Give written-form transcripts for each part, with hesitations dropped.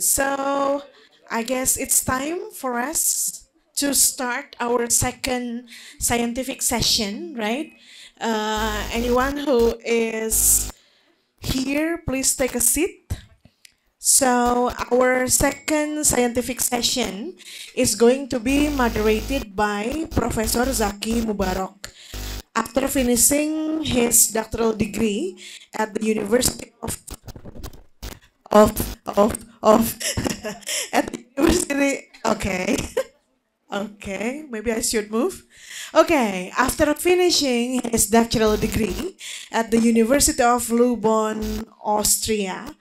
So I guess it's time for us to start our second scientific session, right? Anyone who is here, please take a seat. So our second scientific session is going to be moderated by Professor Zaki Mubarak. After finishing his doctoral degree at the University of at the university. Okay. Okay, maybe I should move. Okay, after finishing his doctoral degree at the University of Lubon, Austria,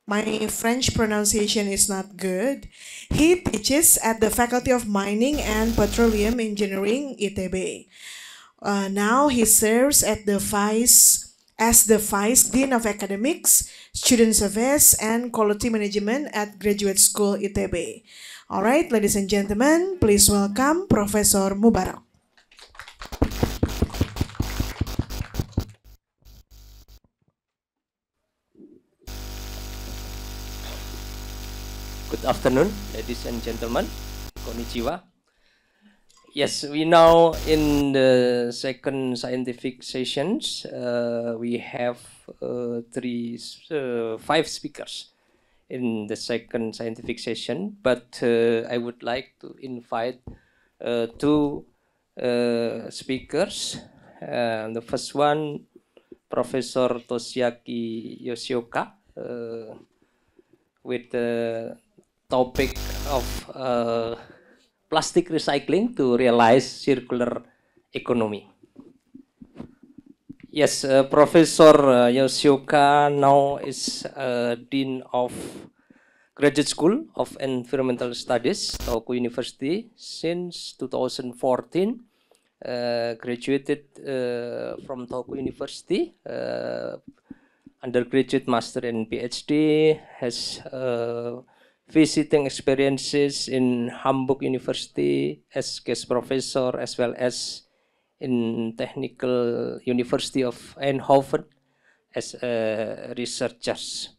my French pronunciation is not good. He teaches at the Faculty of Mining and Petroleum Engineering ITB. Now he serves as the Vice Dean of Academics, Student Service, and Quality Management at Graduate School ITB. All right, ladies and gentlemen, please welcome Professor Mubarak. Good afternoon, ladies and gentlemen. Konnichiwa. Yes, we now in the second scientific sessions. We have five speakers in the second scientific session, but I would like to invite two speakers. The first one, Professor Toshiaki Yoshioka, with the topic of plastic recycling to realize circular economy. Yes, Professor Yoshioka now is Dean of Graduate School of Environmental Studies, Tohoku University, since 2014. Graduated from Tohoku University, undergraduate, master, and PhD. Has visiting experiences in Hamburg University as guest professor, as well as in Technical University of Eindhoven as researchers.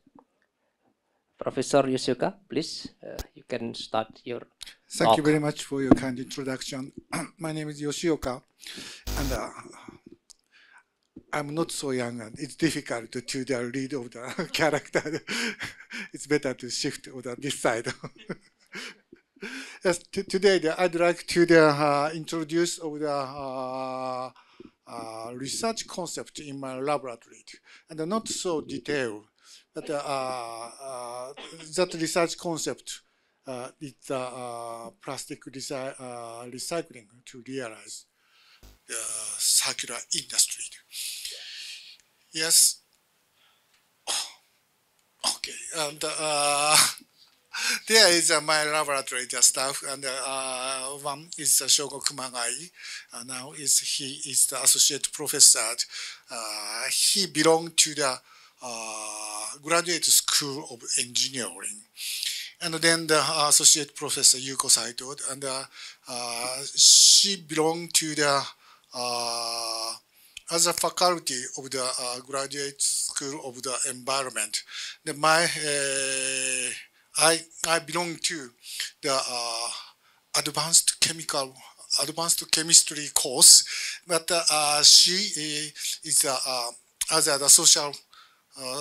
Professor Yoshioka, please, you can start your Thank talk. you very much for your kind introduction. My name is Yoshioka, and I'm not so young, and it's difficult to the read of the character. It's better to shift to this side. Yes, today I'd like to introduce of the research concept in my laboratory, and not so detailed, but that research concept is plastic recycling to realize the circular industry. Yes. Okay. And there is my laboratory staff, and one is Shogo Kumagai. Now he is the associate professor. He belonged to the graduate school of engineering. And then the associate professor Yuko Saito, and she belonged to the other faculty of the graduate school of the environment. I belong to the advanced chemistry course, but she is the social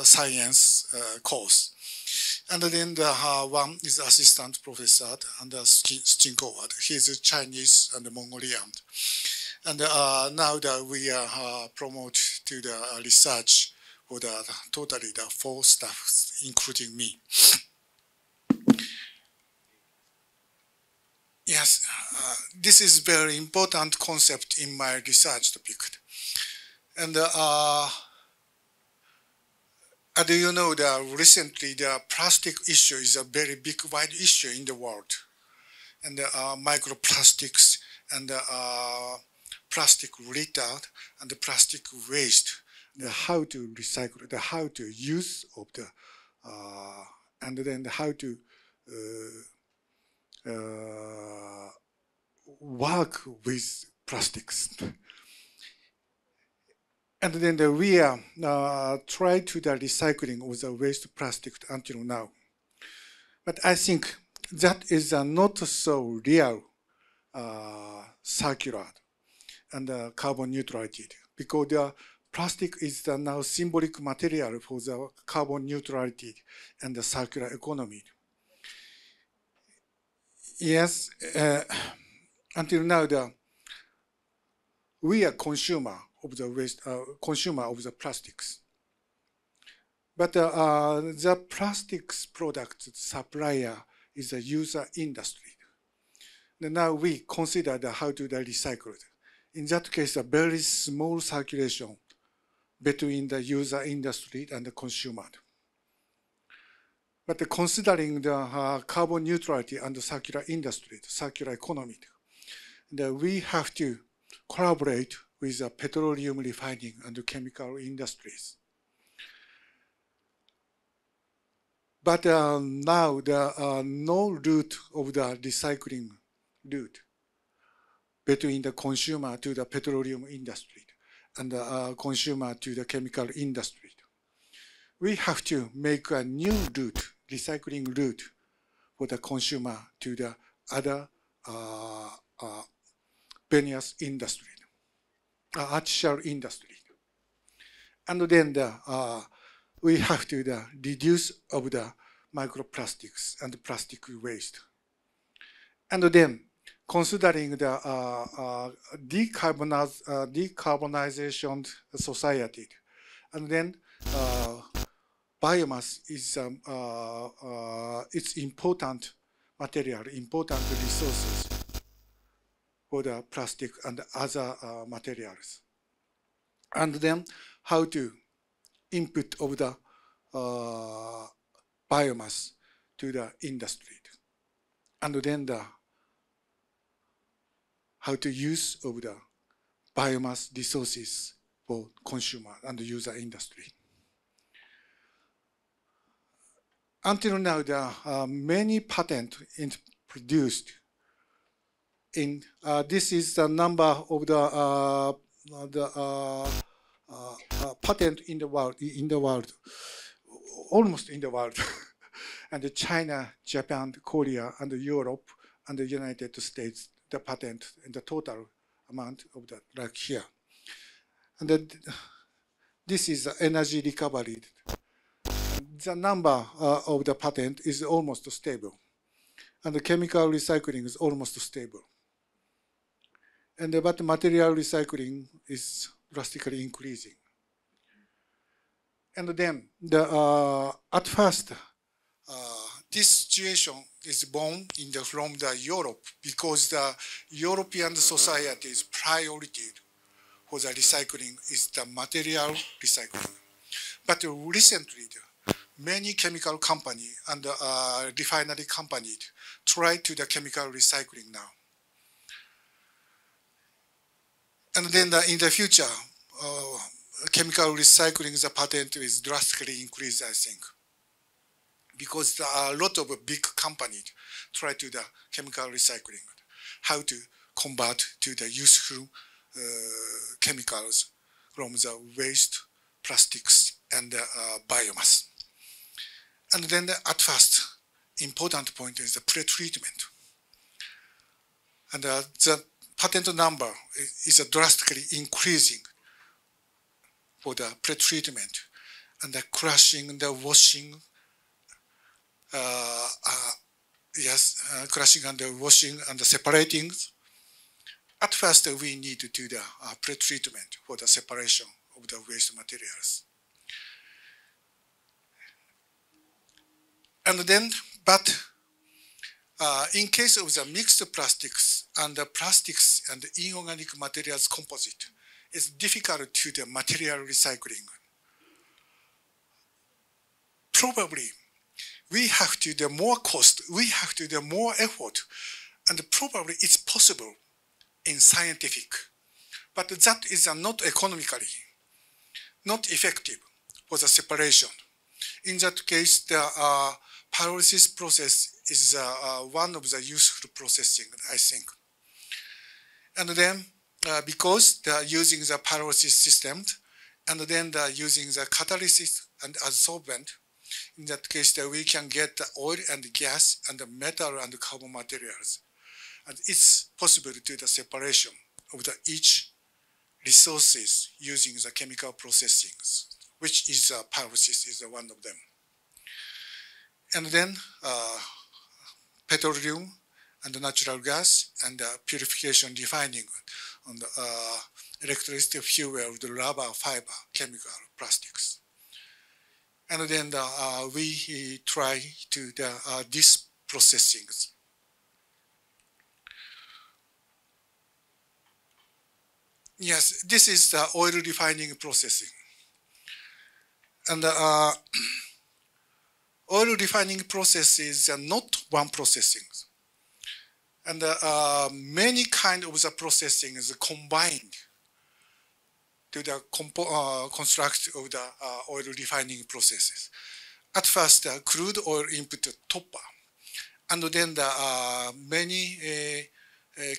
science course. And then the one is assistant professor and Stinko. He is Chinese and Mongolian. And now that we are promoted to the research for the totally the 4 staffs, including me. Yes, this is very important concept in my research topic. And do you know that recently the plastic issue is a very big, wide issue in the world, and microplastics and plastic litter and the plastic waste, the how to recycle, the how to use of the, and then the how to work with plastics. And then we try to the recycling of the waste plastic until now. But I think that is not so real circular and carbon neutrality, because the plastic is the now symbolic material for the carbon neutrality and the circular economy. Yes, until now we are consumer of the waste, consumer of the plastics. But the plastics product supplier is the user industry. And now we consider how to recycle it. In that case, a very small circulation between the user industry and the consumer. But considering the carbon neutrality and the circular industry, the circular economy, we have to collaborate with the petroleum refining and the chemical industries. But now there are no route of the recycling route between the consumer to the petroleum industry and the consumer to the chemical industry. We have to make a new route, recycling route, for the consumer to the other various industry, artificial industry. And then we have to reduce of the microplastics and plastic waste. And then considering the decarbonization society, and then biomass is it's important material, important resources for the plastic and other materials. And then how to input of the biomass to the industry. And then how to use of the biomass resources for consumer and user industry. Until now, there are many patents produced. In this is the number of the patent in the world, almost in the world, and China, Japan, Korea, and Europe, and the United States, the patent and the total amount of that, like here. And this is energy recovery. The number of the patent is almost stable, and the chemical recycling is almost stable. And but material recycling is drastically increasing. And then at first, this situation is born from the Europe, because the European society's priority for the recycling is the material recycling. But recently, many chemical companies and refinery companies try to the chemical recycling now. And then in the future, chemical recycling, the patent is drastically increased, I think. Because there are a lot of big companies try to the chemical recycling, how to convert to the useful chemicals from the waste, plastics, and biomass. And then at first, important point is the pre-treatment. And the patent number is drastically increasing for the pre-treatment, and the crushing, the washing, crushing and the washing and the separating. At first, we need to do the pre-treatment for the separation of the waste materials. And then, but in case of the mixed plastics and the plastics and the inorganic materials composite, it's difficult to the material recycling. Probably, we have to do more cost, we have to do more effort, and probably it's possible in scientific, but that is not economically, not effective for the separation. In that case, the pyrolysis process is one of the useful processing, I think. And then, because they're using the pyrolysis system, and then they're using the catalysis and adsorbent, In that case, that we can get the oil and gas and the metal and the carbon materials. And it's possible to do the separation of the each resources using the chemical processing, which is pyrolysis is one of them. And then petroleum and natural gas and purification refining on the electricity fuel of the rubber, fiber, chemical, plastics. And then we try to this processing. Yes, this is the oil refining processing. And oil refining process is not one processing. And many kinds of the processing is combined to the construct of the oil refining processes. At first, the crude oil input topper, and then the many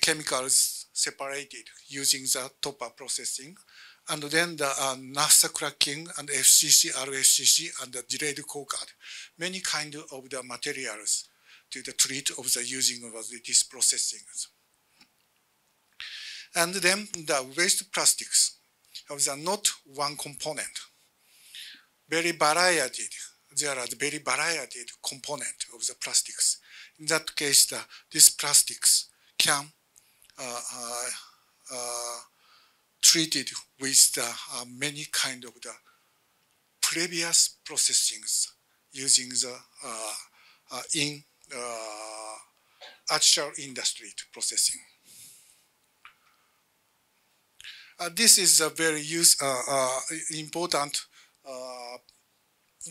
chemicals separated using the topper processing, and then the naphtha cracking and FCC, RFCC, and the delayed coker, many kinds of the materials to the treat of the using of this processing. And then the waste plastics have not one component, very varied. There are very varied component of the plastics. In that case, these plastics can treated with the many kind of the previous processings using the in actual industry processing. This is a very important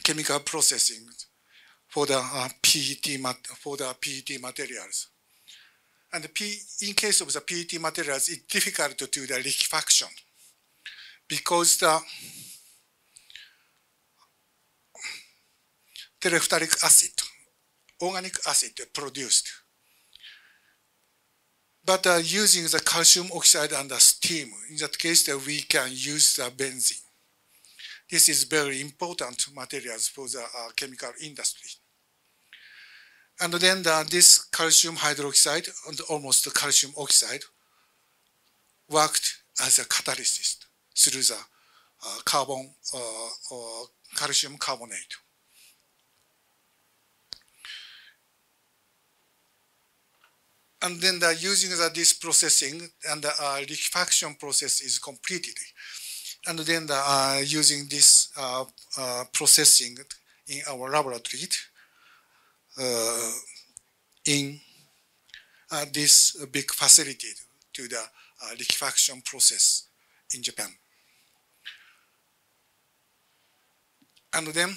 chemical processing for the PET materials. And in case of the PET materials, it's difficult to do the liquefaction because the terephthalic acid, organic acid produced. But using the calcium oxide and the steam, in that case, we can use the benzene. This is very important materials for the chemical industry. And then this calcium hydroxide and almost calcium oxide worked as a catalyst through the carbon or calcium carbonate. And then using this processing and the liquefaction process is completed. And then using this processing in our laboratory in this big facility to the liquefaction process in Japan. And then,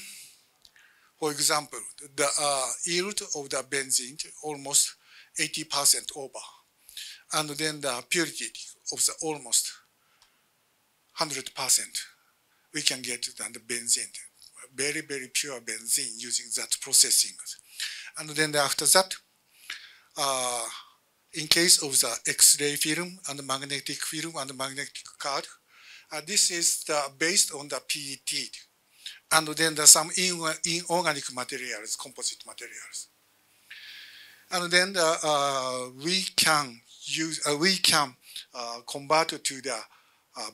for example, the yield of the benzene almost 80% over. And then the purity of the almost 100%. We can get the benzene, very, very pure benzene using that processing. And then after that, in case of the X-ray film and magnetic film and magnetic card, this is based on the PET. And then some inorganic materials, composite materials. And then we can convert to the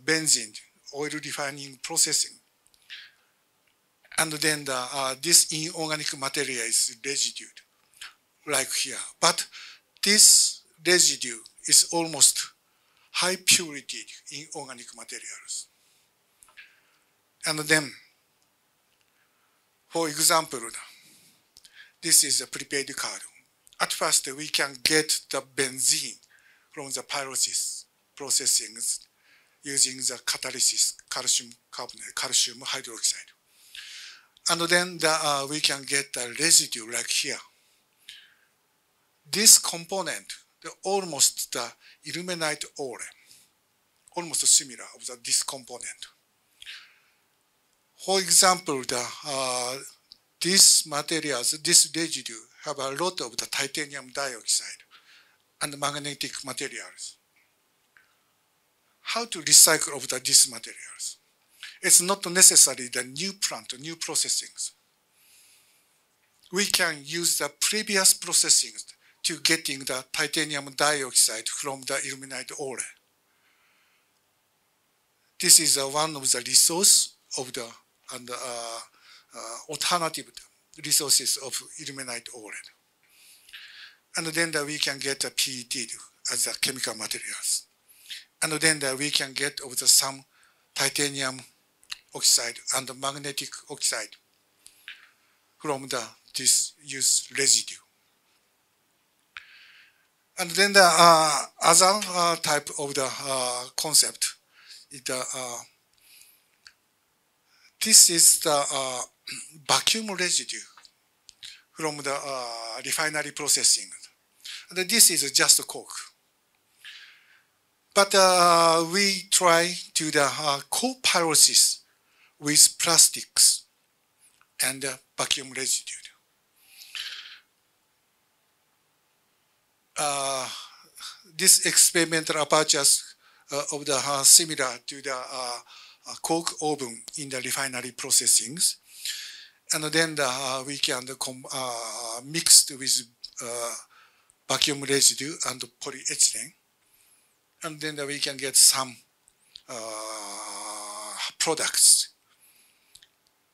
benzene oil refining processing. And then this inorganic material is residue, like here. But this residue is almost high purity inorganic materials. And then, for example, this is a prepaid card. At first, we can get the benzene from the pyrolysis processing using the catalysis, calcium carbonate, calcium hydroxide. And then we can get the residue like here. This component, almost the illuminate oleh, almost similar of this component. For example, these materials, this residue have a lot of the titanium dioxide and magnetic materials. How to recycle of these materials? It's not necessarily the new plant, new processings. we can use the previous processing to getting the titanium dioxide from the ilmenite ore. This is one of the resource of the alternative resources of ilmenite ore. And then we can get a PET as the chemical materials. And then we can get of the some titanium oxide and magnetic oxide from this used residue. And then the other type of the concept is this is the vacuum residue from the refinery processing. And this is just coke. But we try to the co-pyrolysis with plastics and vacuum residue. This experimental apertures of the similar to the coke oven in the refinery processings, and then we can mix with vacuum residue and polyethylene, and then we can get some products.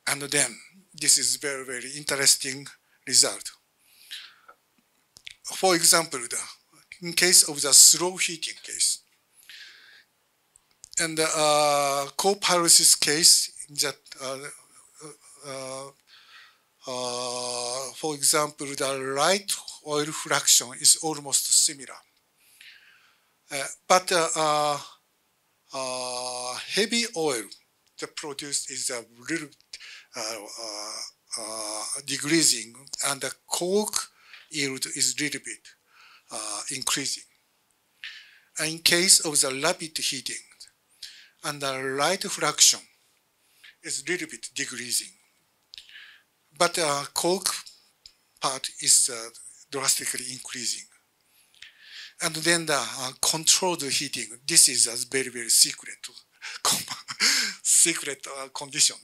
And then this is very, very interesting result. For example, in case of the slow heating case, and the co-pyrolysis case, that for example, the light oil fraction is almost similar. But heavy oil, the produced is a little decreasing, and the coke yield is a little bit increasing. In case of the rapid heating, and the light fraction is a little bit decreasing, but coke part is drastically increasing. And then the controlled heating, this is a very, very secret, secret condition.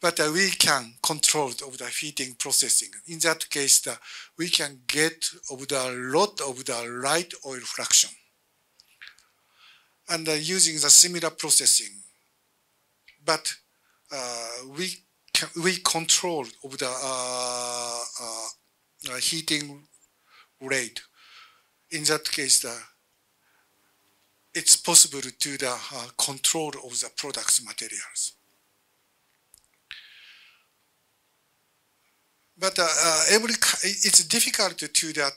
But we can control of the heating processing. In that case, we can get of the lot of the light oil fraction. And using the similar processing, but we control of the heating rate. In that case, it's possible to the control of the product's materials. But it's difficult to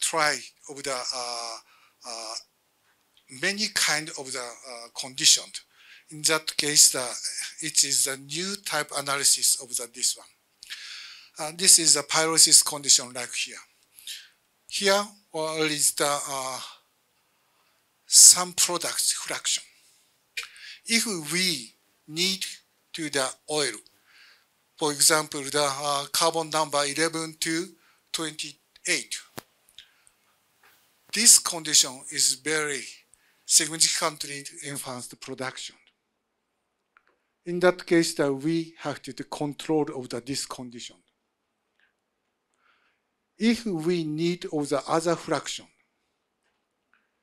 try of the many kind of the conditions. In that case, it is a new type analysis of this one. This is a pyrolysis condition like here. Here is the some products fraction. If we need to the oil, for example, the carbon number 11 to 28, this condition is very significantly influence the production. In that case, we have to control of this condition. If we need of the other fraction,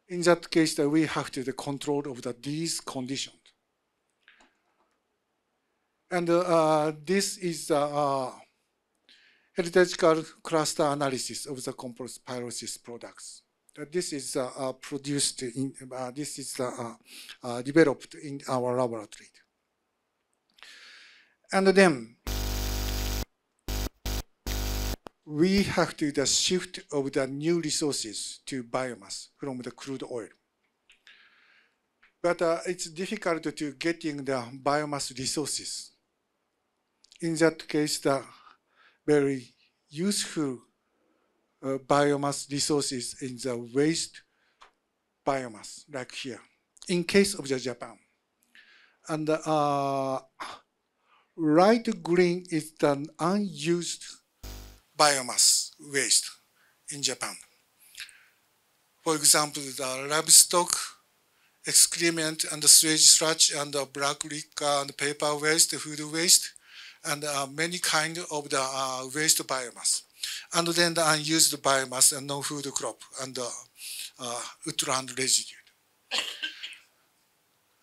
in that case, we have to control of these conditions. And this is the heritagecal cluster analysis of the composite pyrolysis products. This is produced in, this is developed in our laboratory. And then we have to the shift of the new resources to biomass from the crude oil. But it's difficult to getting the biomass resources. In that case, the very useful biomass resources in the waste biomass, like here, in case of the Japan. And light green is the unused biomass waste in Japan. For example, the livestock excrement and the sewage sludge and the black liquor and paper waste, food waste, and many kind of the waste biomass. and then the unused biomass and non-food crop and woodland residue.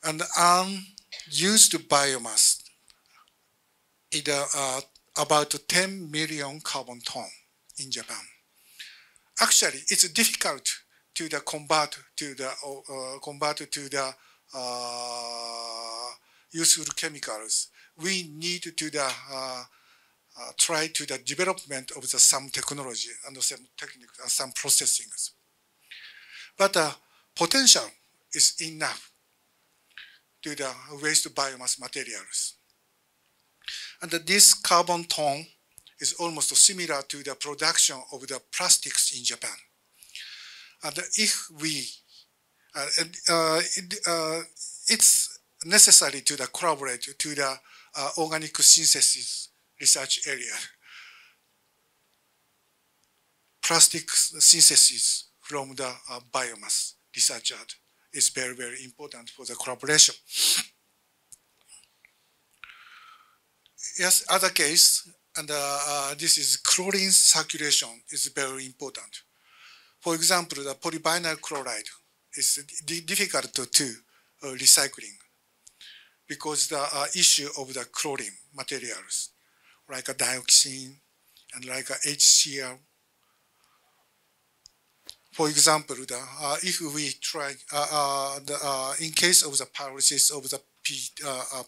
And unused biomass is about 10 million carbon ton in Japan. Actually, it's difficult to convert to the useful chemicals. We need to try to the development of some technology and some techniques and some processings. But potential is enough to the waste biomass materials. And this carbon ton is almost similar to the production of the plastics in Japan. And if we, it's necessary to collaborate to the organic synthesis research area. Plastic synthesis from the biomass research is very, very important for the collaboration. Yes, other case, and this is chlorine circulation is very important. For example, the polyvinyl chloride is difficult to recycling because the issue of the chlorine materials, like a dioxin and like a HCl. For example, if we try, in case of the pyrolysis of the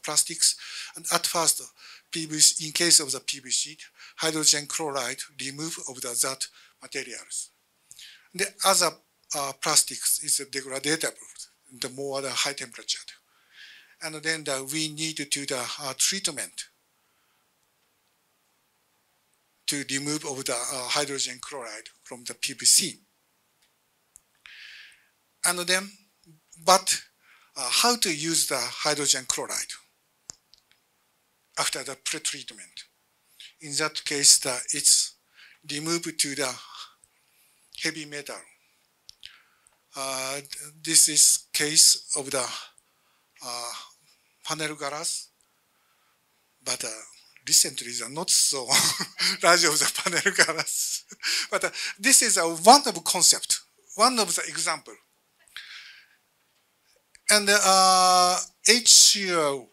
plastics, and at first, PVC, in case of the PVC, hydrogen chloride remove of that materials. The other plastics is degradable, the more the high temperature. And then we need to do the treatment to remove of the hydrogen chloride from the PVC. And then, but how to use the hydrogen chloride after the pre-treatment? In that case, it's removed to the heavy metal. This is case of the panel glass, but recently is not so large of the panel glass. But this is one of the concept, one of the example. And HCl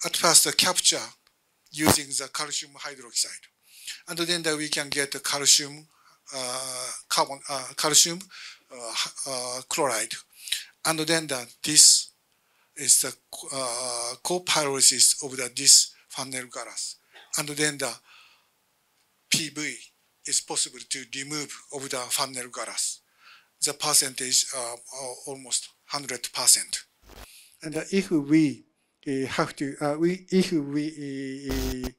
at first capture using the calcium hydroxide, and then we can get the calcium chloride, and then this is the co-pyrolysis of this funnel gas, and then the PV is possible to remove of the funnel gas. The percentage almost 100%. And if we have to, if we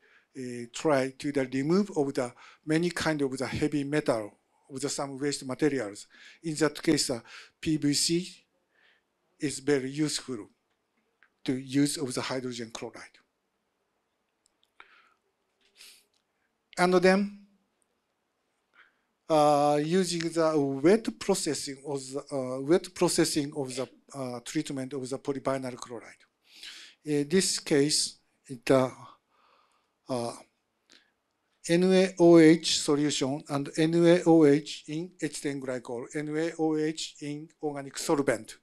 try to remove of the many kind of the heavy metal of the some waste materials, in that case, PVC is very useful to use of the hydrogen chloride. And then using the wet processing of the treatment of the polyvinyl chloride. In this case, the NaOH solution and NaOH in ethylene glycol, NaOH in organic solvent,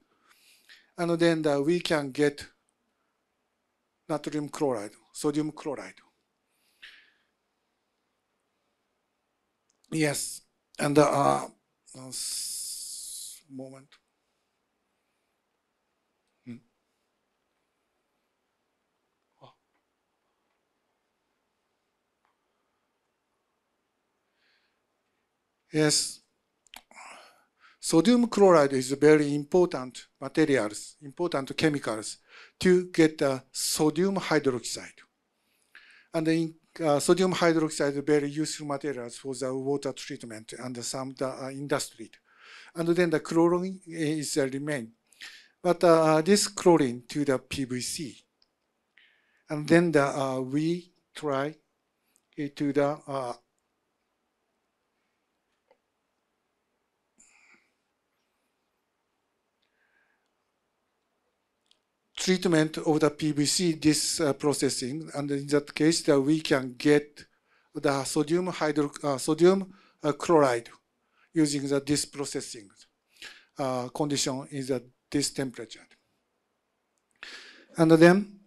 and then we can get natrium chloride, sodium chloride. Yes. And moment. Yes, sodium chloride is very important materials, important chemicals to get sodium hydroxide. And in sodium hydroxide is very useful materials for the water treatment and some industry. And then the chlorine is remain. But this chlorine to the PVC. And then we try to the treatment of the PVC, this processing, and in that case, we can get the sodium chloride using this processing condition is at this temperature. And then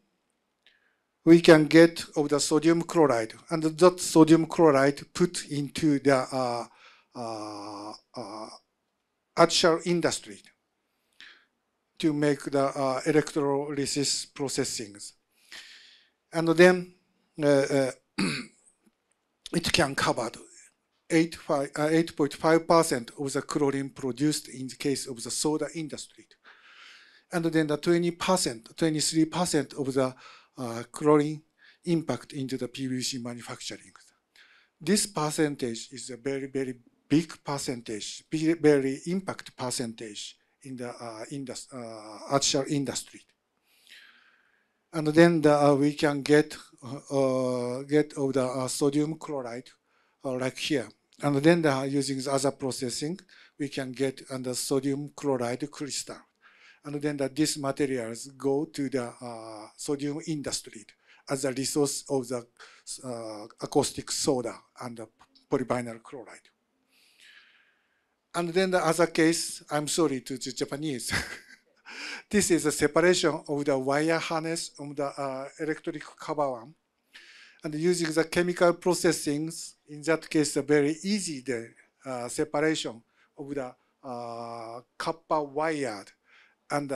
we can get of the sodium chloride, and that sodium chloride put into the actual industry to make the electrolysis processings. And then it can cover 8.5% of the chlorine produced in the case of the soda industry. And then the 23% of the chlorine impact into the PVC manufacturing. This percentage is a very, very big percentage, very impact percentage in the actual industry. And then we can get of the sodium chloride like here. And then using the other processing, we can get the sodium chloride crystal. And then these materials go to the sodium industry as a resource of the acoustic soda and the polyvinyl chloride. And then the other case, I'm sorry to the Japanese. This is a separation of the wire harness of the electric cover one. And using the chemical processings, in that case, a very easy separation of the copper wire and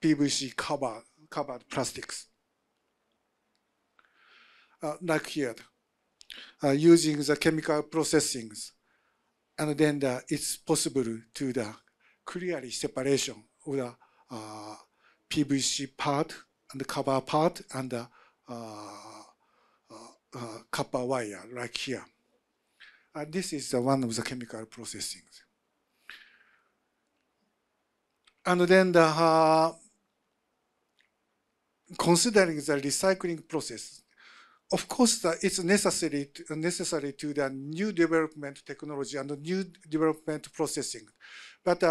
PVC covered plastics. Like here, using the chemical processings, and then it's possible to clearly separation of the PVC part and the cover part and the copper wire, like here. This is one of the chemical processings. And then considering the recycling process, of course, it's necessary to the new development technology and the new development processing. But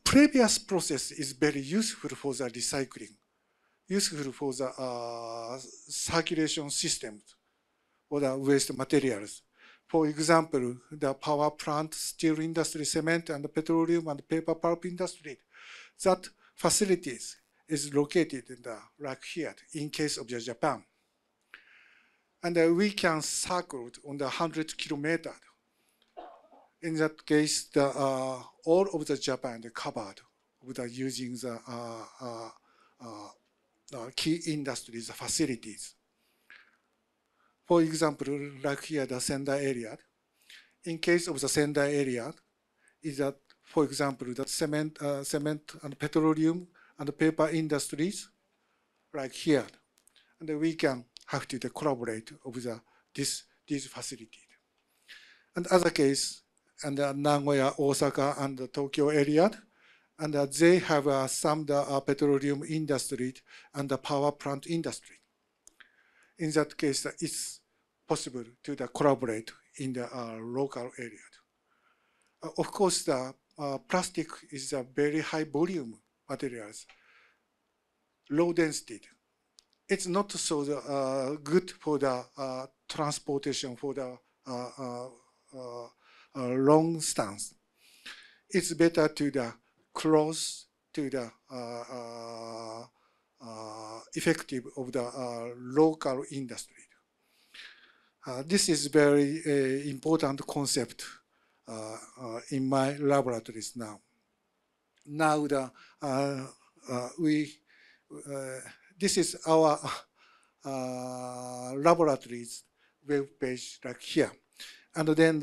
previous process is very useful for the recycling, useful for the circulation systems or the waste materials. For example, the power plant, steel industry, cement, and petroleum and paper pulp industry, that facilities is located in like here, in case of Japan. And we can circle on the 100 kilometers. In that case, all of the Japan covered with using the key industries facilities. For example, like here, the Sendai area. In case of the Sendai area, is that, for example, the cement and petroleum and paper industries, like here, and we can have to collaborate with these facilities. And other case, and Nagoya, Osaka, and the Tokyo area, and they have some petroleum industry and the power plant industry. In that case, it's possible to collaborate in the local area. Of course, the plastic is a very high volume materials, low density. It's not so good for the transportation for the long stance. It's better to close to the effective of the local industry. This is very important concept in my laboratories now. Now this is our laboratories web page like here. And then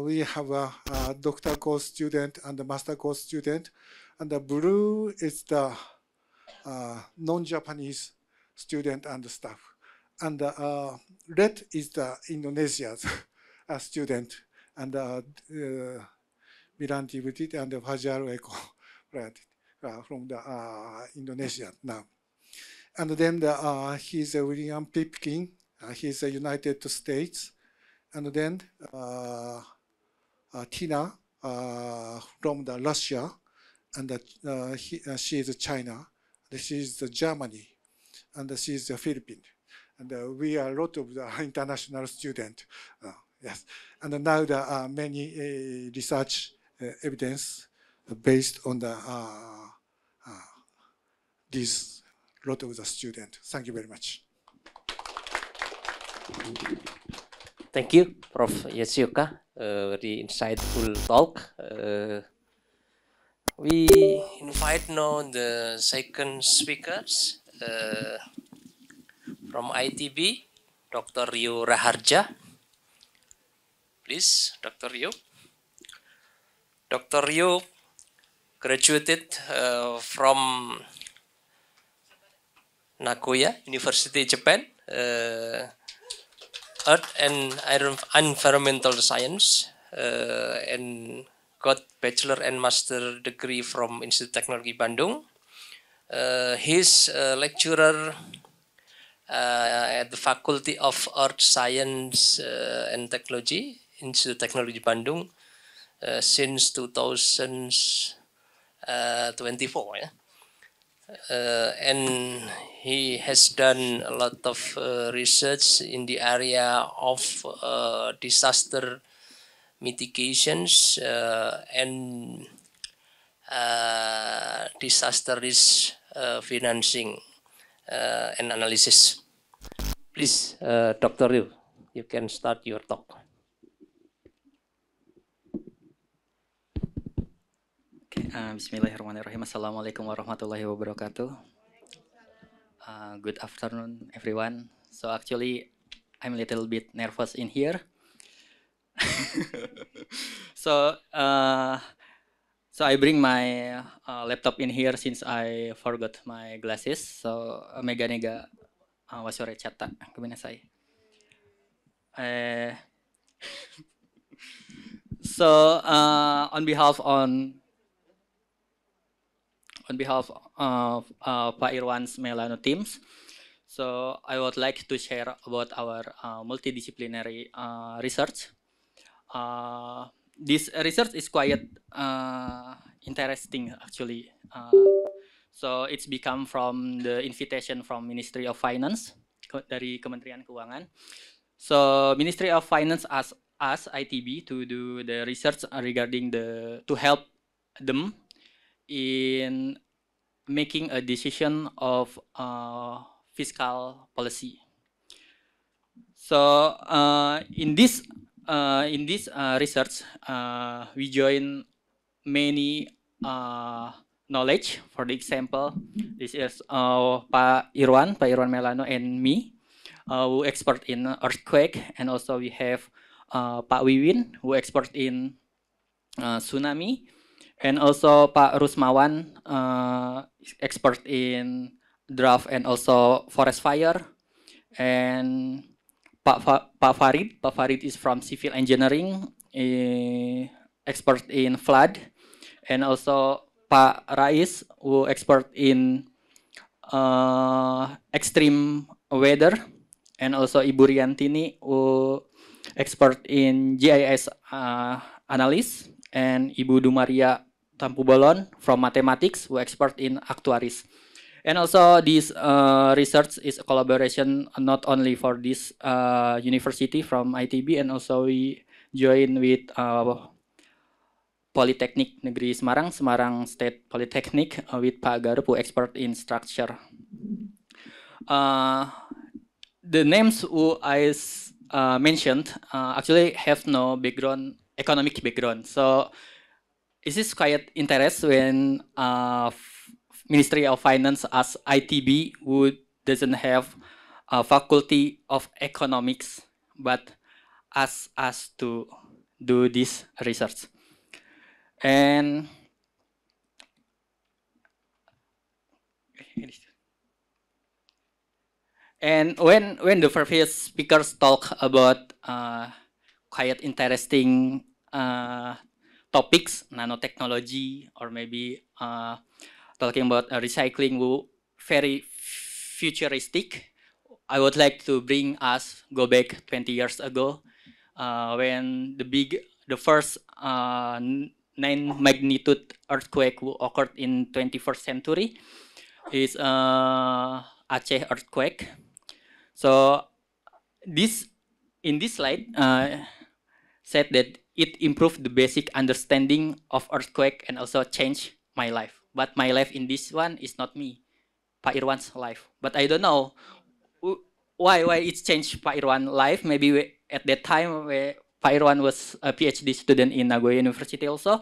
we have a doctor course student and a master course student. And the blue is the non-Japanese student and staff. And the red is the Indonesian student. And Miranti Butit and Fajar Eko from the Indonesia now. And then he's William Pipkin. He's a United States. And then Tina from the Russia, and she is China. She is Germany, and she is a Philippine. And we are a lot of the international students. Yes, and now there are many research evidence based on the this lot of the students. Thank you very much. Thank you, Prof. Yasuoka. Very insightful talk. We invite now the second speakers from ITB, Dr. Ryo Raharja. Please, Dr. Ryo. Dr. Ryo graduated from Nagoya University, Japan, Earth and Environmental Science, and got bachelor and master degree from Institute Technology Bandung. He's a lecturer at the Faculty of Earth Science and Technology, Institute Technology Bandung, since 2024. Yeah? And he has done a lot of research in the area of disaster mitigations and disaster risk financing and analysis. Please, Dr. Ryo, you can start your talk. Bismillahirrahmanirrahim. Assalamualaikum warahmatullahi wabarakatuh. Good afternoon, everyone. So actually, I'm a little bit nervous in here. So I bring my laptop in here since I forgot my glasses. So mega nega wasore chata kuminasai. So on behalf of Pak Irwan's Melano teams, so I would like to share about our multidisciplinary research. This research is quite interesting actually. So it's become from the invitation from Ministry of Finance, dari Kementerian Keuangan. So Ministry of Finance asked us ITB to do the research regarding to help them in making a decision of fiscal policy. So in this research, we join many knowledge. For the example, this is Pak Irwan Melano and me, who expert in earthquake, and also we have Pak Wiwin, who expert in tsunami. And also Pak Rusmawan, expert in drought and also forest fire. And Pak Farid is from civil engineering, expert in flood. And also Pak Rais, who expert in extreme weather. And also Ibu Riantini, who expert in GIS analysis. And Ibu Dumaria Tampu Bolon from mathematics, who expert in actuaries. And also this research is a collaboration not only for this university from ITB, and also we join with Polytechnic Negeri Semarang State Polytechnic, with Pak Garup, who expert in structure. The names who I mentioned actually have no economic background. So this is quite interesting when Ministry of Finance asks ITB, who doesn't have a faculty of economics, but asks us to do this research. And when the previous speakers talk about quite interesting topics, nanotechnology, or maybe talking about recycling, very futuristic. I would like to go back 20 years ago, when the first 9 magnitude earthquake occurred in 21st century. Is Aceh earthquake. So in this slide said that it improved the basic understanding of earthquake and also changed my life. But my life in this one is not me, Pak Irwan's life. But I don't know why it changed Pak Irwan's life. Maybe at that time where Pak Irwan was a PhD student in Nagoya University also,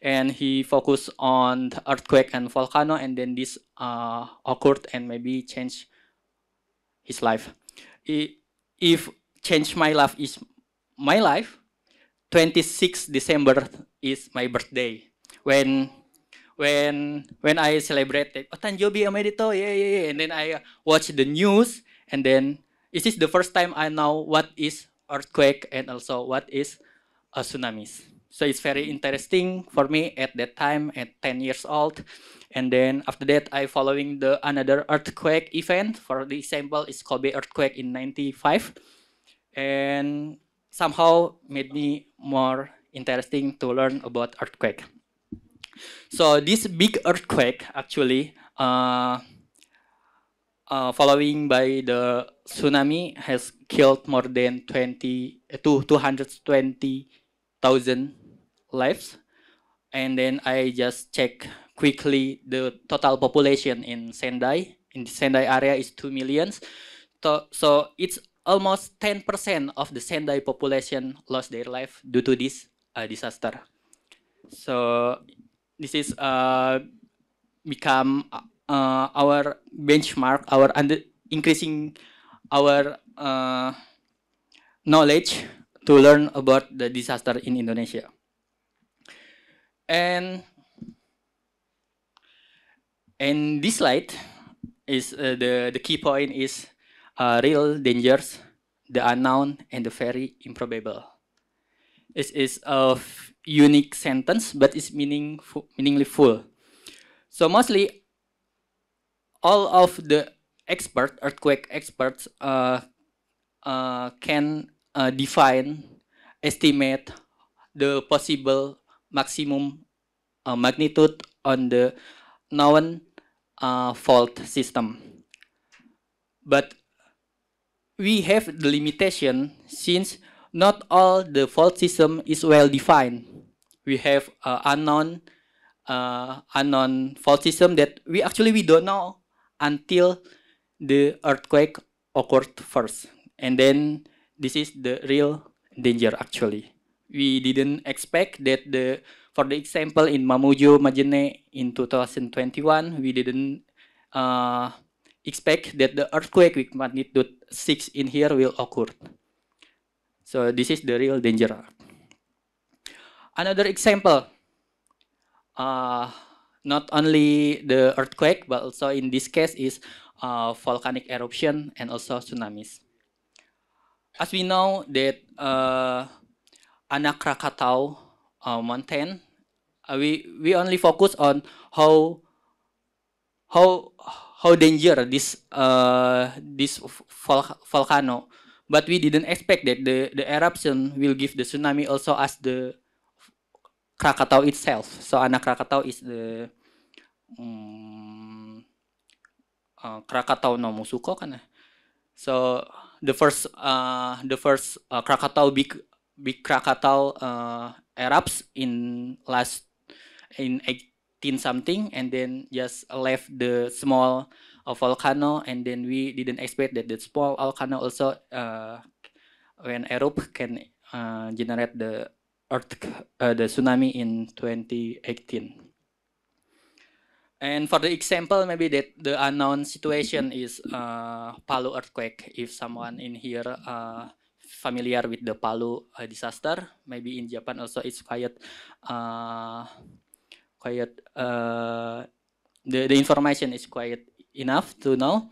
and he focused on the earthquake and volcano, and then this occurred and maybe changed his life. If change my life is my life, 26 December is my birthday. When I celebrated, oh, Tanjobi Amerito, yeah, and then I watch the news, and then this is the first time I know what is earthquake and also what is a tsunamis. So it's very interesting for me at that time at 10 years old. And then after that, I following the another earthquake event. For the example, it's Kobe earthquake in 95. And somehow made me more interesting to learn about earthquake. So this big earthquake actually following by the tsunami has killed more than 220,000 lives. And then I just check quickly the total population in Sendai. In the Sendai area is 2 million. So it's almost 10% of the Sendai population lost their life due to this disaster. So this is become our benchmark, our increasing our knowledge to learn about the disaster in Indonesia. And this slide is the key point is real dangers, the unknown, and the very improbable. It is a unique sentence, but it's meaningfully full. So mostly all of the earthquake experts can define, estimate the possible maximum magnitude on the known fault system. But we have the limitation since not all the fault system is well defined. We have unknown fault system that we don't know until the earthquake occurred first. And then this is the real danger actually. We didn't expect that for the example in Mamuju, Majene in 2021, we didn't expect that the earthquake with magnitude 6 in here will occur. So this is the real danger. Another example, not only the earthquake, but also in this case is volcanic eruption and also tsunamis. As we know that Anak Krakatau mountain, we only focus on how dangerous this volcano, but we didn't expect that the eruption will give the tsunami also as the Krakatau itself. So Anak Krakatau is the Krakatau no Musuko kan. So the first Krakatau big Krakatau erupts in 18 something, and then just left the small volcano, and then we didn't expect that the small volcano also when erupt can generate the tsunami in 2018. And for the example, maybe that the unknown situation is Palu earthquake. If someone in here familiar with the Palu disaster, maybe in Japan also it's quite the information is quite enough to know.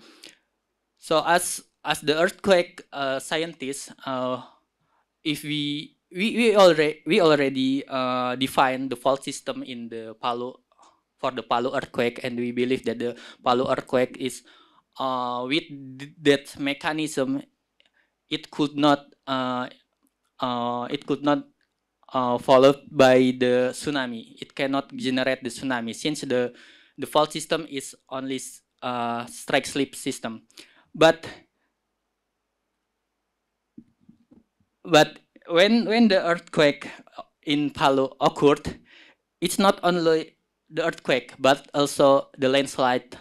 So as the earthquake scientists, if we already define the fault system in the Palu for the Palu earthquake, and we believe that the Palu earthquake is with that mechanism, it could not followed by the tsunami. It cannot generate the tsunami since the fault system is only strike slip system. But when the earthquake in Palu occurred, it's not only the earthquake but also the landslide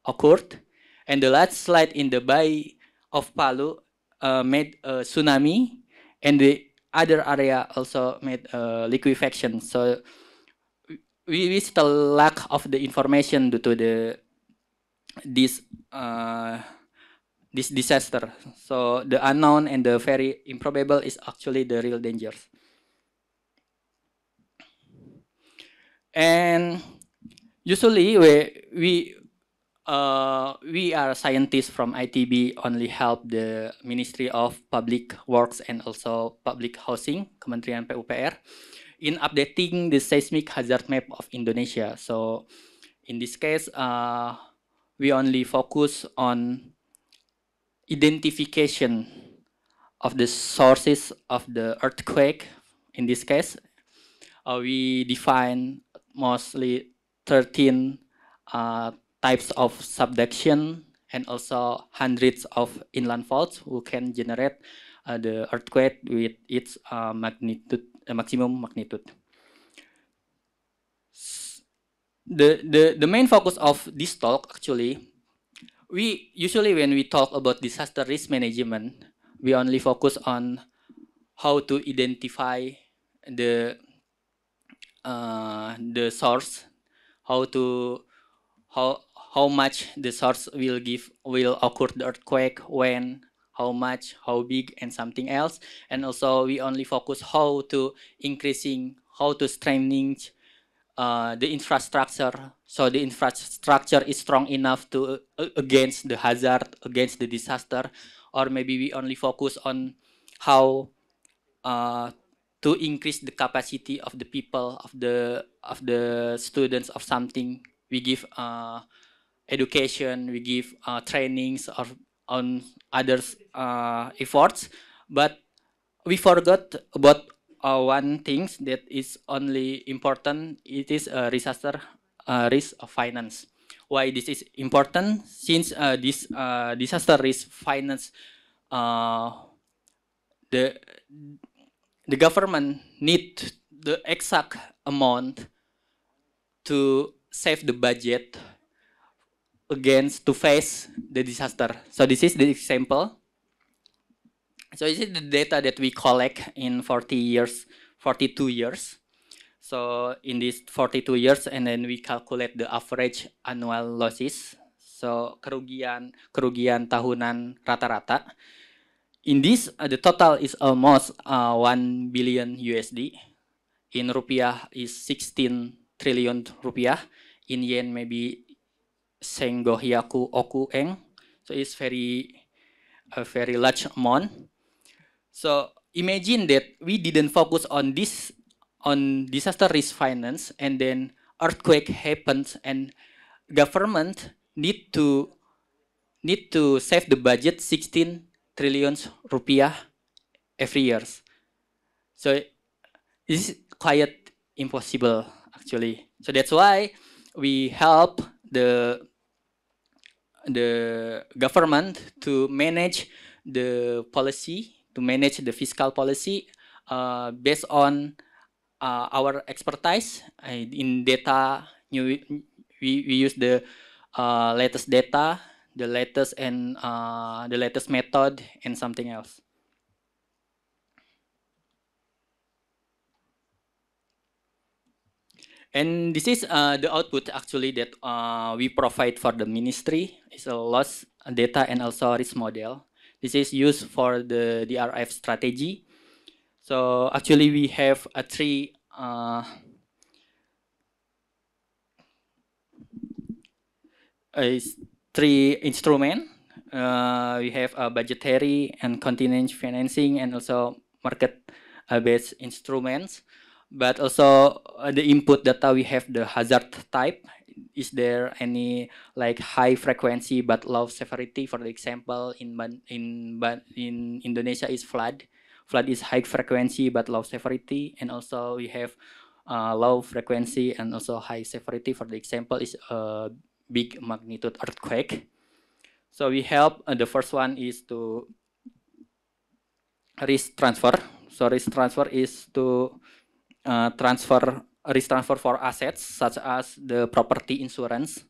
occurred, and the landslide in the Bay of Palu made a tsunami, and the other area also made a liquefaction. So we still lack of the information due to this this disaster. So the unknown and the very improbable is actually the real dangers. And usually we are scientists from ITB, only help the Ministry of Public Works and also Public Housing, Kementerian PUPR, in updating the seismic hazard map of Indonesia. So in this case, we only focus on identification of the sources of the earthquake. In this case, we define mostly 13 types of subduction and also hundreds of inland faults who can generate the earthquake with its magnitude, maximum magnitude. The main focus of this talk, actually, we usually, when we talk about disaster risk management, we only focus on how to identify the source, how much the source will occur the earthquake, when, how much, how big, and something else. And also we only focus how to strengthening the infrastructure, so the infrastructure is strong enough to against the hazard, against the disaster. Or maybe we only focus on how to increase the capacity of the people, of the students of something. We give education, we give trainings or on others efforts, but we forgot about one thing that is only important. It is a disaster risk of finance. Why this is important? Since this disaster risk finance, the government need the exact amount to save the budget against to face the disaster. So this is the example. So this is the data that we collect in 42 years. So in these 42 years, and then we calculate the average annual losses. So kerugian tahunan rata-rata. In this, the total is almost 1 billion USD. In rupiah is 16 trillion rupiah. In yen maybe senggohyaku oku eng. So it's a very large amount. So imagine that we didn't focus on this, on disaster risk finance, and then earthquake happens, and government need to save the budget 16 trillion rupiah every year. So this is quite impossible actually. So that's why we help the government to manage the policy, to manage the fiscal policy based on our expertise in data. We use the latest data, the latest method, and something else. And this is the output actually that we provide for the ministry. It's a loss data and also risk model. This is used for the DRF strategy. So actually we have three instruments. We have a budgetary and contingent financing, and also market-based instruments. But also the input data, we have the hazard type. Is there any like high frequency but low severity? For example, in Indonesia is flood. Flood is high frequency but low severity, and also we have low frequency and also high severity. For the example is big magnitude earthquake. So we help. The first one is to risk transfer. So risk transfer is to risk transfer for assets such as the property insurance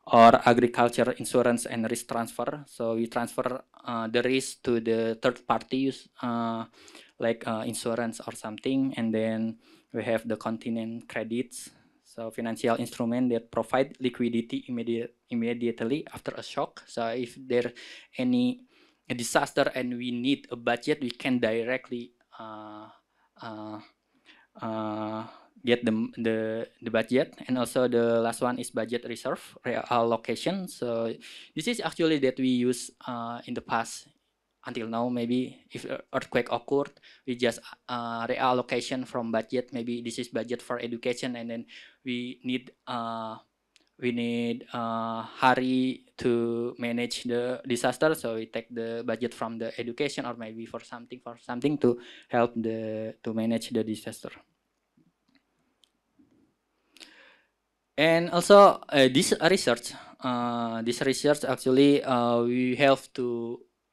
or agriculture insurance and risk transfer. So we transfer the risk to the third party, like insurance or something, and then we have the contingent credits. So financial instrument that provide liquidity immediately after a shock. So if there any disaster and we need a budget, we can directly get the budget. And also the last one is budget reserve reallocation. So this is actually that we use in the past until now. Maybe if earthquake occurred, we just reallocation from budget. Maybe this is budget for education, and then we need hurry to manage the disaster, so we take the budget from the education or maybe for something to help to manage the disaster. And also this research actually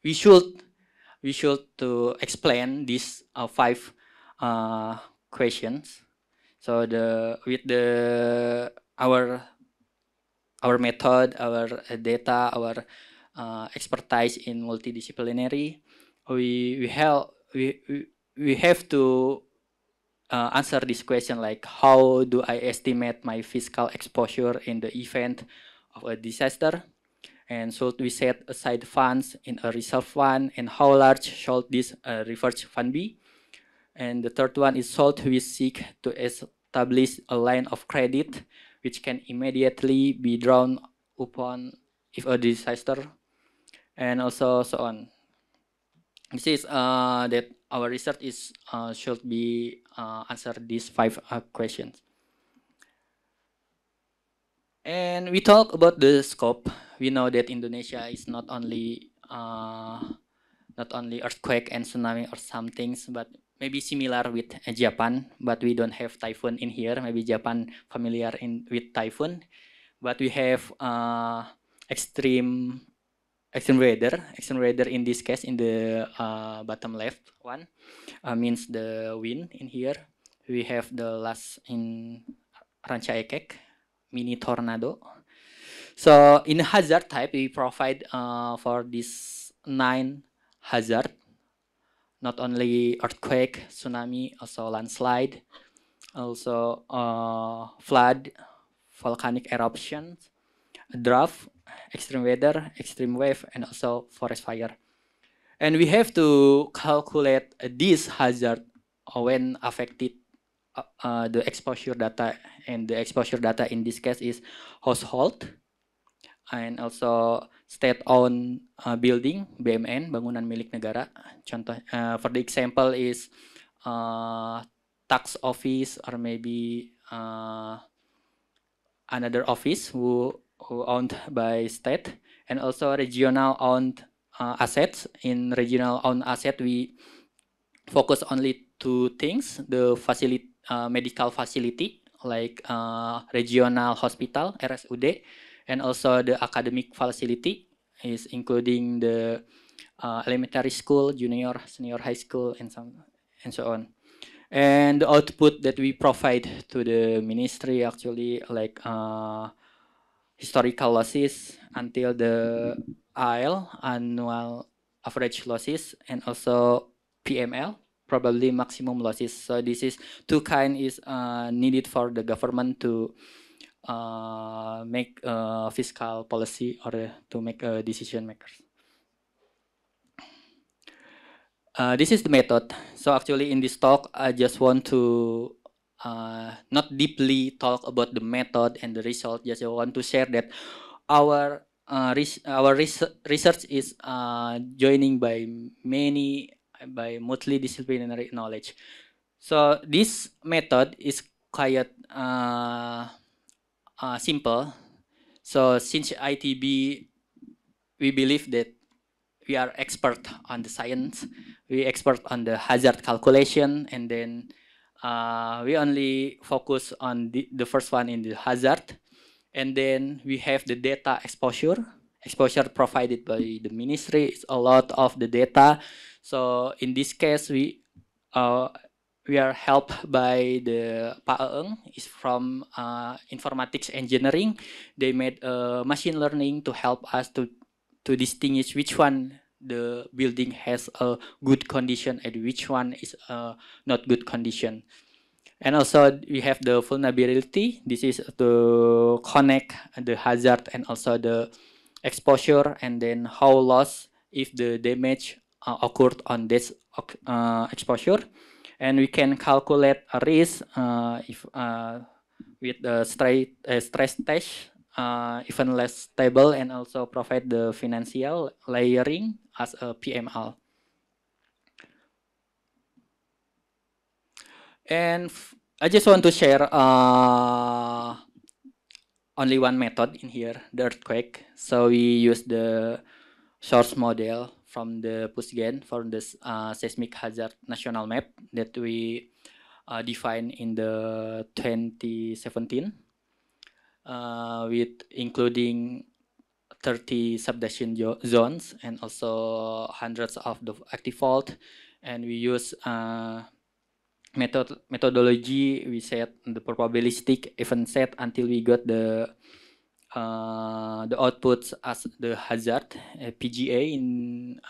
we should to explain these 5 questions. So our method, our data, our expertise in multidisciplinary, we have to answer this question, like how do I estimate my fiscal exposure in the event of a disaster, and should we set aside funds in a reserve fund, and how large should this reserve fund be? And the third one is, should we seek to establish a line of credit which can immediately be drawn upon if a disaster, and also so on. This is that our research is should be answer these 5 questions. And we talk about the scope. We know that Indonesia is not only earthquake and tsunami or some things, but maybe similar with Japan, but we don't have typhoon in here. Maybe Japan familiar with typhoon, but we have extreme weather. Extreme weather in this case, in the bottom left one, means the wind in here. We have the last in Rancaikek, mini tornado. So in hazard type, we provide for this 9 hazard, not only earthquake, tsunami, also landslide, also flood, volcanic eruptions, drought, extreme weather, extreme wave, and also forest fire. And we have to calculate this hazard when affected the exposure data, and the exposure data in this case is household, and also state-owned building, BMN, bangunan milik negara. Contoh, for the example is tax office, or maybe another office who owned by state, and also regional owned assets. In regional owned asset, we focus only 2 things: the facility, medical facility, like regional hospital, RSUD, and also the academic facility, is including the elementary school, junior, senior high school, and so on. And the output that we provide to the ministry actually, like historical losses until the AL, annual average losses, and also PML, probably maximum losses. So this is 2 kind is needed for the government to make fiscal policy, or to make decision makers. This is the method. So actually in this talk, I just want to not deeply talk about the method and the result. Just want to share that our research is joining by multidisciplinary knowledge. So this method is quite simple. So since ITB, we believe that we are expert on the science, we expert on the hazard calculation, and then we only focus on the first one in the hazard, And then we have the data exposure. Exposure provided by the ministry is a lot of the data. So in this case, we are helped by the Pak Eeng is from informatics engineering. They made machine learning to help us to distinguish which one the building has a good condition and which one is not good condition. And also we have the vulnerability. This is to connect the hazard and also the exposure, and then how loss if the damage occurred on this exposure. And we can calculate a risk if with the stress test even less stable, and also provide the financial layering as a PML. And I just want to share only one method in here, the earthquake. So we use the source model from the PUSGEN for this seismic hazard national map that we defined in the 2017 with including 30 subduction zones and also hundreds of the active fault. And we use methodology. We set the probabilistic event set until we got the outputs as the hazard PGA in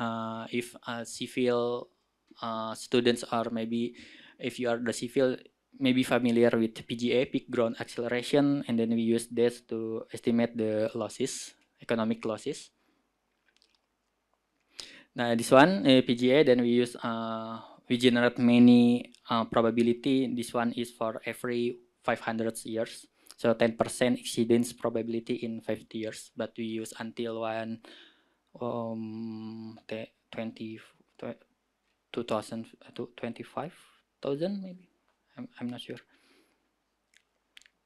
if civil students, or maybe if you are the civil, maybe familiar with PGA, peak ground acceleration, and then we use this to estimate the losses, economic losses. Now this one PGA, then we use we generate many probability. This one is for every 500 years. So 10% exceedance probability in 50 years, but we use until 25,000 maybe. I'm not sure.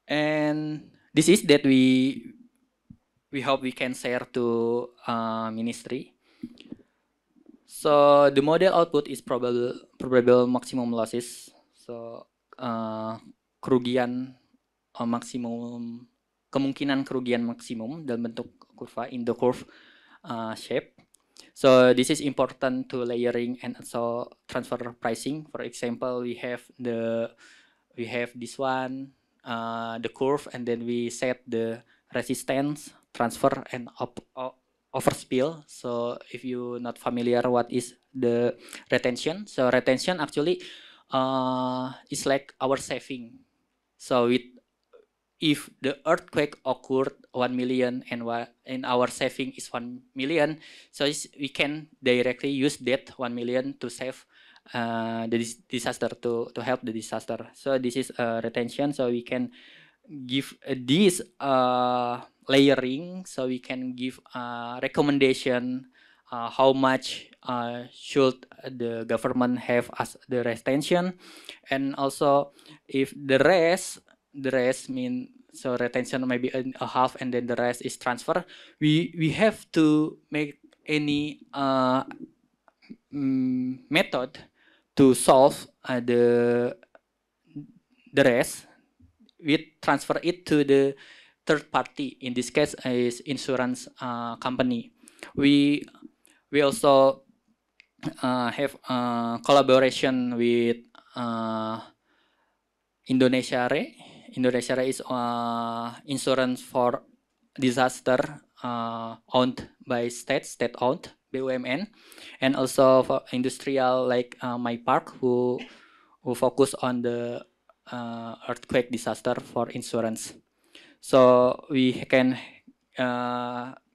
And this is that we hope we can share to ministry. So the model output is probable maximum losses. So kerugian maksimum, kemungkinan kerugian maksimum dalam bentuk kurva in the curve shape. So this is important to layering and also transfer pricing. For example, we have this one, the curve, and then we set the resistance, transfer, and overspill. So if you're not familiar what is the retention, so retention actually is like our saving. So if the earthquake occurred 1 million and our saving is 1 million, so we can directly use that 1 million to save the disaster, to help the disaster. So this is retention. So we can give this layering. So we can give recommendation how much should the government have as the retention, and also if the rest mean, so retention maybe a half and then the rest is transfer, we have to make any method to solve the rest. We transfer it to the third party. In this case is insurance company. We also have collaboration with Indonesia Re. Indonesia Re is insurance for disaster owned by state owned BUMN, and also for industrial like my park who focus on the earthquake disaster for insurance. So we can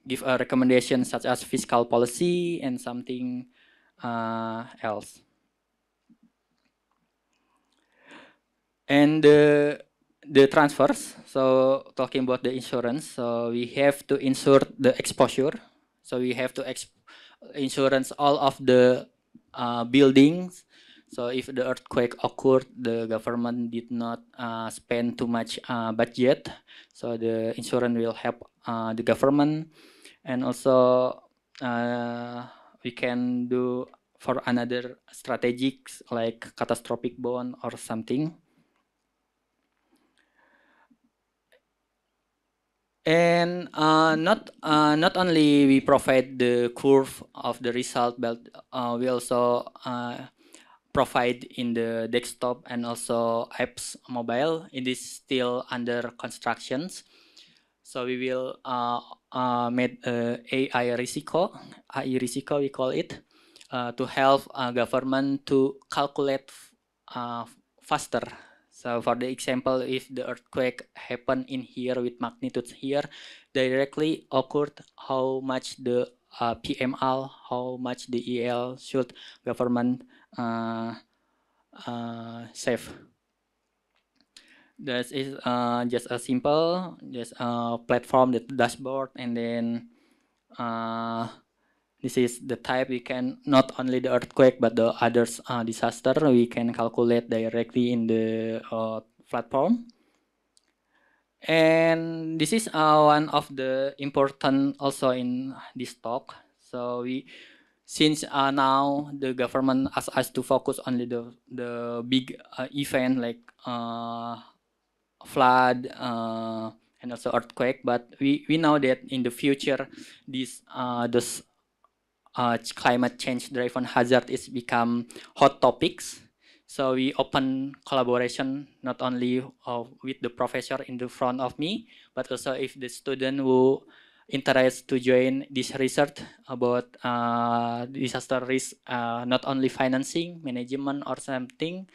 give a recommendation such as fiscal policy and something else. And the transfers, so talking about the insurance, so we have to insure the exposure. So we have to insurance all of the buildings. So if the earthquake occurred, the government did not spend too much budget, so the insurance will help the government. And also we can do for another strategies like catastrophic bond or something. And not only we provide the curve of the result, but we also provide in the desktop and also apps mobile. It is still under constructions, so we will make AI risiko we call it, to help government to calculate faster. So for the example, if the earthquake happened in here with magnitude here, directly occurred, how much the PML, how much the EL should government save. That is just a simple, just a platform, the dashboard, and then this is the type we can, not only the earthquake but the others disaster we can calculate directly in the platform. And this is one of the important also in this talk. So we, since now the government asks us to focus only the big event like flood and also earthquake, but we know that in the future this climate change driven hazard is become hot topics. So we open collaboration not only with the professor in the front of me, but also if the student who interested to join this research about disaster risk, not only financing, management or something,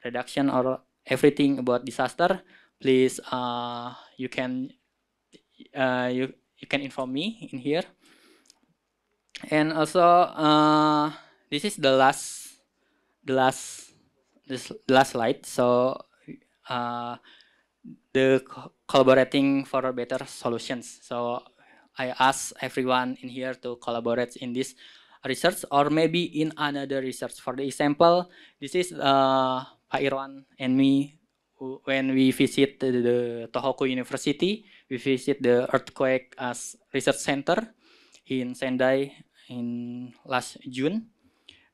reduction or everything about disaster, please you can inform me in here. And also this is the last slide. So the collaborating for better solutions. So I ask everyone in here to collaborate in this research or maybe in another research. For the example, this is Pak Irwan and me when we visit the Tohoku University. We visit the earthquake research center in Sendai in last June.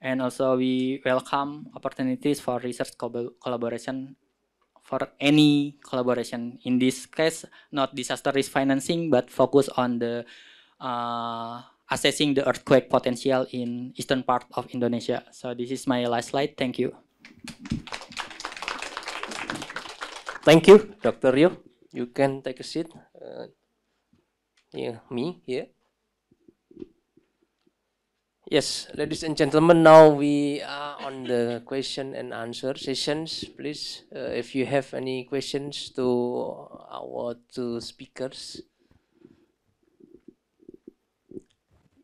And also we welcome opportunities for research collaboration, for any collaboration. In this case, not disaster risk financing, but focus on the assessing the earthquake potential in eastern part of Indonesia. So this is my last slide. Thank you. Thank you, Dr. Rio. You can take a seat. Me here. Yes, ladies and gentlemen, now we are on the question and answer sessions. Please, if you have any questions to our two speakers.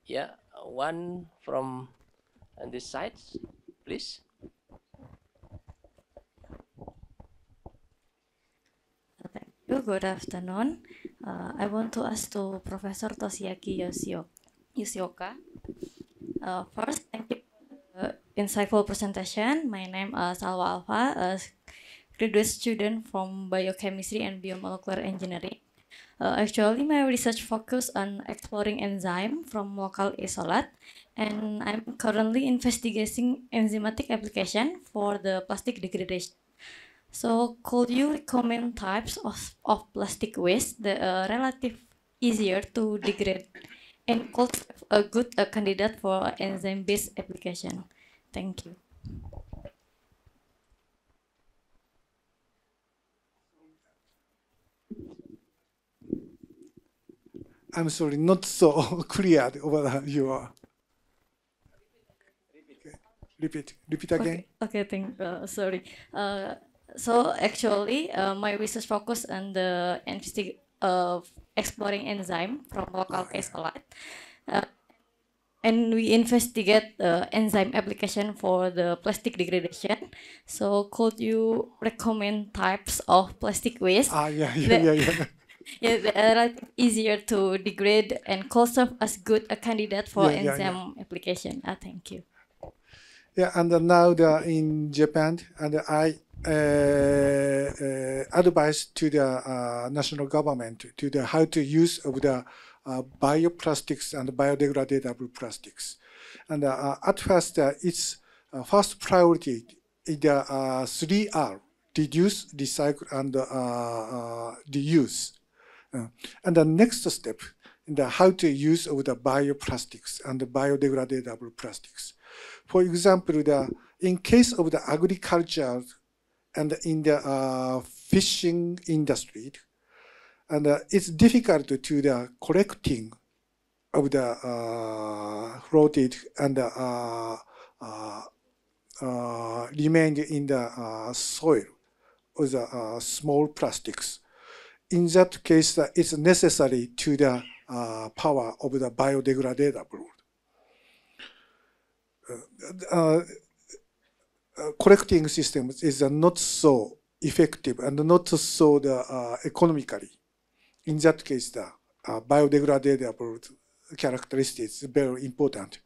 Yeah, one from on this side, please. Thank you. Good afternoon. I want to ask to Professor Toshiaki Yoshioka. First, thank you for the insightful presentation. My name is Salwa Alfa, a graduate student from Biochemistry and Biomolecular Engineering. Actually, my research focus on exploring enzyme from local isolate, and I'm currently investigating enzymatic application for the plastic degradation. So, could you recommend types of plastic waste that are relatively easier to degrade and could a good candidate for enzyme-based application? Thank you. I'm sorry, not so clear over your. Repeat again. Okay, sorry. So actually, my research focus on the exploring enzyme from local isolate, and we investigate enzyme application for the plastic degradation. So could you recommend types of plastic waste? Yeah. Yeah, they are easier to degrade and could serve as good a candidate for enzyme application. Thank you. Yeah, and now in Japan, and I advise to the national government to the how to use of the bioplastics and biodegradable plastics. And at first, its first priority is the 3R: reduce, recycle, and reuse. And the next step, the how to use of the bioplastics and the biodegradable plastics. For example, in case of the agriculture and in the fishing industry, and it's difficult to the collecting of the floated and remained in the soil of the small plastics. In that case, it's necessary to the power of the biodegradable. Collecting systems is not so effective and not so economically. In that case, the biodegradable characteristics is very important.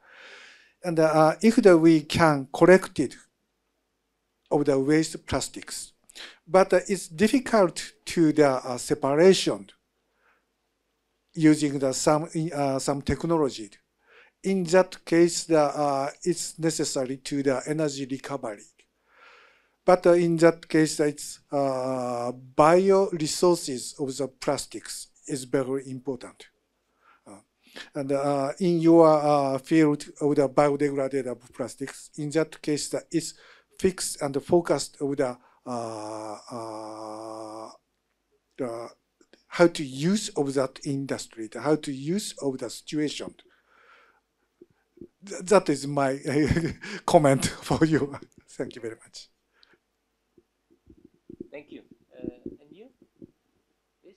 And if we can collect it of the waste plastics, but it's difficult to the separation using some technology. In that case, it's necessary to the energy recovery. But in that case, it's bioresources of the plastics is very important. And in your field of the biodegradable plastics, in that case, it's fixed and focused of the how to use of that industry, how to use of the situation. That is my comment for you. Thank you very much. Thank you. And you? Yes?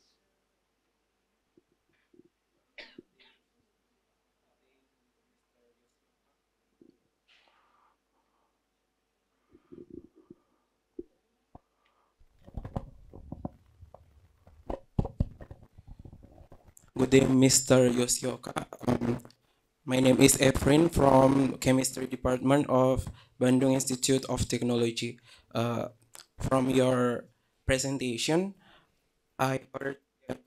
Good day, Mr. Yoshioka. My name is Efren from Chemistry Department of Bandung Institute of Technology. From your presentation, I heard that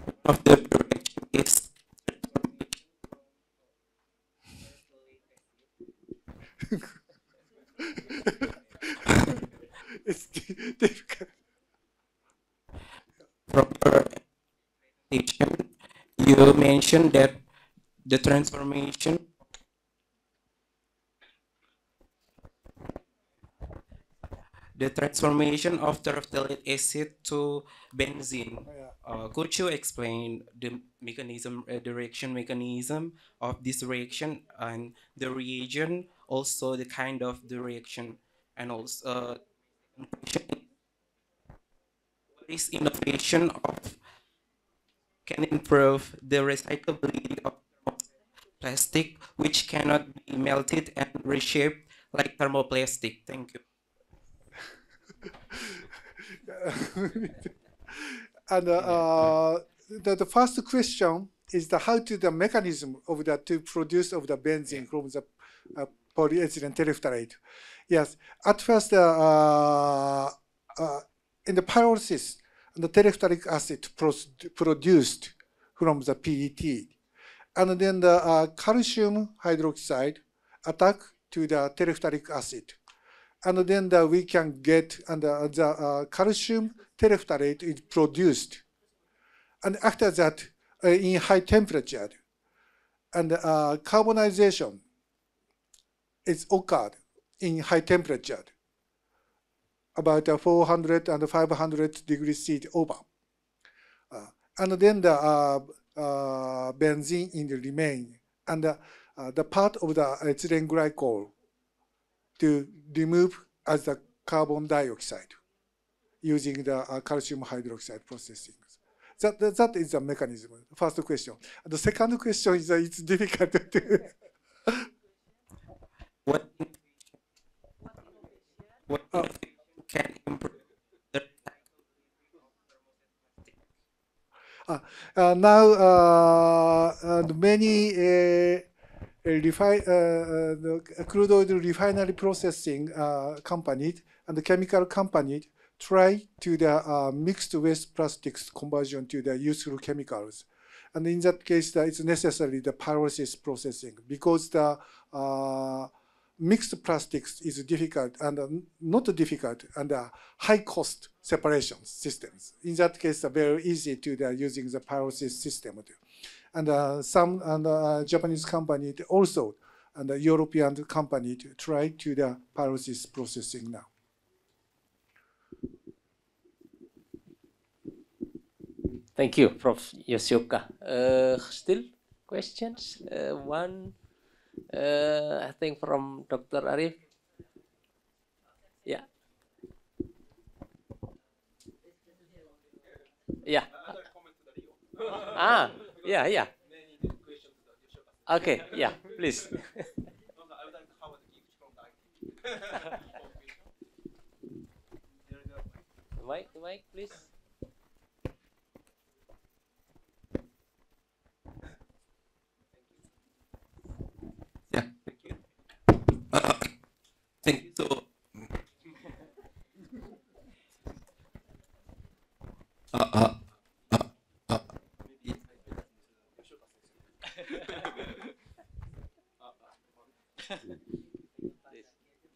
one of the direction is It's difficult. from your presentation, you mentioned that the transformation of terephthalic acid to benzene. Could you explain the mechanism, the reaction mechanism of this reaction and the reagent, also the kind of the reaction, and also this innovation of can improve the recyclability of plastic, which cannot be melted and reshaped like thermoplastic. Thank you. And the first question is how to the mechanism of to produce of the benzene from the polyethylene terephthalate. Yes, at first in the pyrolysis, the terephthalic acid produced from the PET, and then the calcium hydroxide attack to the terephthalic acid. And then we can get, and the calcium terephthalate is produced. And after that, in high temperature, and carbonization is occurred in high temperature, about 400 and 500 degrees C over. And then the benzene in the remain, and the part of the ethylene glycol to remove as the carbon dioxide using the calcium hydroxide processing. That is the mechanism. First question. The second question is it's difficult to. What can improve the now many the crude oil refinery processing companies and the chemical companies try to the mixed waste plastics conversion to the useful chemicals. And in that case, it's necessary the pyrolysis processing, because the mixed plastics is difficult and not difficult and high cost separation systems. In that case, very easy to using the pyrolysis system. And some Japanese company also and the European company to try to the pyrolysis processing now. Thank you, Prof. Yoshioka. Still questions? One, I think from Dr. Arif. Yeah. Yeah. Yeah. Okay, yeah, please. The mic, please. Yeah, thank you. Thank you. So,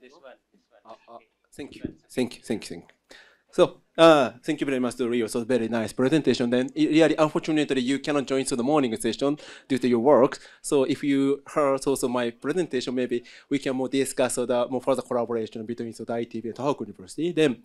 This one. Thank you. So, thank you very much to Rio. So very nice presentation. Then, really, unfortunately, you cannot join to the morning session due to your work. So, if you heard also my presentation, maybe we can more discuss the more further collaboration between the ITB and Tohoku University. Then,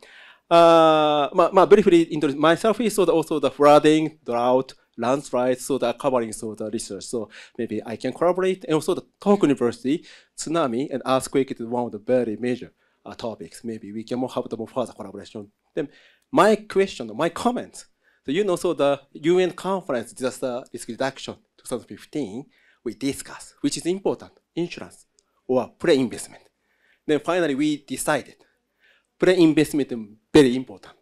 briefly introduce myself is also the flooding, drought, landslides, so the covering the research. So maybe I can collaborate, and also the Tohoku University, tsunami and earthquake is one of the very major topics. Maybe we can have the more further collaboration. Then my question, my comment. So so the UN conference disaster risk reduction 2015, we discussed which is important, insurance or pre-investment. Then finally we decided pre-investment is very important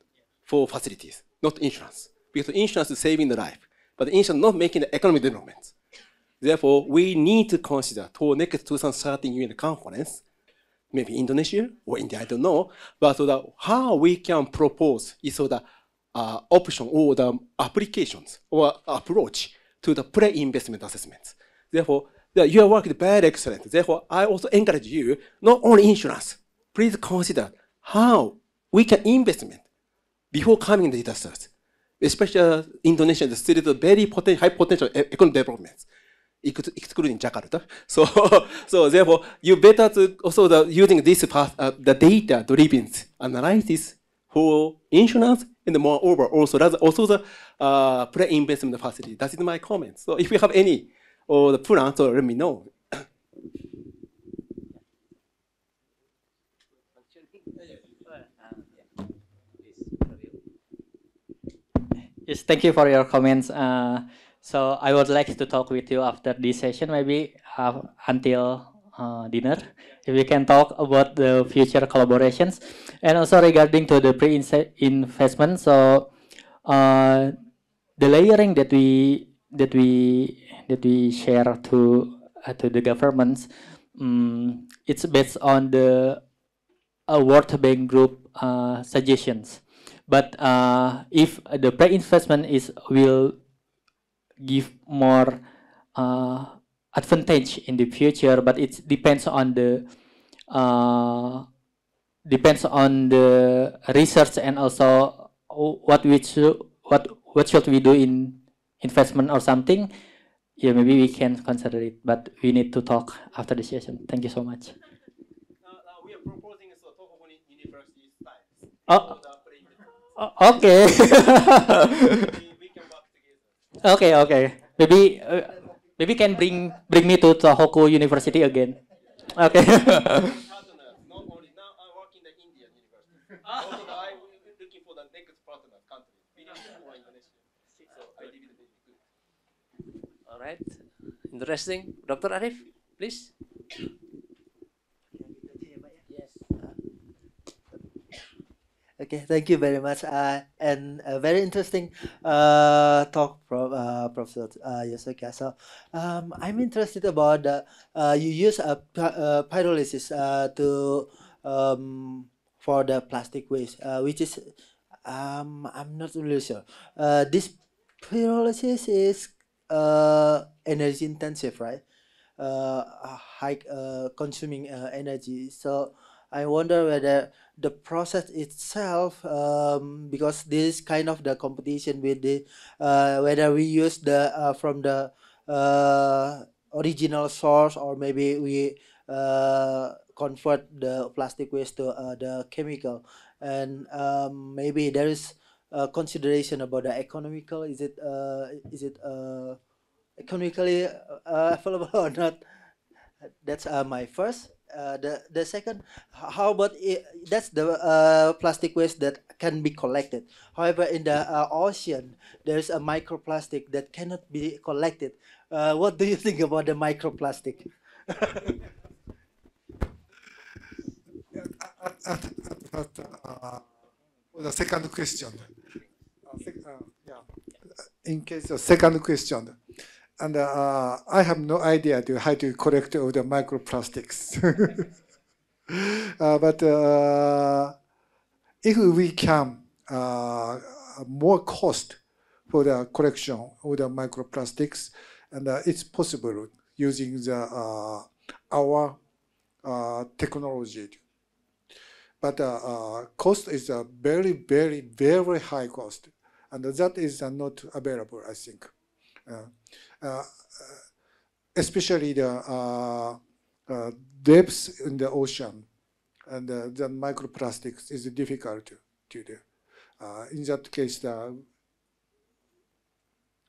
for facilities, not insurance, because insurance is saving the life, but insurance not making the economic development. Therefore, we need to consider for next 2013 UN conference, maybe Indonesia or India, I don't know, but how we can propose is the option or the applications or approach to the pre-investment assessments. Therefore, your work is very excellent. Therefore, I also encourage you, not only insurance, please consider how we can investment before coming the disasters. Especially Indonesia is still a very high potential economic development, excluding Jakarta. So therefore, you better to also using this the data-driven analysis for insurance, and moreover also the pre-investment facility. That is my comment. So if you have any or the plan, so let me know. Yes, thank you for your comments. So I would like to talk with you after this session, maybe until dinner, if we can talk about the future collaborations, and also regarding to the pre-investment. So the layering that we share to the governments, it's based on the World Bank Group suggestions. But if the pre-investment will give more advantage in the future, but it depends on the research, and also what should we do in investment or something. Yeah, maybe we can consider it, but we need to talk after the session. Thank you so much. We are proposing Tohoku University styles. Okay. We can work together. Okay. Maybe can bring me to Tohoku University again. Okay. Partners, not only now I work in the Indian university. Also, I'm looking for the next partner country. Philippines or Indonesia. So I leave it very good. All right. Interesting. Dr. Arif, please. Okay, thank you very much, and a very interesting talk from Professor Yoshioka. So I'm interested about you use pyrolysis to for the plastic waste, which is I'm not really sure. This pyrolysis is energy intensive, right? high consuming energy. So I wonder whether the process itself, because this kind of the competition with the whether we use the from the original source, or maybe we convert the plastic waste to the chemical, and maybe there is consideration about the economical. Is it economically available or not? That's my first. The second, how about that's the plastic waste that can be collected. However, in the ocean, there's a microplastic that cannot be collected. What do you think about the microplastic? The second question. Yeah. In case of second question, and I have no idea to how to collect all the microplastics. But if we can more cost for the collection of the microplastics, and it's possible using the our technology. But cost is a very, very, very high cost, and that is not available, I think. Especially the depths in the ocean, and the microplastics is difficult to do. In that case,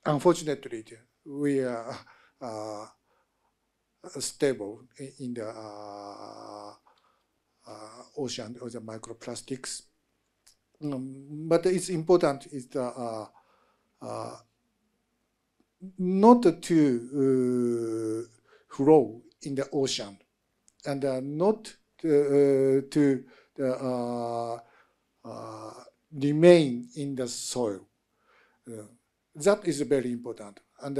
unfortunately, we are stable in the ocean or the microplastics. But it's important is the not to flow in the ocean, and not to remain in the soil. That is very important. And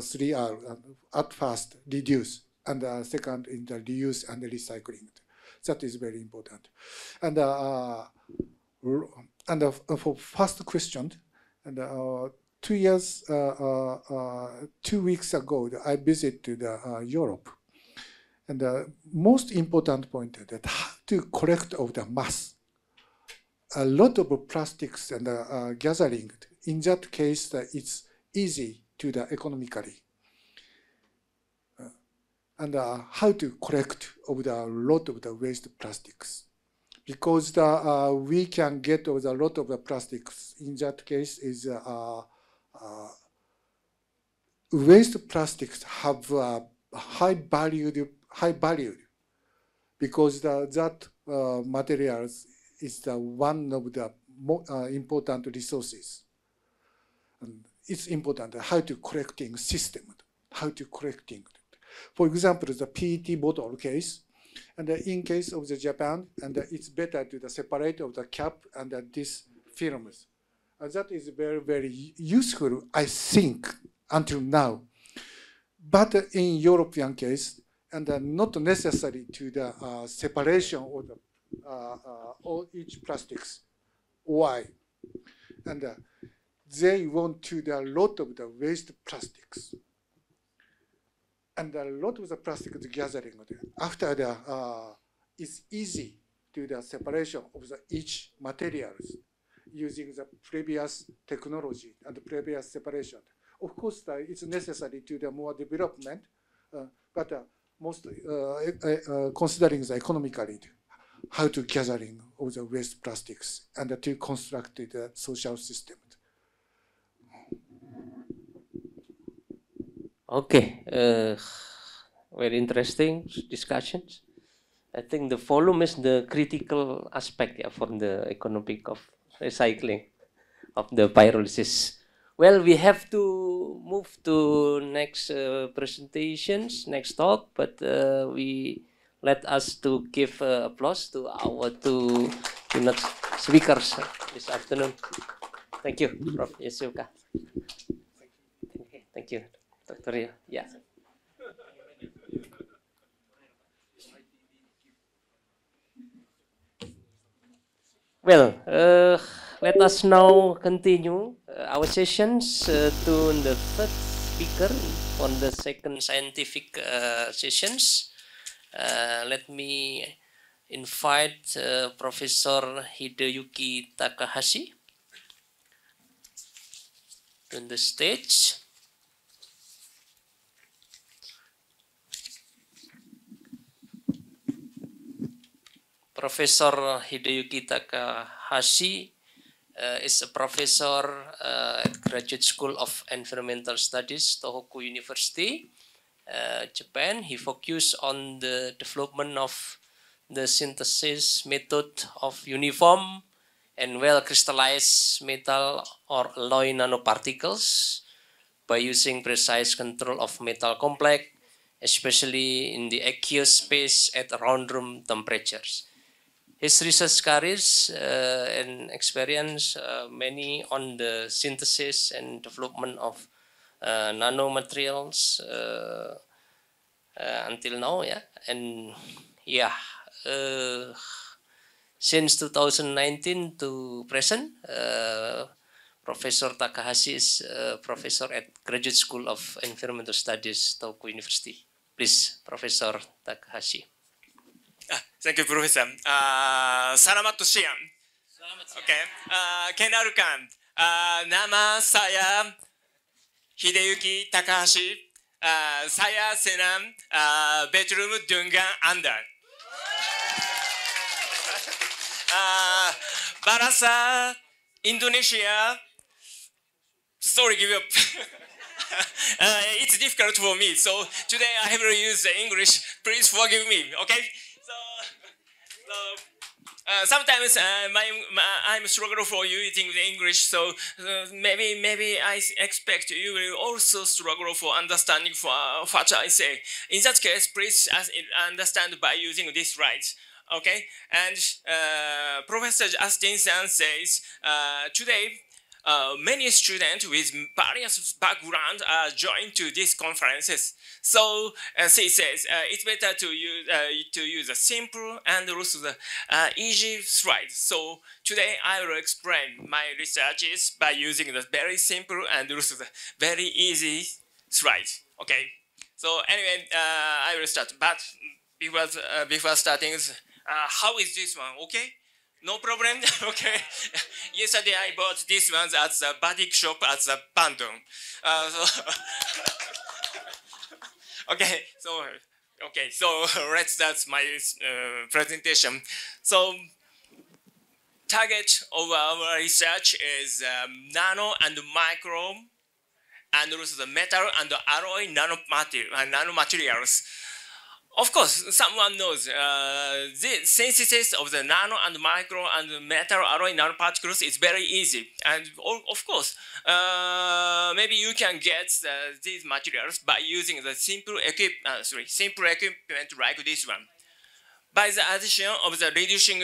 three are at first reduce, and second in the reuse and the recycling. That is very important. And for first question, and 2 weeks ago, I visited Europe. And the most important point is that how to collect of the mass. A lot of plastics and gathering. In that case, it's easy to the economically. And how to collect of the lot of the waste plastics. Because we can get of the lot of the plastics. In that case, is waste plastics have high value, because that materials is one of the important resources. And it's important how to collecting system, how to collecting. For example, the PET bottle case, and in case of the Japan, and it's better to separate of the cap and these films. That is very, very useful, I think, until now. But in European case, and not necessary to the separation of the all each plastics. Why? And they want to do a lot of the waste plastics. And a lot of the plastic is gathering. After the, it's easy to the separation of the each materials using the previous technology and the previous separation. Of course, it's necessary to the more development, but most considering the economically, how to gathering of the waste plastics and to construct the social system. Okay, very interesting discussions. I think the volume is the critical aspect, yeah, for the economic of recycling of the pyrolysis. Well, we have to move to next presentations, next talk, but we let us to give applause to our two keynote speakers this afternoon. Thank you, Prof. Yoshioka. Thank you. Dr. Ria. Yeah. Well, let us now continue our sessions to the third speaker on the second scientific sessions. Let me invite Professor Hideyuki Takahashi to the stage. Professor Hideyuki Takahashi is a professor at Graduate School of Environmental Studies, Tohoku University, Japan. He focused on the development of the synthesis method of uniform and well-crystallized metal or alloy nanoparticles by using precise control of metal complex, especially in the aqueous space at round room temperatures. His research careers and experience many on the synthesis and development of nanomaterials until now, yeah. And yeah, since 2019 to present, Professor Takahashi is professor at Graduate School of Environmental Studies, Tohoku University. Please, Professor Takahashi. Thank you, Professor. Selamat siang. Okay. Kenalkan, nama saya Hideyuki Takahashi. Saya senang bertemu dengan Anda. Bahasa Indonesia, sorry, give up. It's difficult for me, so today I have to use English. Please forgive me, okay? Sometimes I'm struggling for using the English, so maybe I expect you will also struggle for understanding for what I say. In that case, please understand by using these slides. Okay, and Professor Justin-san says today many students with various backgrounds are joined to these conferences. So she says it's better to use a simple and also the easy slides. So today I will explain my researches by using the very simple and also the very easy slides. Okay. So anyway, I will start. But before starting, how is this one? Okay. No problem. Okay. Yesterday I bought this one at the batik shop at the Bandung. So let's start my presentation. So target of our research is nano and micro, and also the metal and the alloy nanomaterials. Of course, someone knows the synthesis of the nano and micro and metal alloy nanoparticles is very easy. And of course, maybe you can get these materials by using the simple equipment like this one. By the addition of the reducing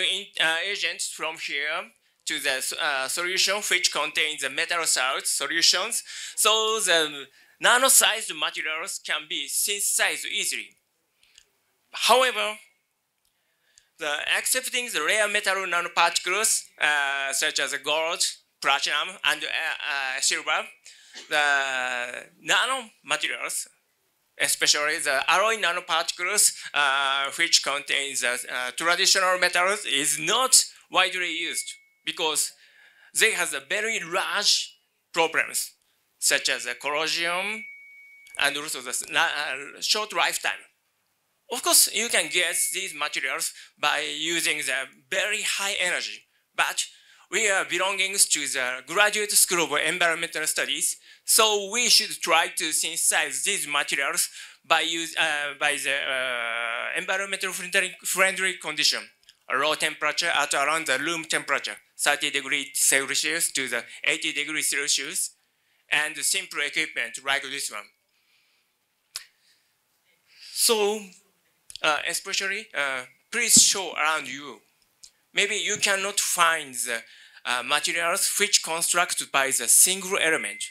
agents from here to the solution which contains the metal salts solutions, so the nano-sized materials can be synthesized easily. However, accepting the rare metal nanoparticles such as gold, platinum, and silver, the nanomaterials, especially the alloy nanoparticles, which contains traditional metals, is not widely used because they have very large problems, such as corrosion and also the short lifetime. Of course, you can get these materials by using the very high energy, but we are belonging to the Graduate School of Environmental Studies, so we should try to synthesize these materials by the environmental friendly condition, a low temperature at around the room temperature, 30 degrees Celsius to the 80 degrees Celsius, and simple equipment like this one. So, especially, please show around you. Maybe you cannot find the materials which constructed by the single element.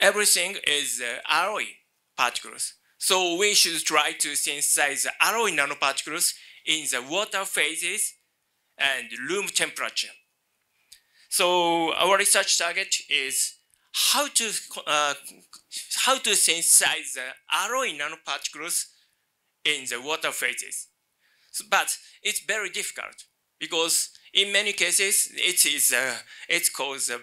Everything is alloy particles. So we should try to synthesize the alloy nanoparticles in the water phases and room temperature. So our research target is how to synthesize the alloy nanoparticles in the water phases. So, but it's very difficult because in many cases it's caused a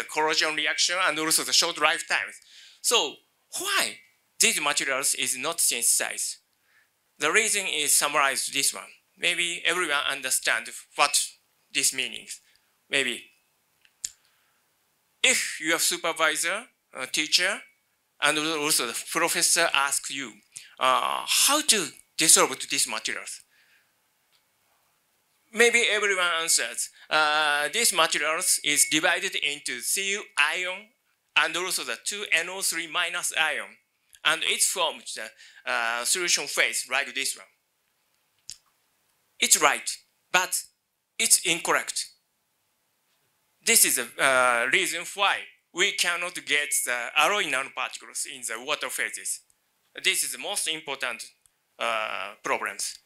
corrosion reaction and also the short lifetimes. So why these materials is not synthesized? The reason is summarized this one. Maybe everyone understand what this means. Maybe if your supervisor, teacher, and also the professor asks you how to dissolve these materials, maybe everyone answers these materials is divided into Cu ion and also the 2NO3 minus ion, and it forms the solution phase like this one. It's right, but it's incorrect. This is the reason why we cannot get the alloy nanoparticles in the water phases. This is the most important problems.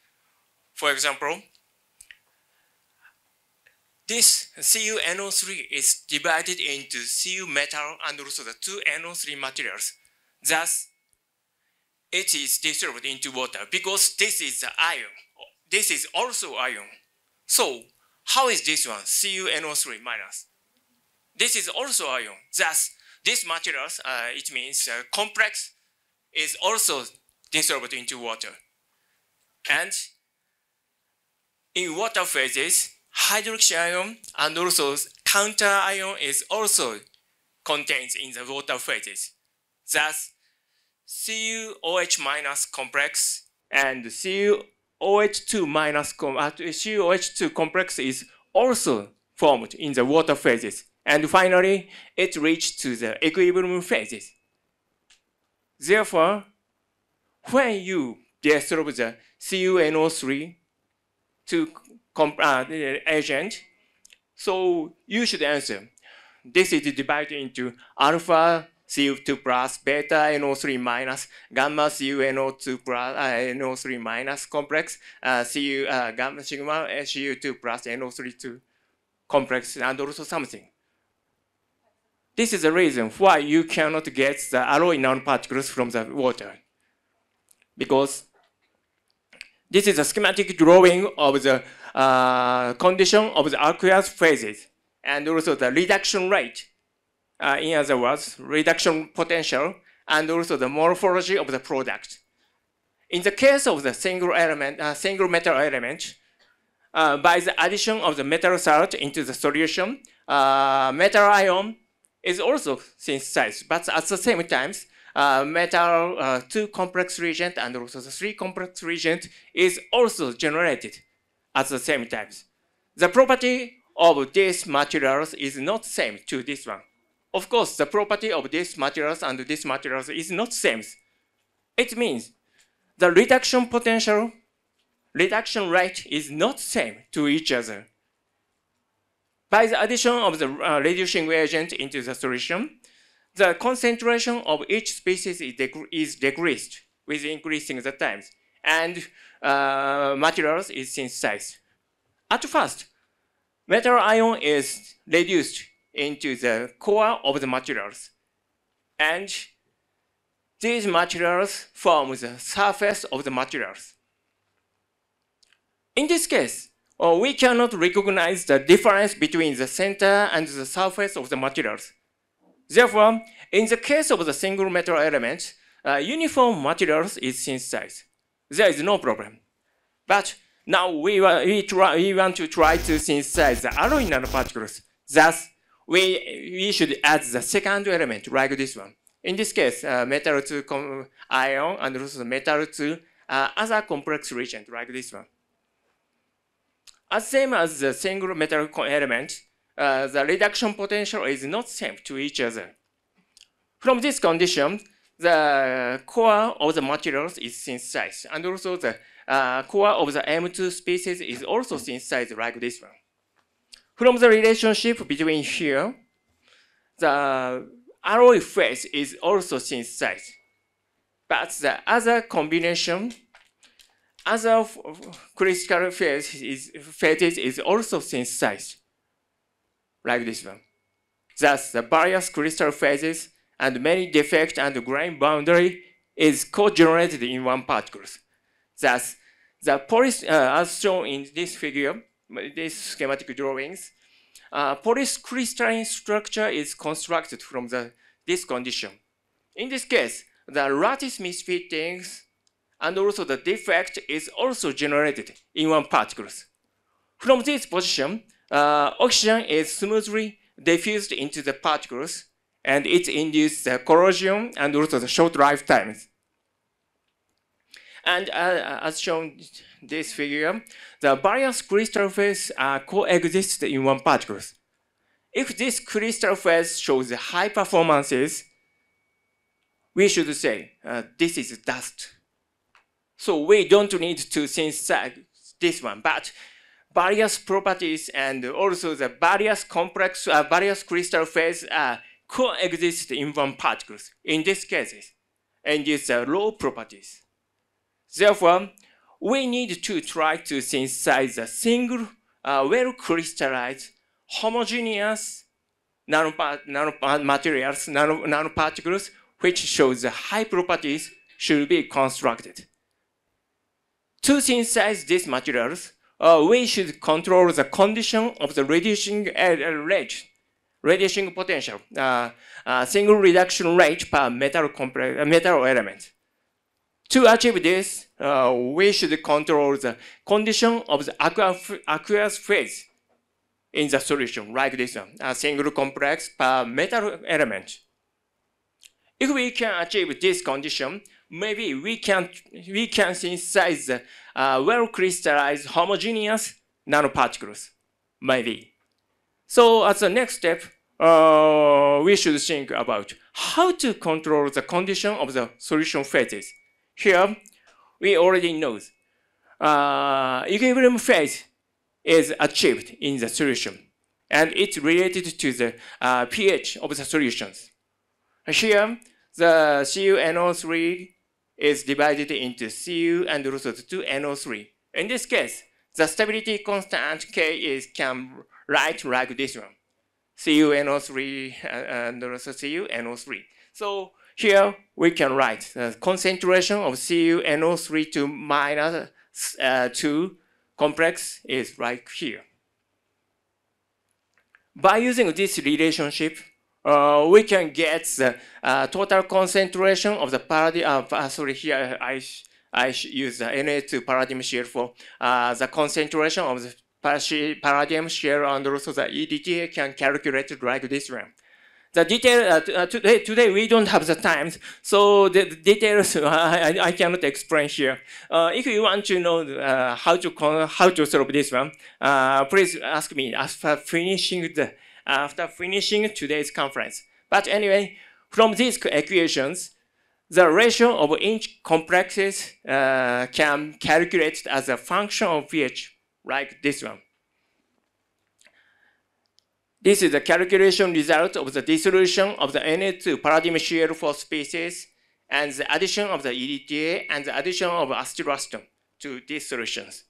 For example, this CuNO3 is divided into Cu metal and also the 2NO3 materials. Thus, it is dissolved into water because this is the ion. This is also ion. So, how is this one? CuNO3 minus. This is also ion. Thus, these materials, it means complex is also dissolved into water. And in water phases, hydroxy ion and also counter ion is also contained in the water phases. Thus, CuOH minus complex and CuOH2 minus CuOH2 complex is also formed in the water phases. And finally, it reached to the equilibrium phases. Therefore, when you dissolve the CuNO3 to agent, so you should answer. This is divided into alpha Cu2 plus, beta NO3 minus, gamma CuNO2 plus NO3 minus complex, gamma sigma Cu2 plus NO3 complex, and also something. This is the reason why you cannot get the alloy nanoparticles from the water. Because this is a schematic drawing of the condition of the aqueous phases and also the reduction rate. In other words, reduction potential and also the morphology of the product. In the case of the single metal element, by the addition of the metal salt into the solution, metal ion is also synthesized, but at the same time, metal 2 complex reagent and also the 3 complex reagent is also generated at the same time. The property of these materials is not same to this one. Of course, the property of these materials and these materials is not same. It means the reduction potential, reduction rate is not same to each other. By the addition of the reducing reagent into the solution, the concentration of each species is decreased with increasing the times, and materials is synthesized. At first, metal ion is reduced into the core of the materials, and these materials form the surface of the materials. In this case, we cannot recognize the difference between the center and the surface of the materials. Therefore, in the case of the single metal element, uniform materials is synthesized. There is no problem. But now we want to try to synthesize the alloy nanoparticles. Thus, we should add the second element like this one. In this case, metal 2 ion and also metal 2 other complex reagent like this one. As same as the single metal element, the reduction potential is not same to each other. From this condition, the core of the materials is synthesized, and also the core of the M2 species is also synthesized like this one. From the relationship between here, the alloy phase is also synthesized, but the other combination, other critical phases is also synthesized. like this one. Thus, the various crystal phases and many defect and grain boundary is co-generated in one particle. Thus, the as shown in this figure, these schematic drawings, polycrystalline structure is constructed from this condition. In this case, the lattice misfittings and also the defect is also generated in one particle. From this position, oxygen is smoothly diffused into the particles, and it induces the corrosion and also the short lifetimes. And as shown in this figure, the various crystal phases coexist in one particle. If this crystal phase shows high performances, we should say this is dust. So we don't need to synthesize this one, but various properties and also the various complex, various crystal phases coexist in one particle in these cases, and use low properties. Therefore, we need to try to synthesize a single, well-crystallized, homogeneous nanoparticles, which shows the high properties should be constructed. To synthesize these materials, we should control the condition of the reducing potential, single reduction rate per metal element. To achieve this, we should control the condition of the aqueous phase in the solution, like this one, a single complex per metal element. If we can achieve this condition, maybe we can synthesize the well-crystallized homogeneous nanoparticles, maybe. So as the next step, we should think about how to control the condition of the solution phases. Here, we already know equilibrium phase is achieved in the solution, and it's related to the pH of the solutions. Here, the CuNO3 is divided into Cu and also the 2NO3. In this case, the stability constant K can write like this one, CuNO3 and also CuNO3. So here we can write the concentration of CuNO3 to minus 2 complex is right here. By using this relationship, we can get the total concentration of the paradigm. Sorry, here I use the Na2 paradigm share for the concentration of the paradigm share, and also the EDTA can calculate it like this one. The detail today we don't have the time, so the details I cannot explain here. If you want to know how to solve this one, please ask me after finishing today's conference. But anyway, from these equations, the ratio of each complexes can calculate as a function of pH, like this one. This is the calculation result of the dissolution of the Na2 paradigm shear for species and the addition of the EDTA and the addition of acetylacetone to these solutions.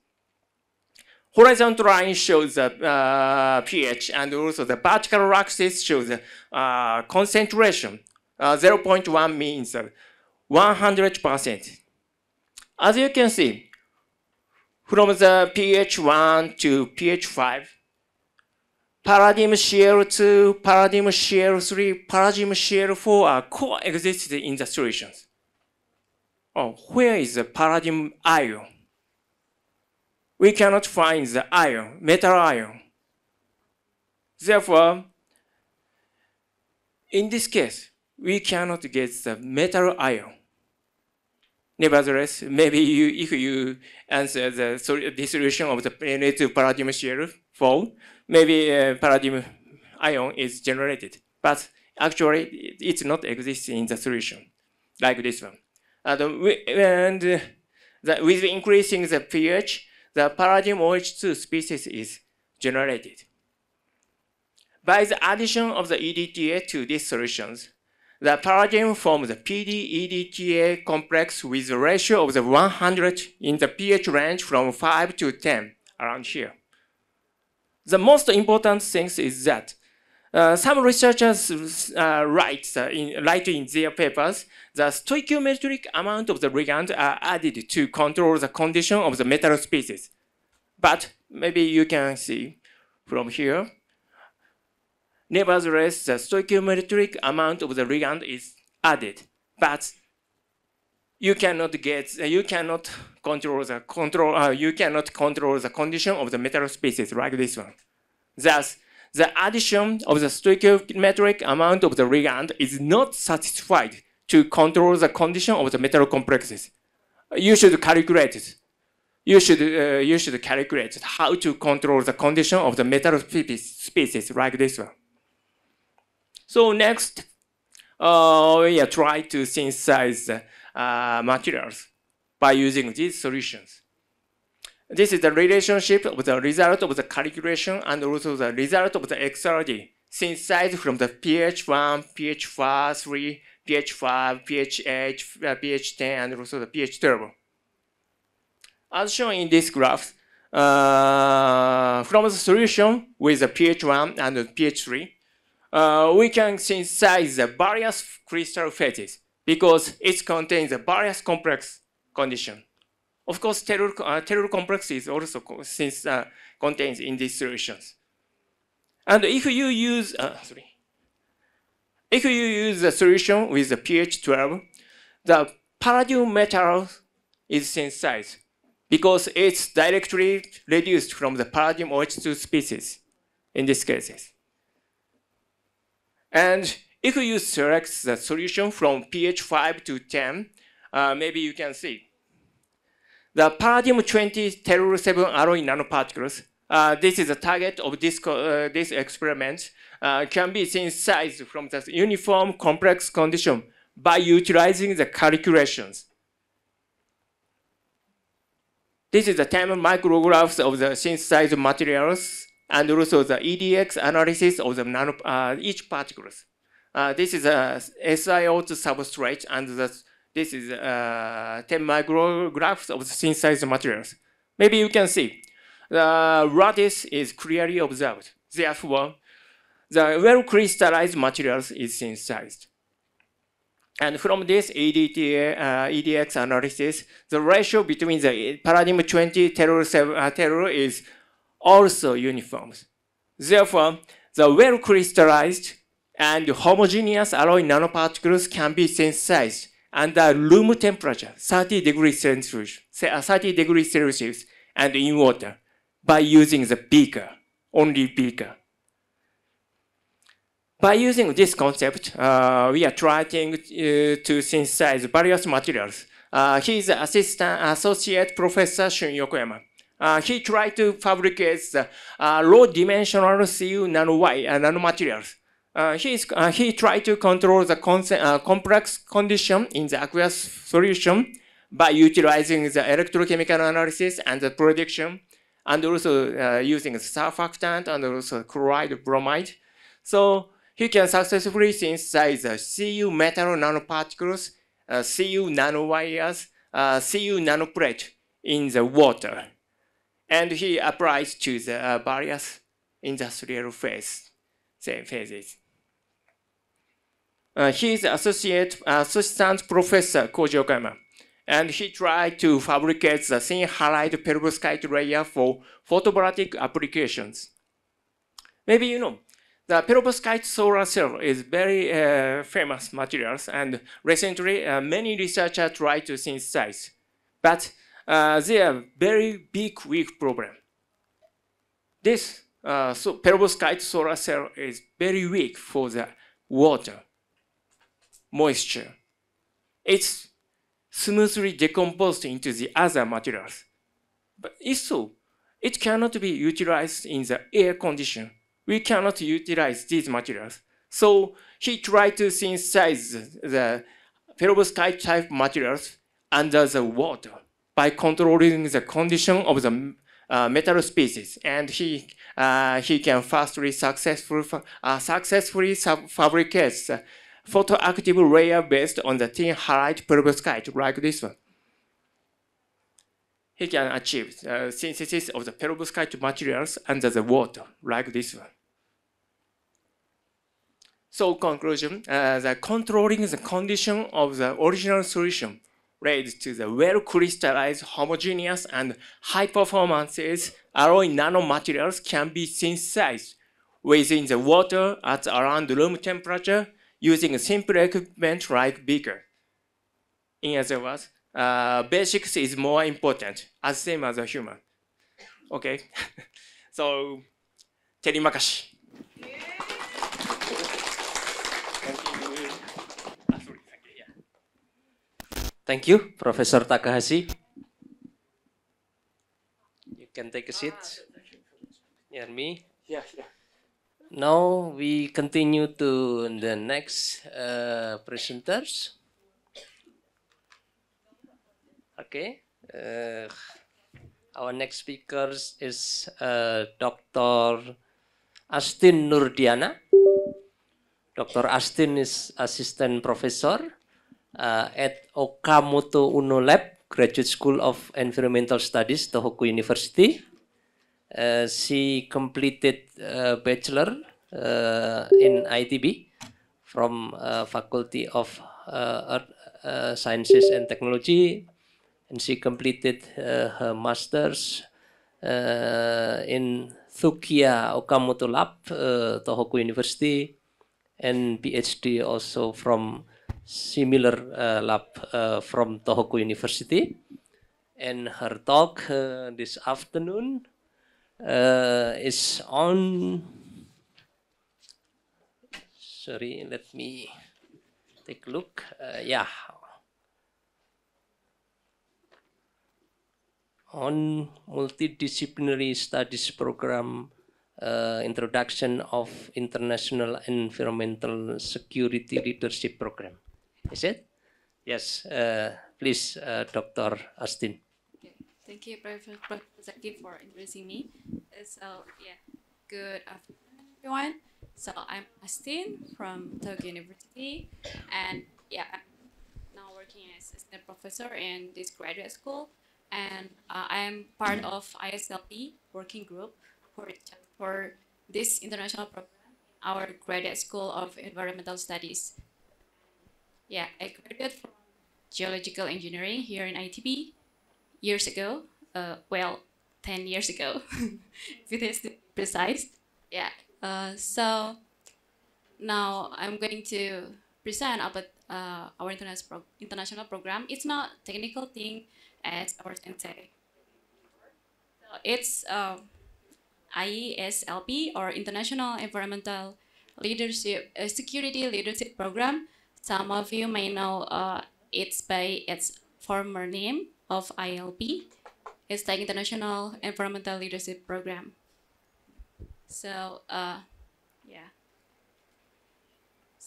Horizontal line shows the pH, and also the vertical axis shows the concentration. 0.1 means 100%. As you can see, from the pH 1 to pH 5, paradigm shear 2, paradigm shear 3, paradigm shear 4 are coexisted in the solutions. Oh, where is the paradigm ion? We cannot find the ion, metal ion. Therefore, in this case, we cannot get the metal ion. Nevertheless, maybe if you answer the dissolution of the Na2 paradigm shear 4, maybe paradigm ion is generated. But actually, it's not existing in the solution, like this one. With increasing the pH, the paradigm OH2 species is generated. By the addition of the EDTA to these solutions, the paradigm forms the PD-EDTA complex with a ratio of the 100 in the pH range from 5 to 10, around here. The most important thing is that Some researchers write in their papers the stoichiometric amount of the ligand are added to control the condition of the metal species. But maybe you can see from here. Nevertheless, the stoichiometric amount of the ligand is added, but you cannot control the condition of the metal species like this one. Thus, the addition of the stoichiometric amount of the ligand is not satisfied to control the condition of the metal complexes. You should calculate it. You should calculate how to control the condition of the metal species like this one. So next, we try to synthesize materials by using these solutions. This is the relationship of the result of the calculation and also the result of the XRD synthesized from the pH 1, pH 3, pH 5, pH 8, pH 10, and also the pH 12. As shown in this graph, from the solution with the pH 1 and the pH 3, we can synthesize the various crystal phases because it contains a various complex condition. Of course, tellur complex is also contains in these solutions. And if you use the solution with the pH 12, the palladium metal is synthesized because it's directly reduced from the palladium OH2 species in these cases. And if you select the solution from pH 5 to 10, maybe you can see the palladium 20 tellur 7 alloy nanoparticles. This is the target of this experiment. Can be synthesized from the uniform complex condition by utilizing the calculations. This is the 10 micrographs of the synthesized materials and also the EDX analysis of the each particles. This is a SiO2 substrate, and this is 10 micrographs of the synthesized materials. Maybe you can see the lattice is clearly observed. Therefore, the well-crystallized materials is synthesized. And from this EDX analysis, the ratio between the palladium 20 tellur is also uniform. Therefore, the well-crystallized and homogeneous alloy nanoparticles can be synthesized under room temperature, 30 degrees Celsius, and in water by using the beaker, only beaker. By using this concept, we are trying to synthesize various materials. He is associate professor Shun Yokoyama. He tried to fabricate the low-dimensional Cu nano-Y nanomaterials. He tried to control the complex condition in the aqueous solution by utilizing the electrochemical analysis and the prediction, and also using the surfactant and also chloride bromide. So he can successfully synthesize the Cu metal nanoparticles, Cu nanowires, Cu nanoplate in the water. And he applies to the various industrial phases. He is assistant professor Koji Okayama, and he tried to fabricate the thin halide perovskite layer for photovoltaic applications. Maybe you know, the perovskite solar cell is very famous materials, and recently many researchers tried to synthesize, but they are very big, weak problem. This perovskite solar cell is very weak for the water, moisture. It's smoothly decomposed into the other materials. But if so, it cannot be utilized in the air condition. We cannot utilize these materials. So he tried to synthesize the perovskite type materials under the water by controlling the condition of the metal species, and he can successfully fabricate the photoactive layer based on the thin halide perovskite like this one. He can achieve the synthesis of the perovskite materials under the water like this one. So conclusion, the controlling the condition of the original solution leads to the well-crystallized, homogeneous, and high performances alloy nanomaterials can be synthesized within the water at around room temperature using a simple equipment like beaker. In other words, basics is more important, as same as a human. Okay, so terimakashi. Thank you, Professor Takahashi. You can take a seat near me. Yeah. Now we continue to the next presenters. Okay. Our next speaker is Dr. Astin Nurdiana. Dr. Astin is assistant professor at Okamoto Uno Lab, Graduate School of Environmental Studies, Tohoku University. She completed bachelor in ITB from Faculty of Earth Sciences and Technology, and she completed her master's in Thukia Okamoto Lab, Tohoku University, and PhD also from similar lab from Tohoku University. And her talk this afternoon is on, sorry, let me take a look. On multidisciplinary studies program, introduction of international environmental security leadership program. Is it? Yes. Please, Dr. Astin. Okay. Thank you, Professor Zaki, for introducing me. So, good afternoon, everyone. So, I'm Astin from Tohoku University, and I'm now working as assistant professor in this graduate school, and I am part of ISLP working group for this international program, our graduate school of environmental studies. I graduated from geological engineering here in ITB years ago. 10 years ago, if it is to be precise. So now I'm going to present about our international program. It's not technical thing as our sensei. So it's IESLP, or International Environmental Leadership Security Leadership Program. Some of you may know it's by its former name of ILP. It's the International Environmental Leadership Program. So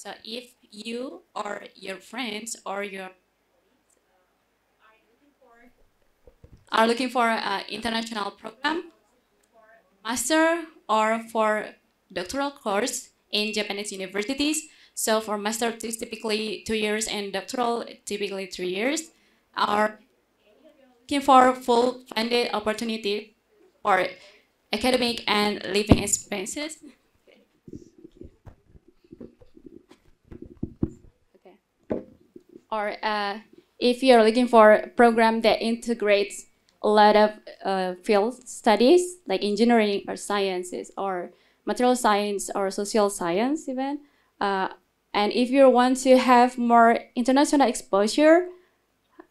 So if you or your friends or your are looking for an international program, master or for doctoral course in Japanese universities. So for master, it's typically 2 years, and doctoral, typically 3 years. Are looking for full funded opportunity for academic and living expenses. Okay. Or if you're looking for a program that integrates a lot of field studies like engineering or sciences or material science or social science even. And if you want to have more international exposure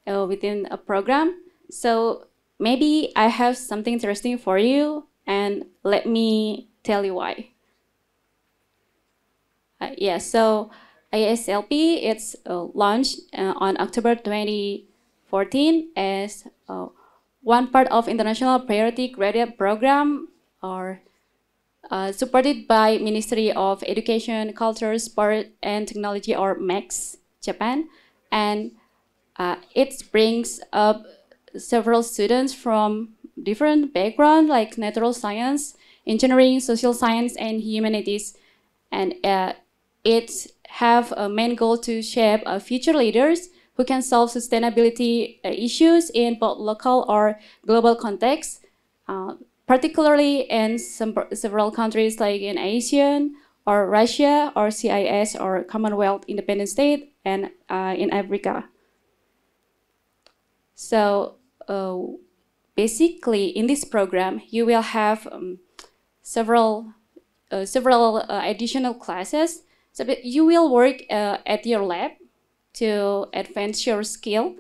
within a program, so maybe I have something interesting for you, and let me tell you why. So ISLP, it's launched on October 2014 as one part of International Priority Graduate Program, or supported by Ministry of Education, Culture, Sport, and Technology, or MEX, Japan. And it brings up several students from different backgrounds like natural science, engineering, social science, and humanities. And it have a main goal to shape future leaders who can solve sustainability issues in both local or global contexts, particularly in several countries like in Asian or Russia, or CIS, or Commonwealth Independent State, and in Africa. So basically, in this program, you will have several additional classes. So you will work at your lab to advance your skill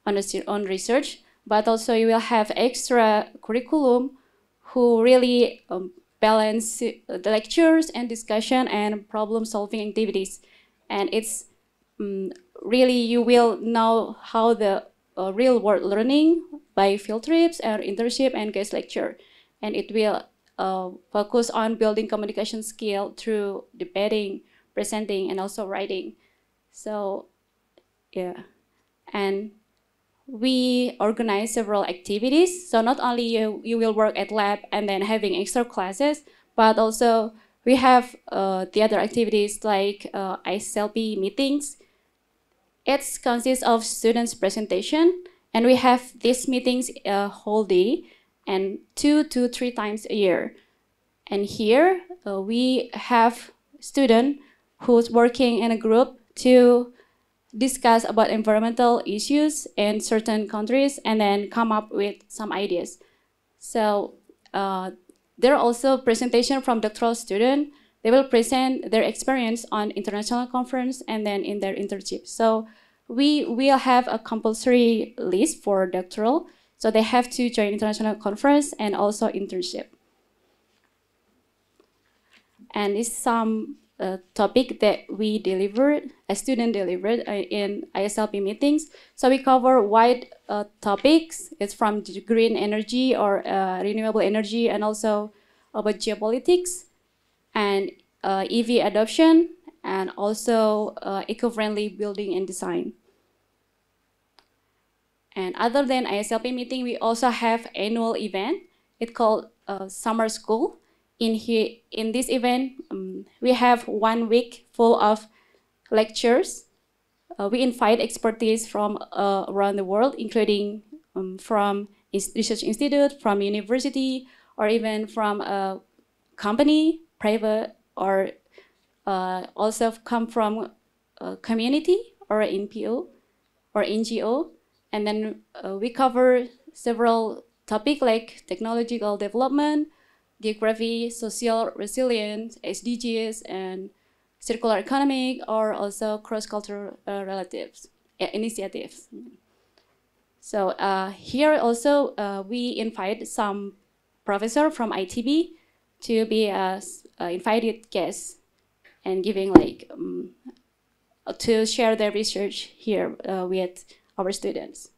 on research, but also you will have extra curriculum who really balance the lectures and discussion and problem solving activities. And it's really, you will know how the real world learning by field trips and internship and guest lecture. And it will focus on building communication skill through debating, presenting, and also writing. So yeah, and we organize several activities. So not only you will work at lab and then having extra classes, but also we have the other activities like ISLP meetings. It consists of students' presentation, and we have these meetings whole day and 2 to 3 times a year. And here we have students who's working in a group to discuss about environmental issues in certain countries and then come up with some ideas. So there are also presentation from doctoral students. They will present their experience on international conference and then in their internship. So we will have a compulsory list for doctoral. So they have to join international conference and also internship. And it's some topic that we delivered, a student delivered in ISLP meetings. So we cover wide topics. It's from green energy or renewable energy, and also about geopolitics and EV adoption, and also eco-friendly building and design. And other than ISLP meeting, we also have annual event. It's called Summer School. In this event, we have 1 week full of lectures. We invite expertise from around the world, including from research institute, from university, or even from a company, private, or also come from a community or NPO or NGO. And then we cover several topics like technological development, geography, social resilience, SDGs, and circular economic, or also cross-cultural initiatives. So here also we invite some professor from ITB to be as invited guests and giving like to share their research here with our students.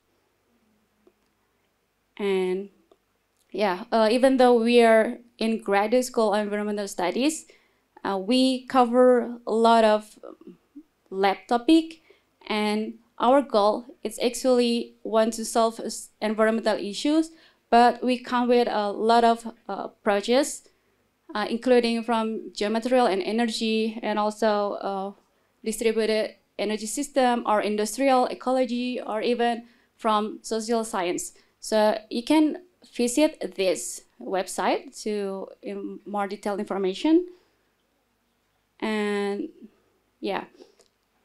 And yeah, even though we are in graduate school of environmental studies, we cover a lot of lab topic, and our goal is actually want to solve environmental issues, but we come with a lot of projects, including from geomaterial and energy, and also distributed energy system, or industrial ecology, or even from social science. So you can visit this website to more detailed information. And yeah,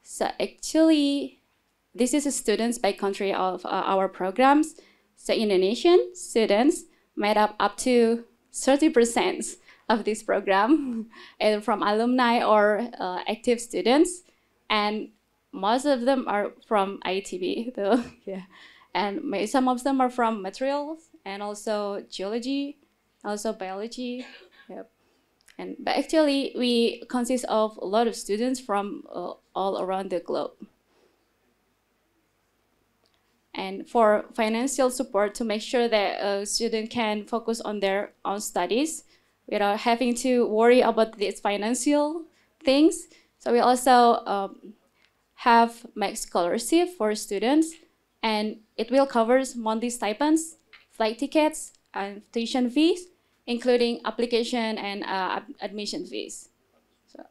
so actually this is students by country of our programs. So Indonesian students made up to 30% of this program, either from alumni or active students, and most of them are from ITB though. Yeah. And some of them are from materials and also geology, also biology. Yep. But actually, we consist of a lot of students from all around the globe. And for financial support, to make sure that a student can focus on their own studies without having to worry about these financial things. So we also have max scholarship for students, and it will cover monthly stipends, flight tickets, and tuition fees, including application and admission fees. So,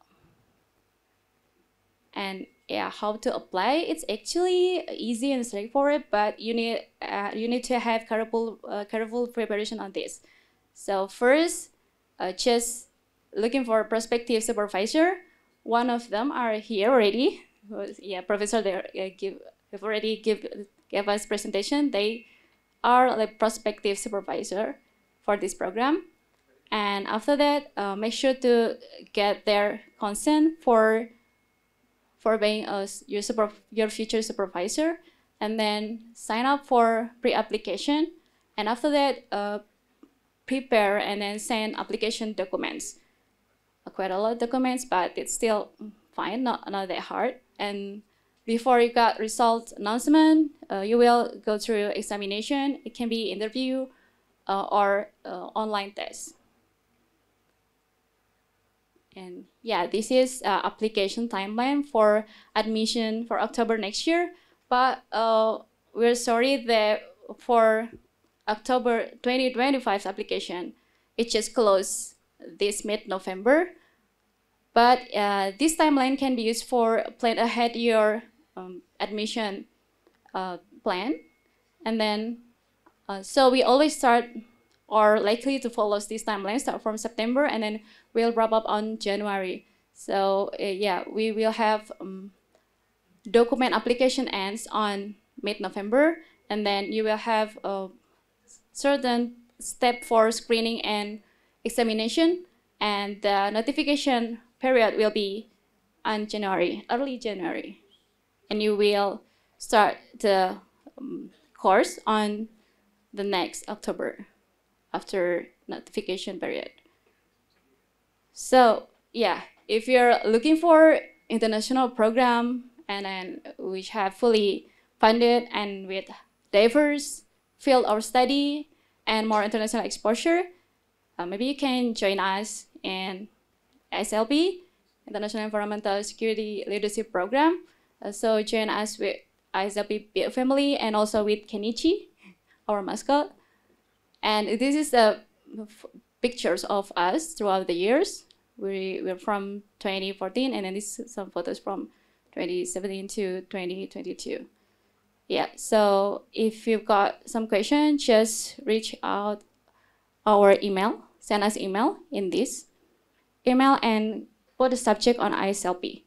and yeah, how to apply? It's actually easy and straightforward, but you need to have careful preparation on this. So first, just looking for prospective supervisor. One of them are here already. Yeah, Professor there have already gave us presentation. They are like prospective supervisor for this program. And after that, make sure to get their consent for being your future supervisor, and then sign up for pre-application. And after that, prepare and then send application documents. Quite a lot of documents, but it's still fine, not that hard. And before you got result announcement, you will go through examination. It can be interview or online test. And yeah, this is application timeline for admission for October next year. But we're sorry that for October 2025 application, it just closed this mid-November. But this timeline can be used for plan ahead your admission plan. And then, so we always start or likely to follow this timeline, start from September, and then we'll wrap up on January. So yeah, we will have document application ends on mid-November, and then you will have a certain step for screening and examination, and the notification period will be on January, early January. And you will start the course on the next October after notification period. So yeah, if you're looking for international program and then which have fully funded and with diverse field of study and more international exposure, maybe you can join us in SLP, International Environmental Security Leadership Program. So join us with SLP family and also with Kenichi, our mascot. And this is the pictures of us throughout the years. We're from 2014, and then this is some photos from 2017 to 2022. Yeah, so if you've got some questions, just reach out our email, send us email in this email and put the subject on ISLP.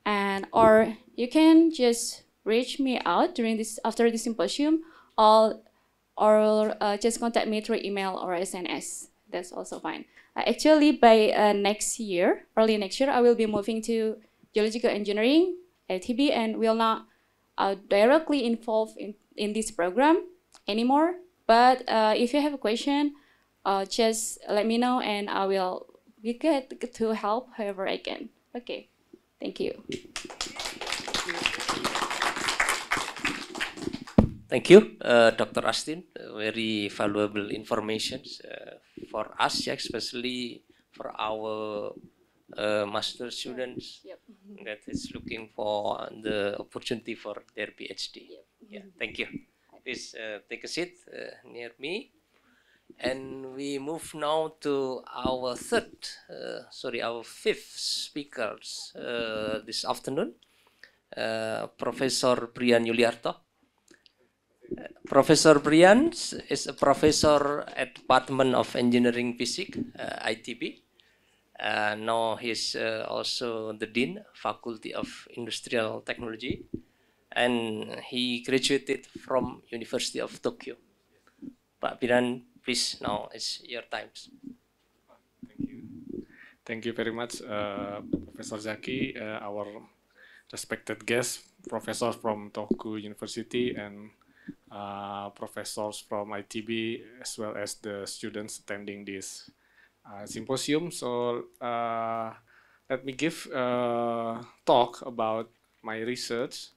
And or you can just reach me out during this after the symposium, or just contact me through email or SNS. That's also fine. Actually, by next year, early next year, I will be moving to geological engineering ITB and will not directly involved in this program anymore. But if you have a question, just let me know and I will be glad to help however I can. Okay, thank you. Thank you, Dr. Astin. Very valuable information for us, especially for our master students that is looking for the opportunity for their PhD. Yeah, thank you. Please take a seat near me. And we move now to our our fifth speakers this afternoon, Professor Brian Yuliarto. Professor Brian is a professor at Department of Engineering Physics, ITB. Now he's also the Dean, Faculty of Industrial Technology, and he graduated from University of Tokyo. Pak Brian, please, now it's your time. Thank you. Thank you very much, Professor Zaki, our respected guest, professor from Tohoku University, and professors from ITB, as well as the students attending this symposium. So let me give a talk about my research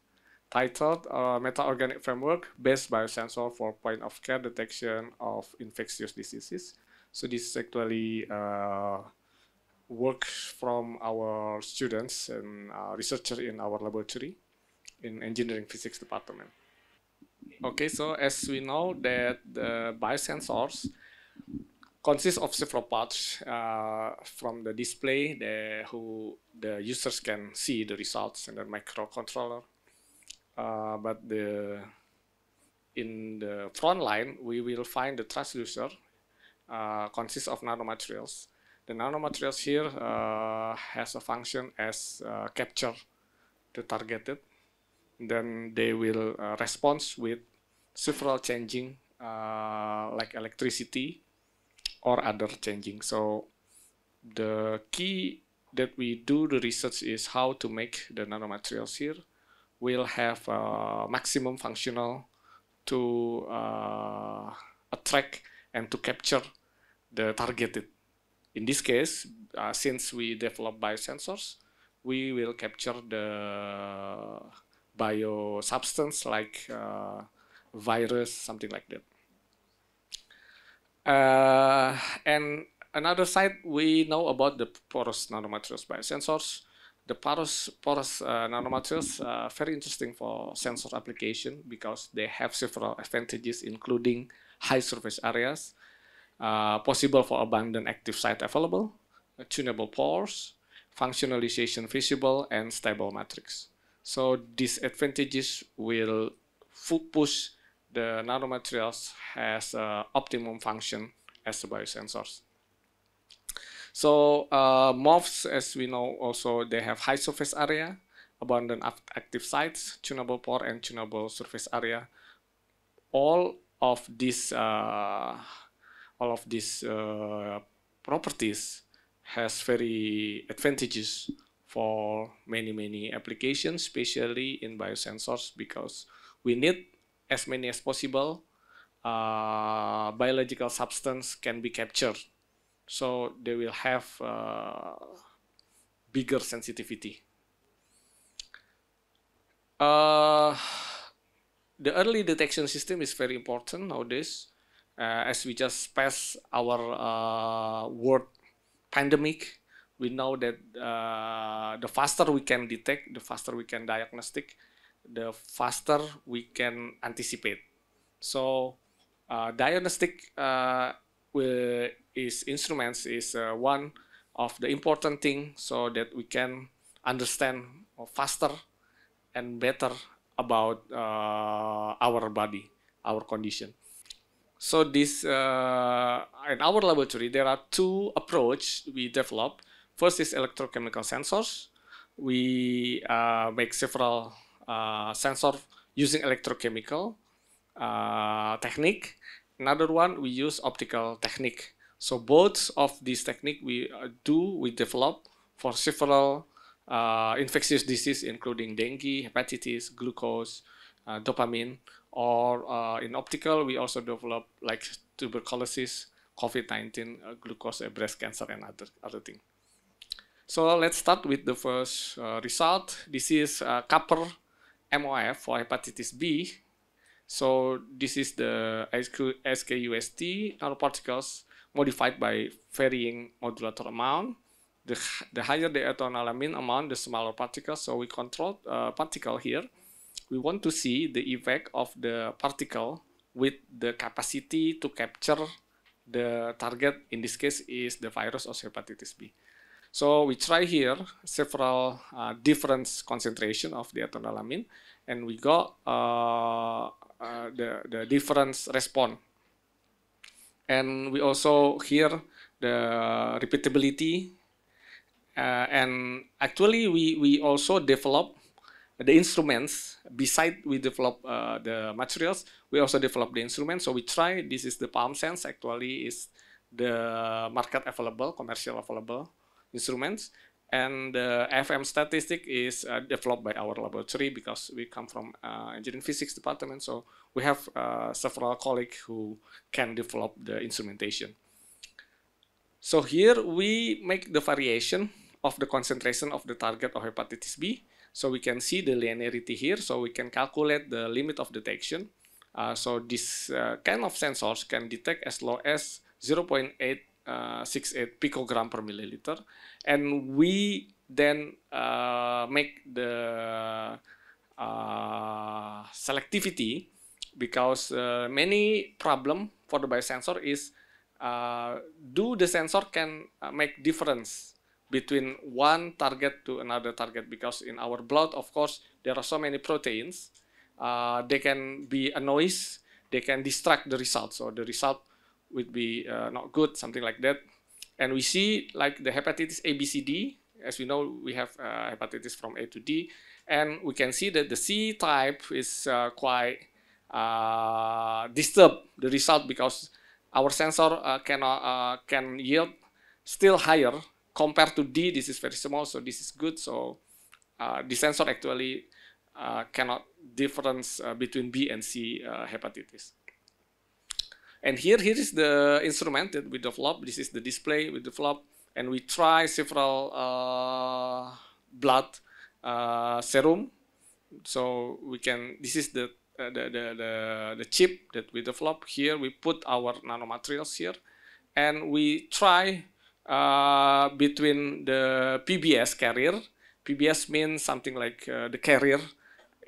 titled Meta-Organic Framework Based Biosensor for Point of Care Detection of Infectious Diseases. So this is actually work from our students and researchers in our laboratory in Engineering Physics Department. Okay, so as we know that the biosensors consist of several parts from the display the users can see the results and the microcontroller. But in the front line, we will find the transducer consists of nanomaterials the nanomaterials here has a function as capture the targeted. Then they will respond with several changing like electricity or other changing. So the key that we do the research is how to make the nanomaterials here will have maximum functional to attract and to capture the targeted. In this case, since we develop biosensors, we will capture the biosubstance like virus, something like that. And another side, we know about the porous nanomaterials biosensors. The porous nanomaterials are very interesting for sensor application because they have several advantages, including high surface areas, possible for abundant active site available, tunable pores, functionalization visible, and stable matrix. So these advantages will push the nanomaterials has optimum function as the biosensors. So MOFs, as we know, also they have high surface area, abundant active sites, tunable pore, and tunable surface area. All of these properties has very advantages for many applications, especially in biosensors, because we need as many as possible biological substance can be captured. So they will have bigger sensitivity. The early detection system is very important nowadays. As we just passed our world pandemic, we know that the faster we can detect, the faster we can diagnostic, the faster we can anticipate. So diagnostic instruments is one of the important thing so that we can understand faster and better about our body, our condition. So this in our laboratory there are two approaches we develop. First is electrochemical sensors. We make several sensors using electrochemical technique. Another one we use optical technique. So both of these technique we develop for several infectious disease, including dengue, hepatitis, glucose, dopamine, or in optical we also develop like tuberculosis, COVID-19, glucose, breast cancer, and other things. So let's start with the first result. This is copper MOF for hepatitis B. So this is the SKUST nanoparticles modified by varying modulator amount. The higher the ethanolamine amount, the smaller particles. So we control particle here. We want to see the effect of the particle with the capacity to capture the target. In this case is the virus of hepatitis B. So we try here several different concentration of the ethanolamine, and we got the different response. And we also here the repeatability, and actually we also develop the instruments. Beside we develop the materials, we also develop the instruments. So we try, this is the Palm Sense, actually is the market available, commercial available instruments. And the FM statistic is developed by our laboratory because we come from engineering physics department. So we have several colleagues who can develop the instrumentation. So here we make the variation of the concentration of the target of hepatitis B. So we can see the linearity here. So we can calculate the limit of detection. So this kind of sensors can detect as low as 0.868 picogram per milliliter. And we then make the selectivity, because many problem for the biosensor is do the sensor can make difference between one target to another target, because in our blood, of course, there are so many proteins. They can be a noise, they can distract the result. So the result would be not good, something like that. And we see like the hepatitis A, B, C, D. As we know, we have hepatitis from A to D. And we can see that the C type is quite disturb the result because our sensor can yield still higher compared to D. This is very small, so this is good. So the sensor actually cannot difference between B and C hepatitis. And here is the instrument that we developed. This is the display we developed, and we try several blood serum. So we can. This is the chip that we developed. Here we put our nanomaterials here, and we try between the PBS carrier. PBS means something like the carrier,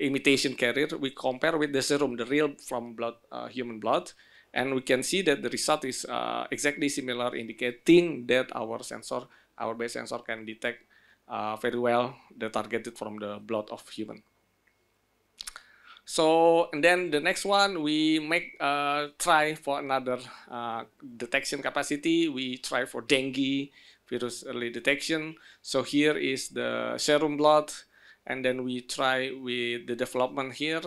imitation carrier. We compare with the serum, the real from blood, human blood. And we can see that the result is exactly similar, indicating that our sensor, our base sensor, can detect very well the targeted from the blood of human. So, and then the next one, we make try for another detection capacity. We try for dengue virus early detection. So here is the serum blood, and then we try with the development here.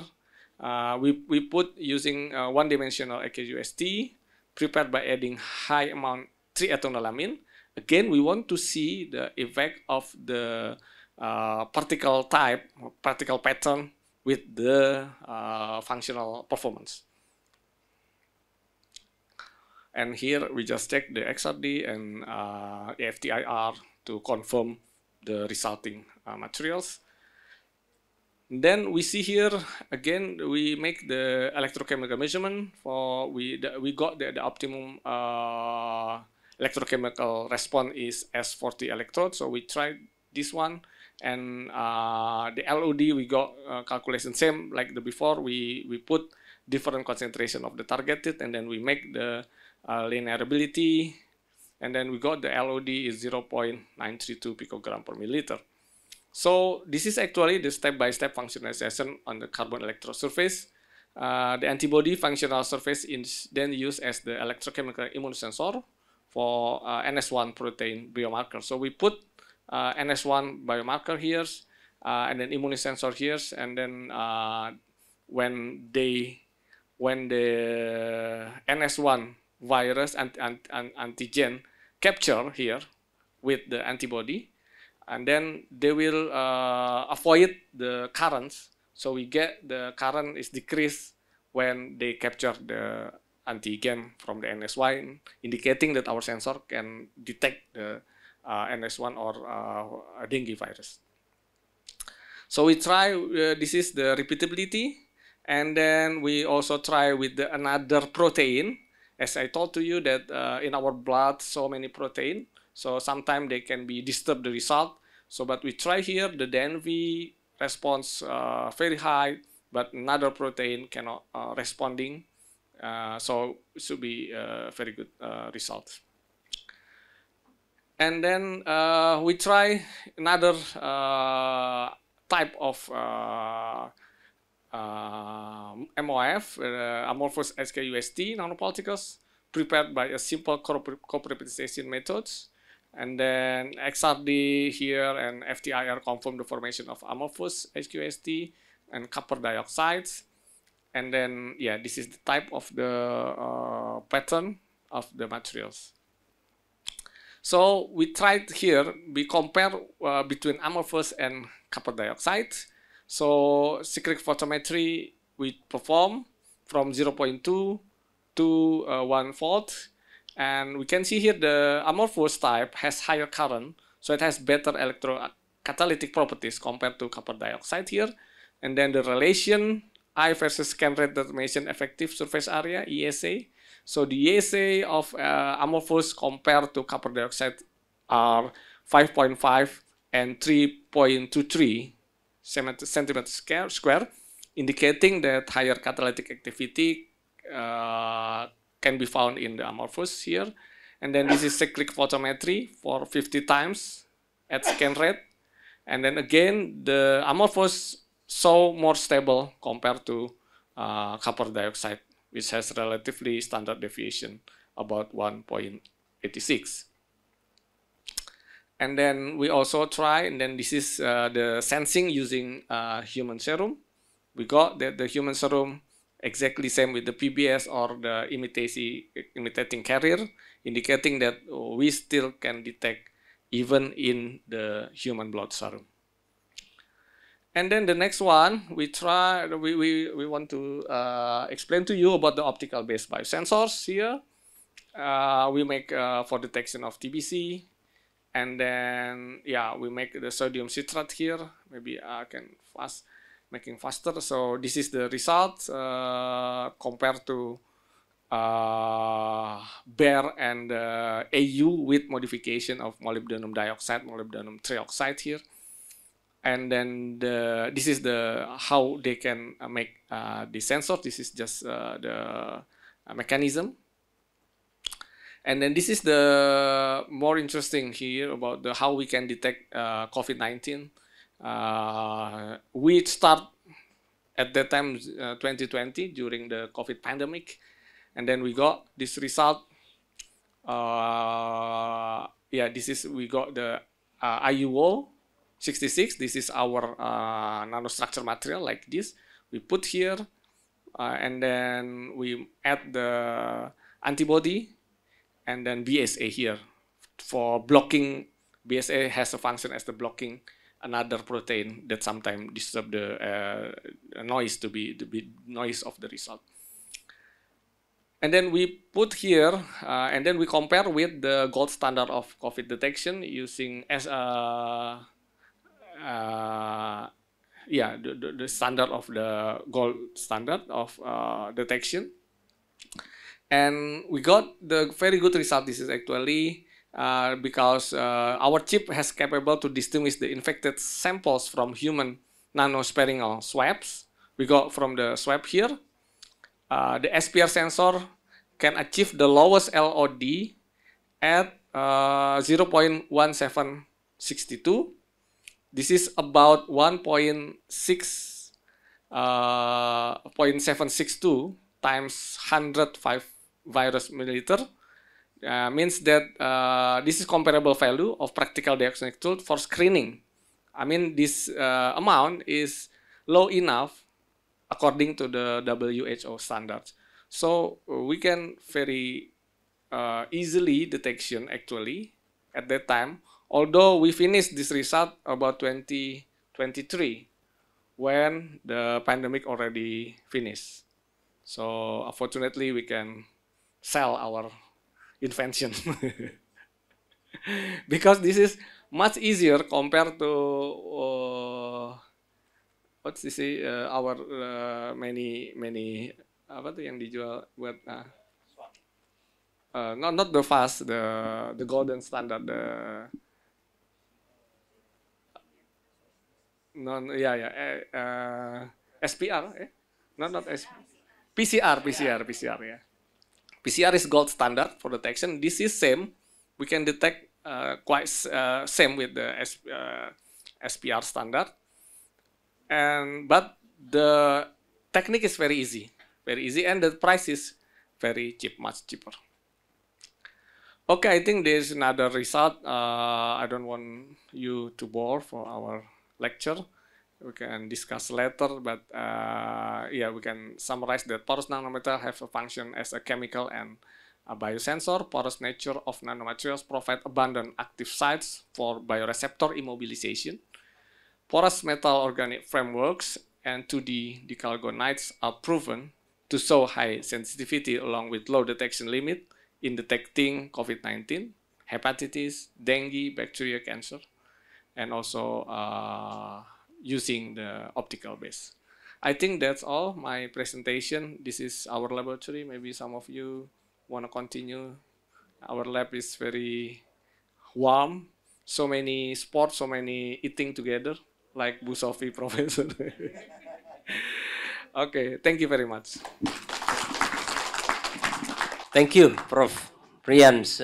We put using one-dimensional AKUST prepared by adding high amount triethanolamine. Again, we want to see the effect of the particle type, particle pattern with the functional performance. And here we just check the XRD and FTIR to confirm the resulting materials. Then we see here again we make the electrochemical measurement for we got the optimum electrochemical response is S40 electrode. So we tried this one, and the LOD we got calculation same like the before. We put different concentration of the targeted, and then we make the linearability, and then we got the LOD is 0.932 picogram per milliliter. So this is actually the step-by-step functionalization on the carbon electrode surface. The antibody functional surface is then used as the electrochemical immune sensor for NS1 protein biomarker. So we put NS1 biomarker here, and then immune sensor here, and then when the NS1 virus and antigen capture here with the antibody, and then they will avoid the currents. So we get the current is decreased when they capture the antigen from the NS1, indicating that our sensor can detect the NS1 or dengue virus. So we try, this is the repeatability, and then we also try with another protein. As I told to you that in our blood, so many protein. So sometimes they can be disturb the result. So, but we try here the DNV response very high, but another protein cannot responding. So it should be very good result. And then we try another type of MOF, amorphous SKUST nanoparticles, prepared by a simple co-prioritization methods. And then XRD here and FTIR confirm the formation of amorphous SQST and copper dioxide. And then, yeah, this is the type of the pattern of the materials. So we tried here, we compare between amorphous and copper dioxide. So secret photometry we perform from 0.2 to 1 volt. And we can see here the amorphous type has higher current, so it has better electrocatalytic properties compared to copper dioxide here. And then the relation I versus scan rate determination effective surface area, ESA. So the ESA of amorphous compared to copper dioxide are 5.5 and 3.23 centimeters square, indicating that higher catalytic activity can be found in the amorphous here. And then this is cyclic photometry for 50 times at scan rate. And then again, the amorphous show more stable compared to copper dioxide, which has relatively standard deviation about 1.86. And then we also try, and then this is the sensing using human serum. We got that the human serum exactly same with the PBS or the imitating carrier, indicating that we still can detect even in the human blood serum. And then the next one, we want to explain to you about the optical based biosensors here. We make for detection of TBC, and then yeah, we make the sodium citrate here. Maybe I can making faster. So this is the result compared to bare and AU with modification of molybdenum dioxide, molybdenum trioxide here. And then this is the how they can make the sensor. This is just the mechanism. And then this is the more interesting here about the how we can detect COVID-19. We start at that time 2020 during the COVID pandemic, and then we got this result. Yeah, this is we got the IUO 66. This is our nanostructure material like this. We put here, and then we add the antibody, and then BSA here for blocking. BSA has a function as the blocking another protein that sometimes disturb the noise to be the noise of the result. And then we put here, and then we compare with the gold standard of COVID detection using as yeah, the standard of the gold standard of detection. And we got the very good result. This is actually because our chip has capable to distinguish the infected samples from human nanospherical swabs. We got from the swab here. The SPR sensor can achieve the lowest LOD at 0.1762. This is about 0.762 times 105 virus milliliter. Means that this is comparable value of practical diagnostic tool for screening. I mean, this amount is low enough according to the WHO standards. So we can very easily detection actually at that time. Although we finished this result about 2023 when the pandemic already finished. So unfortunately we can sell our invention because this is much easier compared to what's this our many apa tuh yang dijual buat not the fast, the golden standard, the non SPR not PCR yeah. PCR is gold standard for detection. This is same. We can detect quite same with the SPR standard, but the technique is very easy, and the price is very cheap, much cheaper. Okay, I think there's another result. I don't want you to bore for our lecture. We can discuss later, but yeah, we can summarize that porous nanomaterials have a function as a chemical and a biosensor. Porous nature of nanomaterials provide abundant active sites for bioreceptor immobilization. Porous metal organic frameworks and 2D decalgonides are proven to show high sensitivity along with low detection limit in detecting COVID-19, hepatitis, dengue, bacteria, cancer, and also using the optical base. I think that's all my presentation. This is our laboratory. Maybe some of you want to continue. Our lab is very warm. So many sports, so many eating together, like Bu Sophie, Professor. Okay, thank you very much. Thank you, Prof. Rian's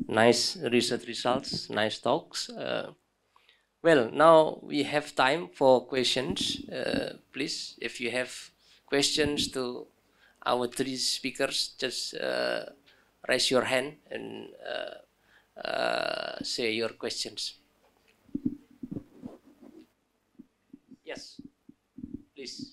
nice research results, nice talks. Well, now we have time for questions. Please, if you have questions to our three speakers, just raise your hand and say your questions. Yes, please.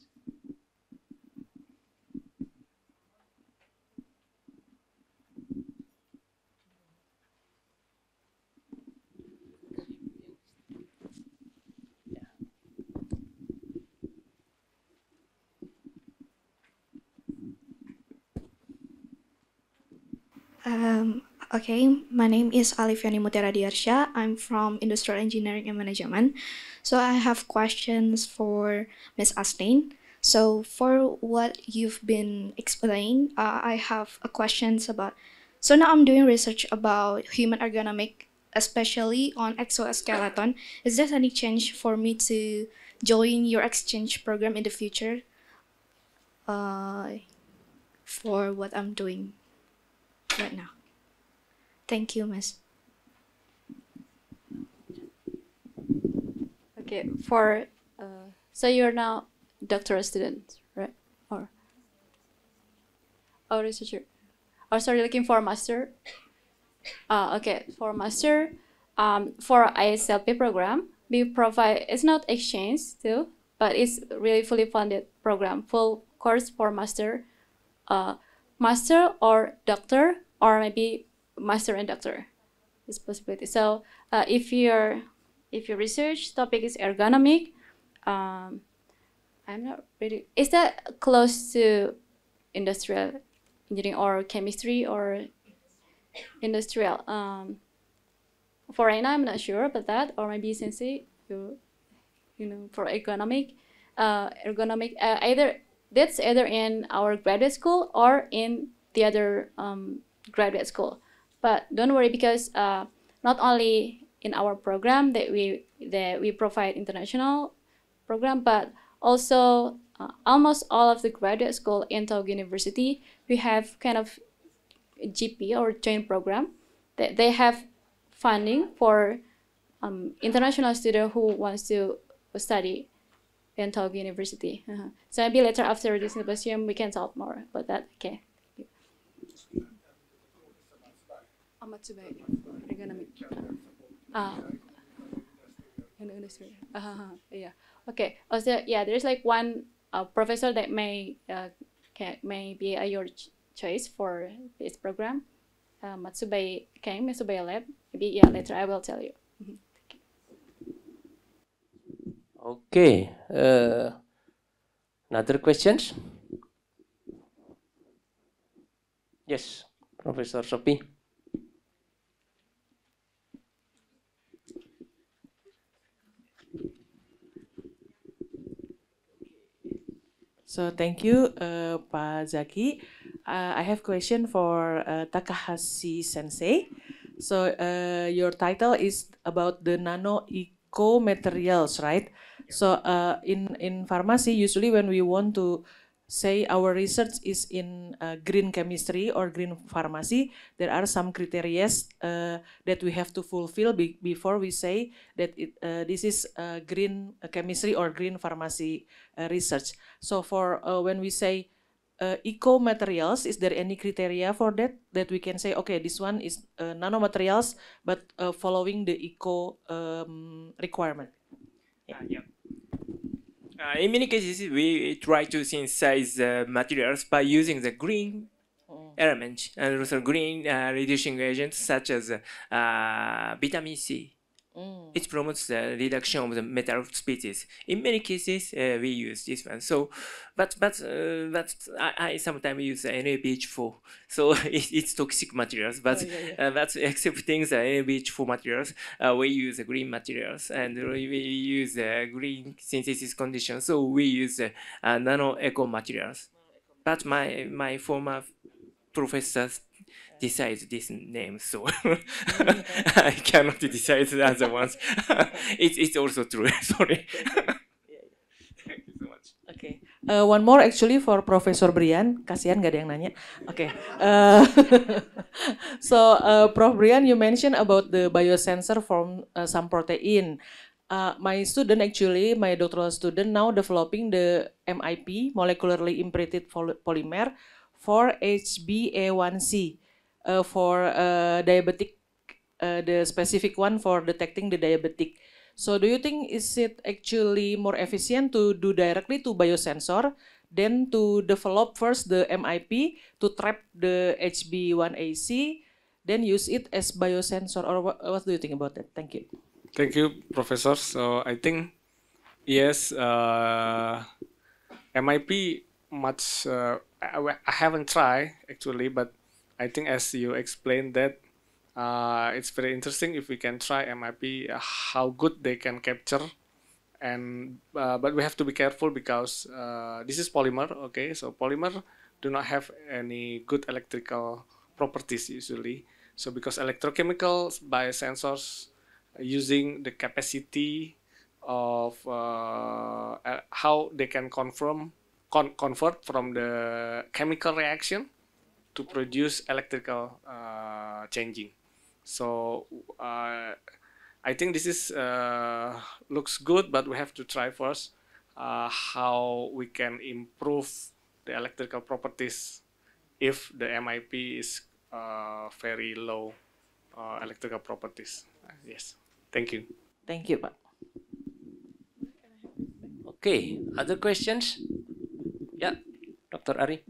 Okay, my name is Alifiani Mutiara Diarsha. I'm from Industrial Engineering and Management. So I have questions for Ms. Astain. So for what you've been explaining, I have a questions about. So now I'm doing research about human ergonomic, especially on exoskeleton. Is there any change for me to join your exchange program in the future? For what I'm doing right now. Thank you, Miss. Okay, for so you're now doctoral student, right? Or researcher? Or sorry, looking for master? Okay, for master, for ISLP program, we provide, it's not exchange too, but it's really fully funded program, full course for master, master or doctor, or maybe master and doctor, this possibility. So if your research topic is ergonomic, I'm not really, is that close to industrial engineering or chemistry or industrial? For right now, I'm not sure about that, or maybe sensei, you know, for ergonomic, either that's either in our graduate school or in the other graduate school. But don't worry, because not only in our program that we provide international program, but also almost all of the graduate school in Tohoku University, we have kind of GP or joint program that they have funding for international student who wants to study in Tohoku University. So maybe later after this symposium we can talk more about that. Okay. Matsubai, ergonomic. Yeah. Okay. Also, yeah, there's like one professor that may be your choice for this program. Matsubai Lab. Maybe, yeah, later I will tell you. Okay. Another questions? Yes, Professor Sophie. So thank you, Pak Zaki. I have question for Takahashi Sensei. So your title is about the nano eco materials, right? So in pharmacy, usually when we want to say our research is in green chemistry or green pharmacy, there are some criteria that we have to fulfill before we say that this is green chemistry or green pharmacy research. So for when we say eco materials, is there any criteria for that we can say, okay, this one is nanomaterials, but following the eco requirement? Yeah. In many cases, we try to synthesize materials by using the green element and also green reducing agents such as vitamin C. It promotes the reduction of the metal species. In many cases, we use this one. So, but I sometimes use the NaBH4. So it's toxic materials. But that's accepting the NaBH4 materials. We use green materials and we use green synthesis conditions. So we use nano eco materials. But my former professors decide this name, so I cannot decide the other ones. It's also true. Sorry. Thank you so much. Okay. One more actually for Professor Brian. Kasihan gak ada yang nanya. Okay. So Prof Brian, you mentioned about the biosensor from some protein. My student actually, my doctoral student now developing the MIP, molecularly imprinted polymer for HbA1c. For diabetic the specific one for detecting the diabetic. So do you think is it actually more efficient to do directly to biosensor than to develop first the MIP to trap the HB1AC, then use it as biosensor, or what do you think about that? Thank you. Thank you, Professor. So I think yes, MIP much. I haven't tried actually, but I think as you explained that it's very interesting if we can try MIP, how good they can capture, and but we have to be careful because this is polymer. Okay, so polymer do not have any good electrical properties usually. So because electrochemicals biosensors using the capacity of how they can convert from the chemical reaction to produce electrical changing. So I think this is looks good, but we have to try first how we can improve the electrical properties if the MIP is very low electrical properties. Yes, thank you. Thank you, Pak. Okay, other questions? Yeah, Dr. Ari.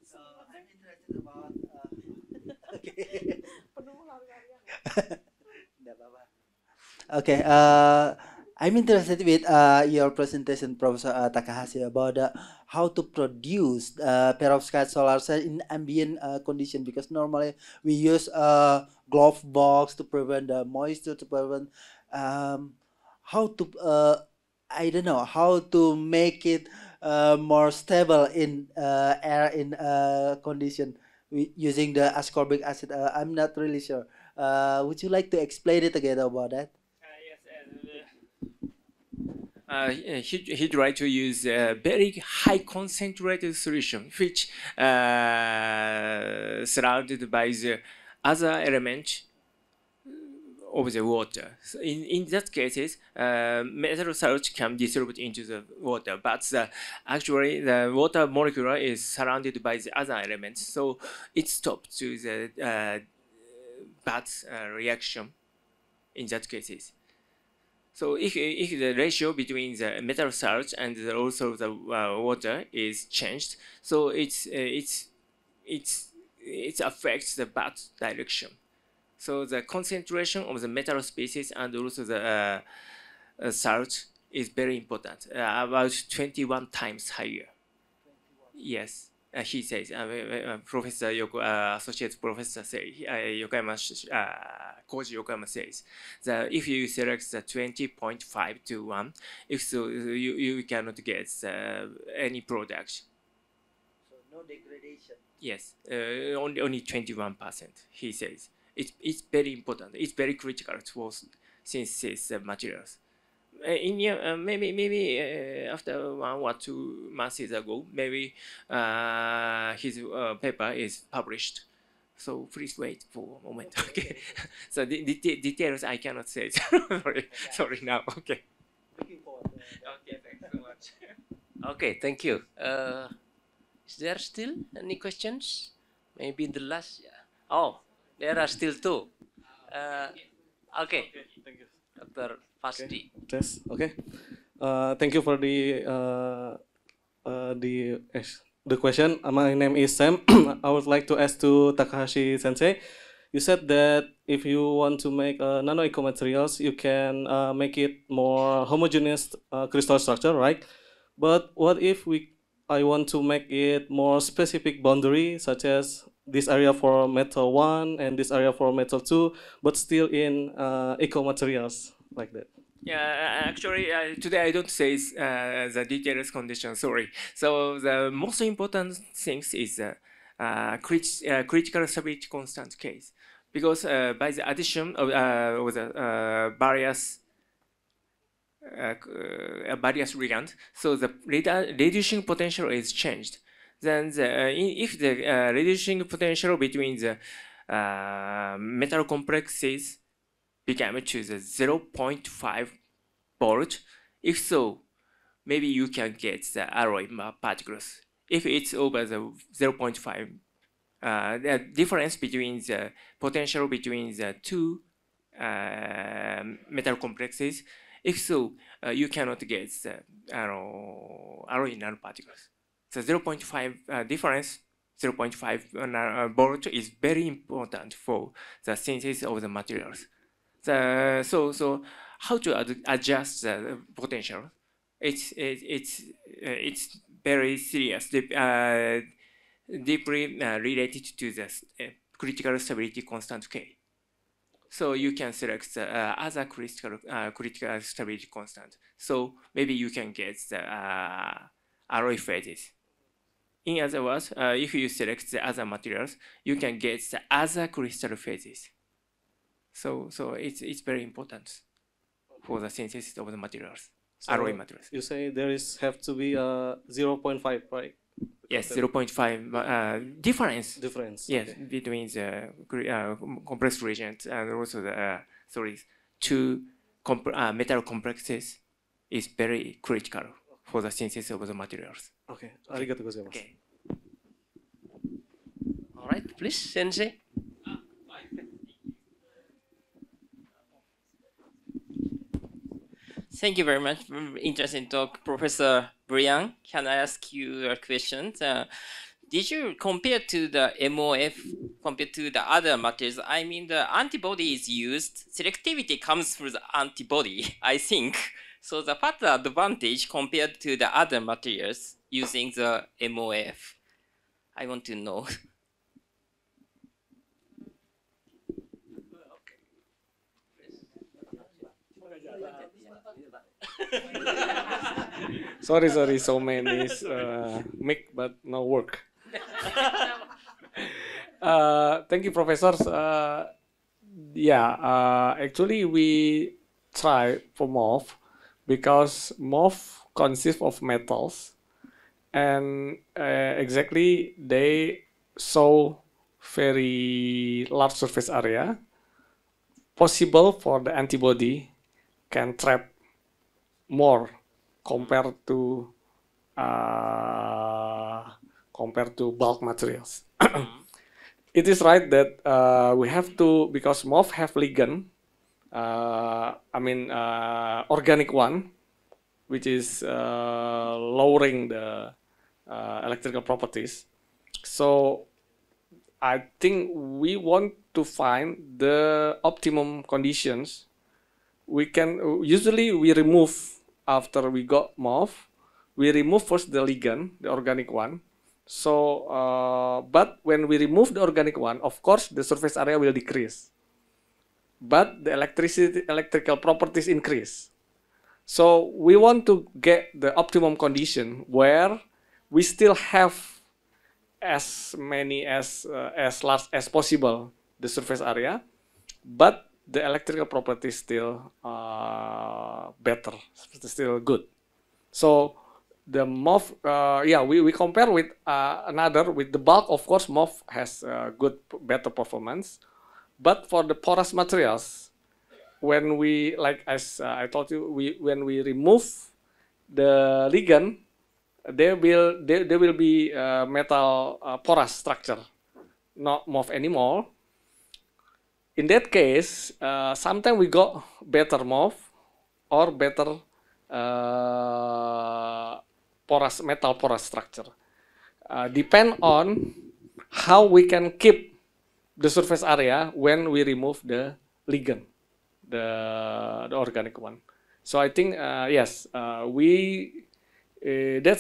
So I'm interested about okay. I'm interested with your presentation, Professor Takahashi, about how to produce perovskite solar cell in ambient condition, because normally we use glove box to prevent the moisture, to prevent how to I don't know how to make it more stable in air in condition using the ascorbic acid. I'm not really sure. Would you like to explain it again about that? He tried to use a very high concentrated solution, which surrounded by the other element of the water. So in that cases, metal salts can dissolve into the water, but actually the water molecule is surrounded by the other elements, so it stops to the bad reaction in that cases. So if the ratio between the metal salts and also the water is changed, so it affects the bad direction. So the concentration of the metal species and also the salt is very important, about 21 times higher. Yes, he says, Professor Associate Professor Koji Yokoyama says that if you select the 20.5 to 1, if so, you cannot get any product. So no degradation. Yes, only 21%, he says. It's very important. It's very critical for synthesis materials. Maybe after 1 or 2 months ago, maybe his paper is published. So please wait for a moment. Okay. So the details I cannot say. Sorry now. Okay. Looking forward. Okay. Thanks so much. Okay, thank you. Is there still any questions? Maybe the last. Yeah. Oh, there are still 2. Okay. Thank you. Dr. Fasti. Yes. Okay. Thank you for the question. My name is Sam. I would like to ask to Takahashi Sensei. You said that if you want to make nano eco materials, you can make it more homogeneous crystal structure, right? But what if I want to make it more specific boundary, such as this area for metal 1 and this area for metal 2, but still in eco materials like that? Yeah, actually, today I don't say the details condition, sorry. So the most important things is critical stability constant case. Because by the addition of the various ligand, so the reducing potential is changed. Then if the reducing potential between the metal complexes become to the 0.5 volt, if so, maybe you can get the alloy particles. If it's over the 0.5 the difference between the potential between the two metal complexes. If so, you cannot get the alloy nanoparticles. The 0.5 difference, 0.5 volt is very important for the synthesis of the materials. So how to adjust the potential? It's very serious, deeply related to the critical stability constant K. So you can select the other critical stability constant. So maybe you can get the alloy phases. In other words, if you select the other materials, you can get the other crystal phases. So it's very important for the synthesis of the materials, alloy materials. You say there have to be 0.5, right? Yes, 0.5 difference. Difference. Yes, okay. Between the compressed reagent and also the two metal complexes is very critical for the synthesis of the materials. Okay, arigatou gozaimasu. Okay. All right, please, Sensei. Thank you very much. Interesting talk, Professor Brian. Can I ask you a question? Did you compare to the MOF compared to the other materials? I mean, the antibody is used. Selectivity comes through the antibody, I think. So the what advantage compared to the other materials using the MOF? I want to know. Sorry, so many mic but no work. Thank you, professors. Actually we try for MOF because MOF consists of metals, and exactly they show very large surface area, possible for the antibody can trap more compared to bulk materials. It is right that we have to, because MOF have ligand, organic one, which is lowering the electrical properties. So I think we want to find the optimum conditions. We can usually we remove after we got MOF, we remove first the ligand, the organic one. So, but when we remove the organic one, of course the surface area will decrease, but the electrical properties increase. So we want to get the optimum condition where we still have as many as large as possible the surface area, but the electrical properties still better, still good. So the MOF, we compare with with the bulk. Of course, MOF has better performance, but for the porous materials, when we, like as I told you, when we remove the ligand, there will be metal porous structure, not MOF anymore. In that case, sometimes we got better MOF or better metal porous structure. Depend on how we can keep the surface area when we remove the ligand, the organic one. So I think yes, that's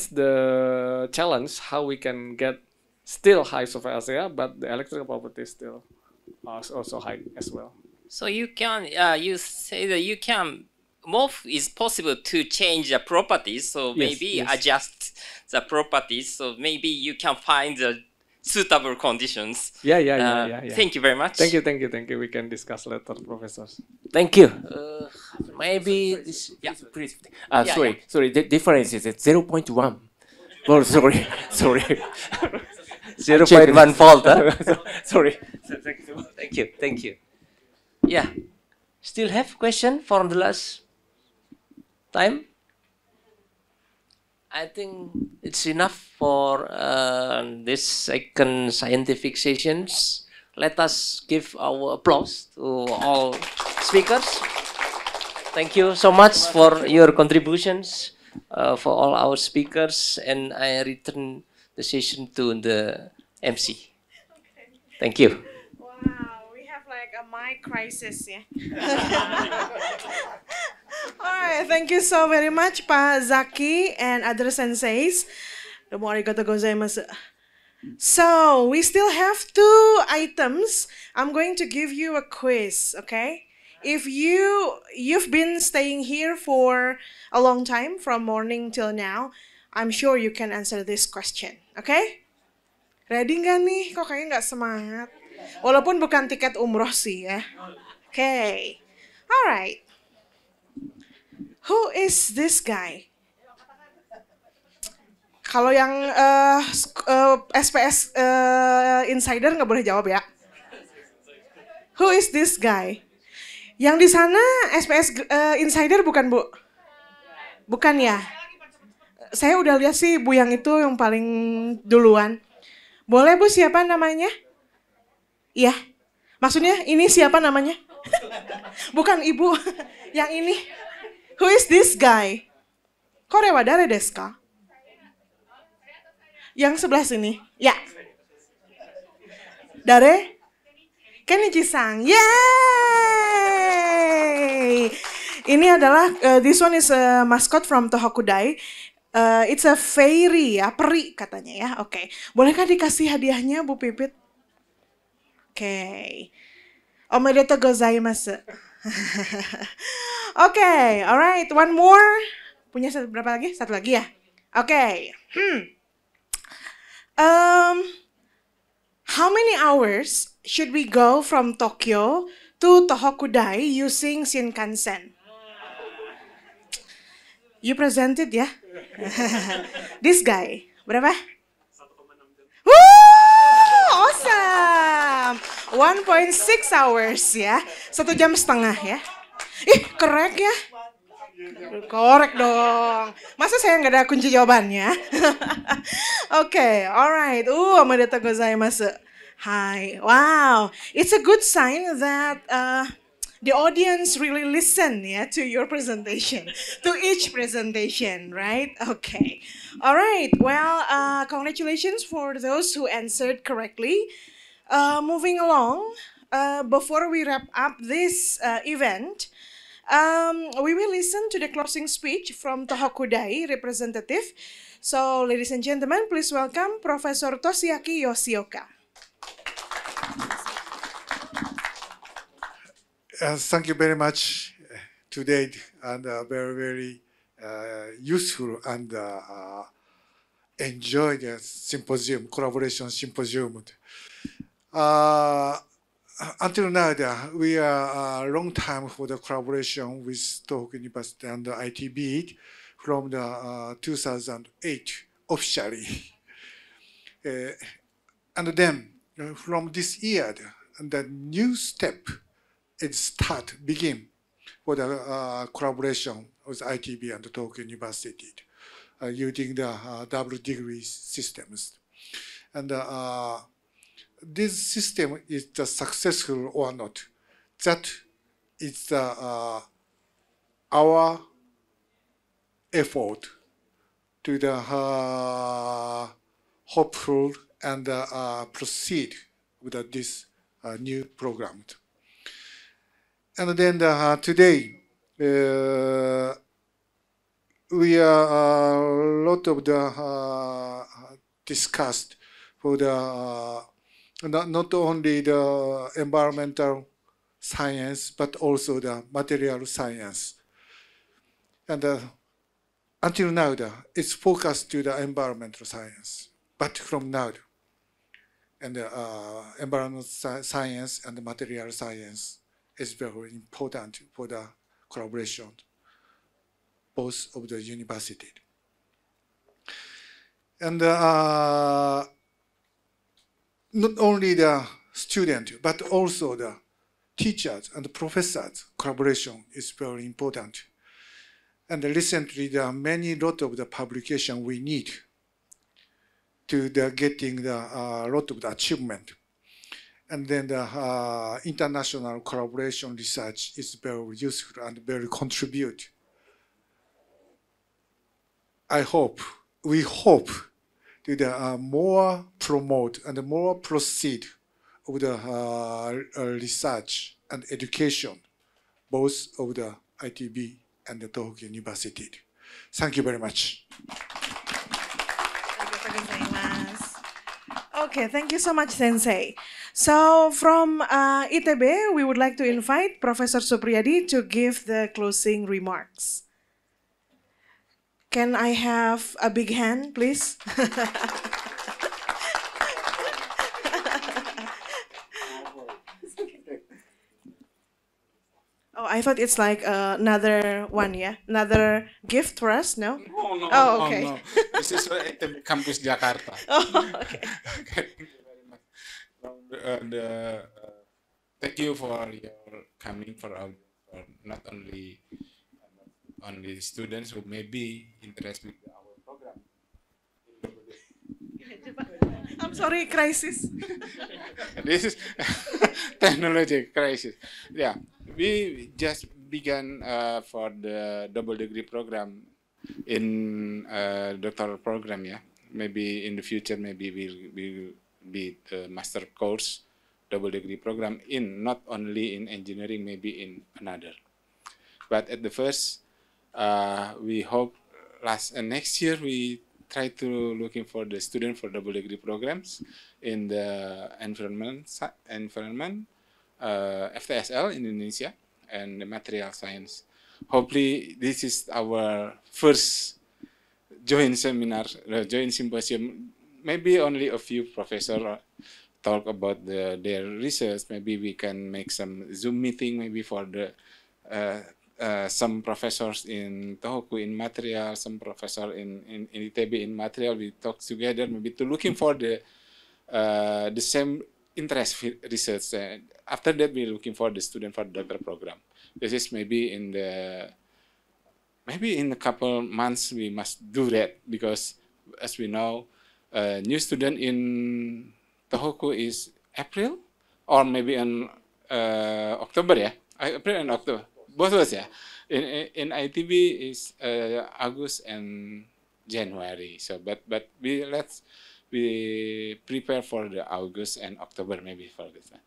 the challenge, how we can get still high surface area, but the electrical properties still also high as well. So you can, you say that you can, MOF is possible to change the properties, so maybe adjust the properties, so maybe you can find the suitable conditions. Yeah. Thank you very much. Thank you. We can discuss later, professors. Thank you. Maybe this, please. Sorry. The difference is at 0.1. Oh, sorry. 0.1 volt. Sorry. Thank you. Yeah. Still have question from the last time? I think it's enough for this second scientific sessions. Let us give our applause to all speakers. Thank you so much for your contributions for all our speakers, and I return the session to the MC. Thank you. Wow, we have like a mic crisis, yeah. All right, thank you so very much, Pak Zaki and other senseis. Domo arigatou gozaimasu. So we still have 2 items. I'm going to give you a quiz, okay? If you've been staying here for a long time, from morning till now, I'm sure you can answer this question, okay? Ready nggak nih? Kok kayaknya nggak semangat? Walaupun bukan tiket umroh sih ya. Okay, alright. Who is this guy? Kalau yang SPS insider nggak boleh jawab ya. Who is this guy? Yang di sana SPS insider bukan, Bu? Bukan ya? Saya udah lihat sih Bu yang itu yang paling duluan. Boleh Bu, siapa namanya? Iya. Maksudnya ini siapa namanya? Bukan Ibu. Yang ini. Who is this guy? Kore wa dare desu ka? Yang sebelah sini. Ya. Dare? Kenichi-san. Yay! Ini adalah, this one is a mascot from Tohokudai. It's a fairy ya, peri katanya ya. Oke. Bolehkah dikasih hadiahnya Bu Pipit? Oke. Omedetou gozaimasu. Oke, alright, one more. Punya berapa lagi? 1 lagi ya? Oke. How many hours should we go from Tokyo to Tohokudai using Shinkansen? You presented ya? This guy, berapa? Woo! Awesome! 1.6 hours ya. 1 jam setengah ya. Ih, korek ya? Korek dong. Masa saya nggak ada kunci jawabannya? Okay, alright. Omedetou gozaimasu. Hi. Wow. It's a good sign that the audience really listen to your presentation, to each presentation, right? Okay. All right. Well, congratulations for those who answered correctly. Moving along, before we wrap up this event, we will listen to the closing speech from Tohokudai representative. So, ladies and gentlemen, please welcome Professor Toshiaki Yoshioka. Thank you very much today, and very, very useful and enjoy the symposium, collaboration symposium. Until now, we are a long time for the collaboration with Tohoku University and ITB from the 2008 officially. And then from this year, the new step begin for the collaboration with ITB and Tohoku University using the double degree systems. And this system is successful or not. That is our effort to the hopeful and proceed with this new program. And then today, we are a lot of the discussed for the not only the environmental science but also the material science. And until now, it's focused to the environmental science. But from now, and environmental science and the material science is very important for the collaboration, both of the university. And not only the student, but also the teachers and the professors collaboration is very important. And recently, there are many lot of the publication we need to the getting the lot of the achievement. And then the international collaboration research is very useful and very contribute. We hope to the more promote and more proceed of the research and education, both of the ITB and the Tohoku University. Thank you very much. Okay, thank you so much, Sensei. So from ITB, we would like to invite Professor Supriyadi to give the closing remarks. Can I have a big hand, please? Oh, I thought it's like another one, yeah? Another gift for us, no? No, Oh, okay. no. This is ITB Campus Jakarta. Oh, okay. Okay, thank you very much. Thank you for your coming for not only students who may be interested with our program. I'm sorry, crisis. This is technology crisis. Yeah, we just began for the double degree program in doctoral program. Yeah, maybe in the future, maybe we'll be the master course double degree program in not only in engineering, maybe in another. But at the first, we hope next year we try to looking for the student for double degree programs in the environment FTSL in Indonesia and the material science. Hopefully this is our first joint seminar, joint symposium. Maybe only a few professors talk about their research. Maybe we can make some Zoom meeting maybe for the some professors in Tohoku in material, some professor in ITB in material. We talk together maybe to looking for the same interest research. After that, we're looking for the student for the doctoral program. This is maybe in a couple months we must do that, because as we know, new student in Tohoku is April or maybe in October, yeah, April and October. Both of us, yeah. In ITB is August and January. So, but we prepare for the August and October maybe for this one.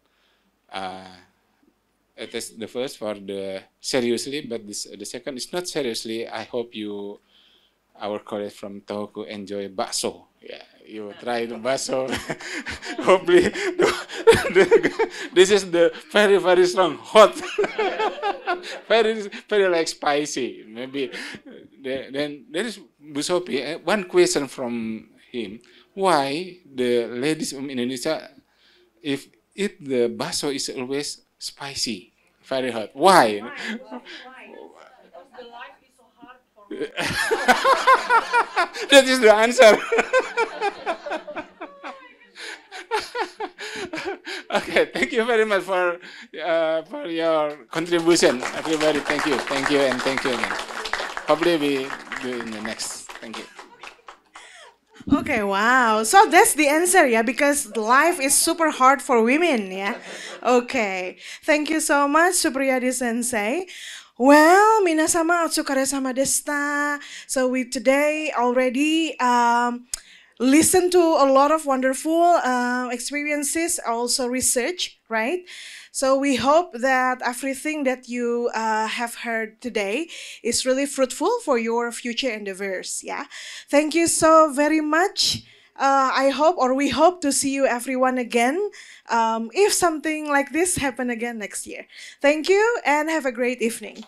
It is the first for the seriously, but the second is not seriously. I hope you, our colleagues from Tohoku, enjoy bakso. Yeah, you try the bakso. Hopefully, this is the very strong, hot, very like spicy. Maybe then there is Busopi. One question from him: why the ladies in Indonesia, if eat the bakso is always spicy, very hot? Why? That is the answer. Okay, thank you very much for your contribution, everybody. Thank you, and thank you again. Hopefully we do in the next. Thank you. Okay, wow. So that's the answer, yeah, because life is super hard for women, yeah. Okay, thank you so much, Supriyadi Sensei. Well, minasama otsukare-sama deshita. So we today already listened to a lot of wonderful experiences, also research, right? So we hope that everything that you have heard today is really fruitful for your future endeavors, yeah? Thank you so very much. I hope, or we hope to see you everyone again if something like this happen again next year. Thank you and have a great evening.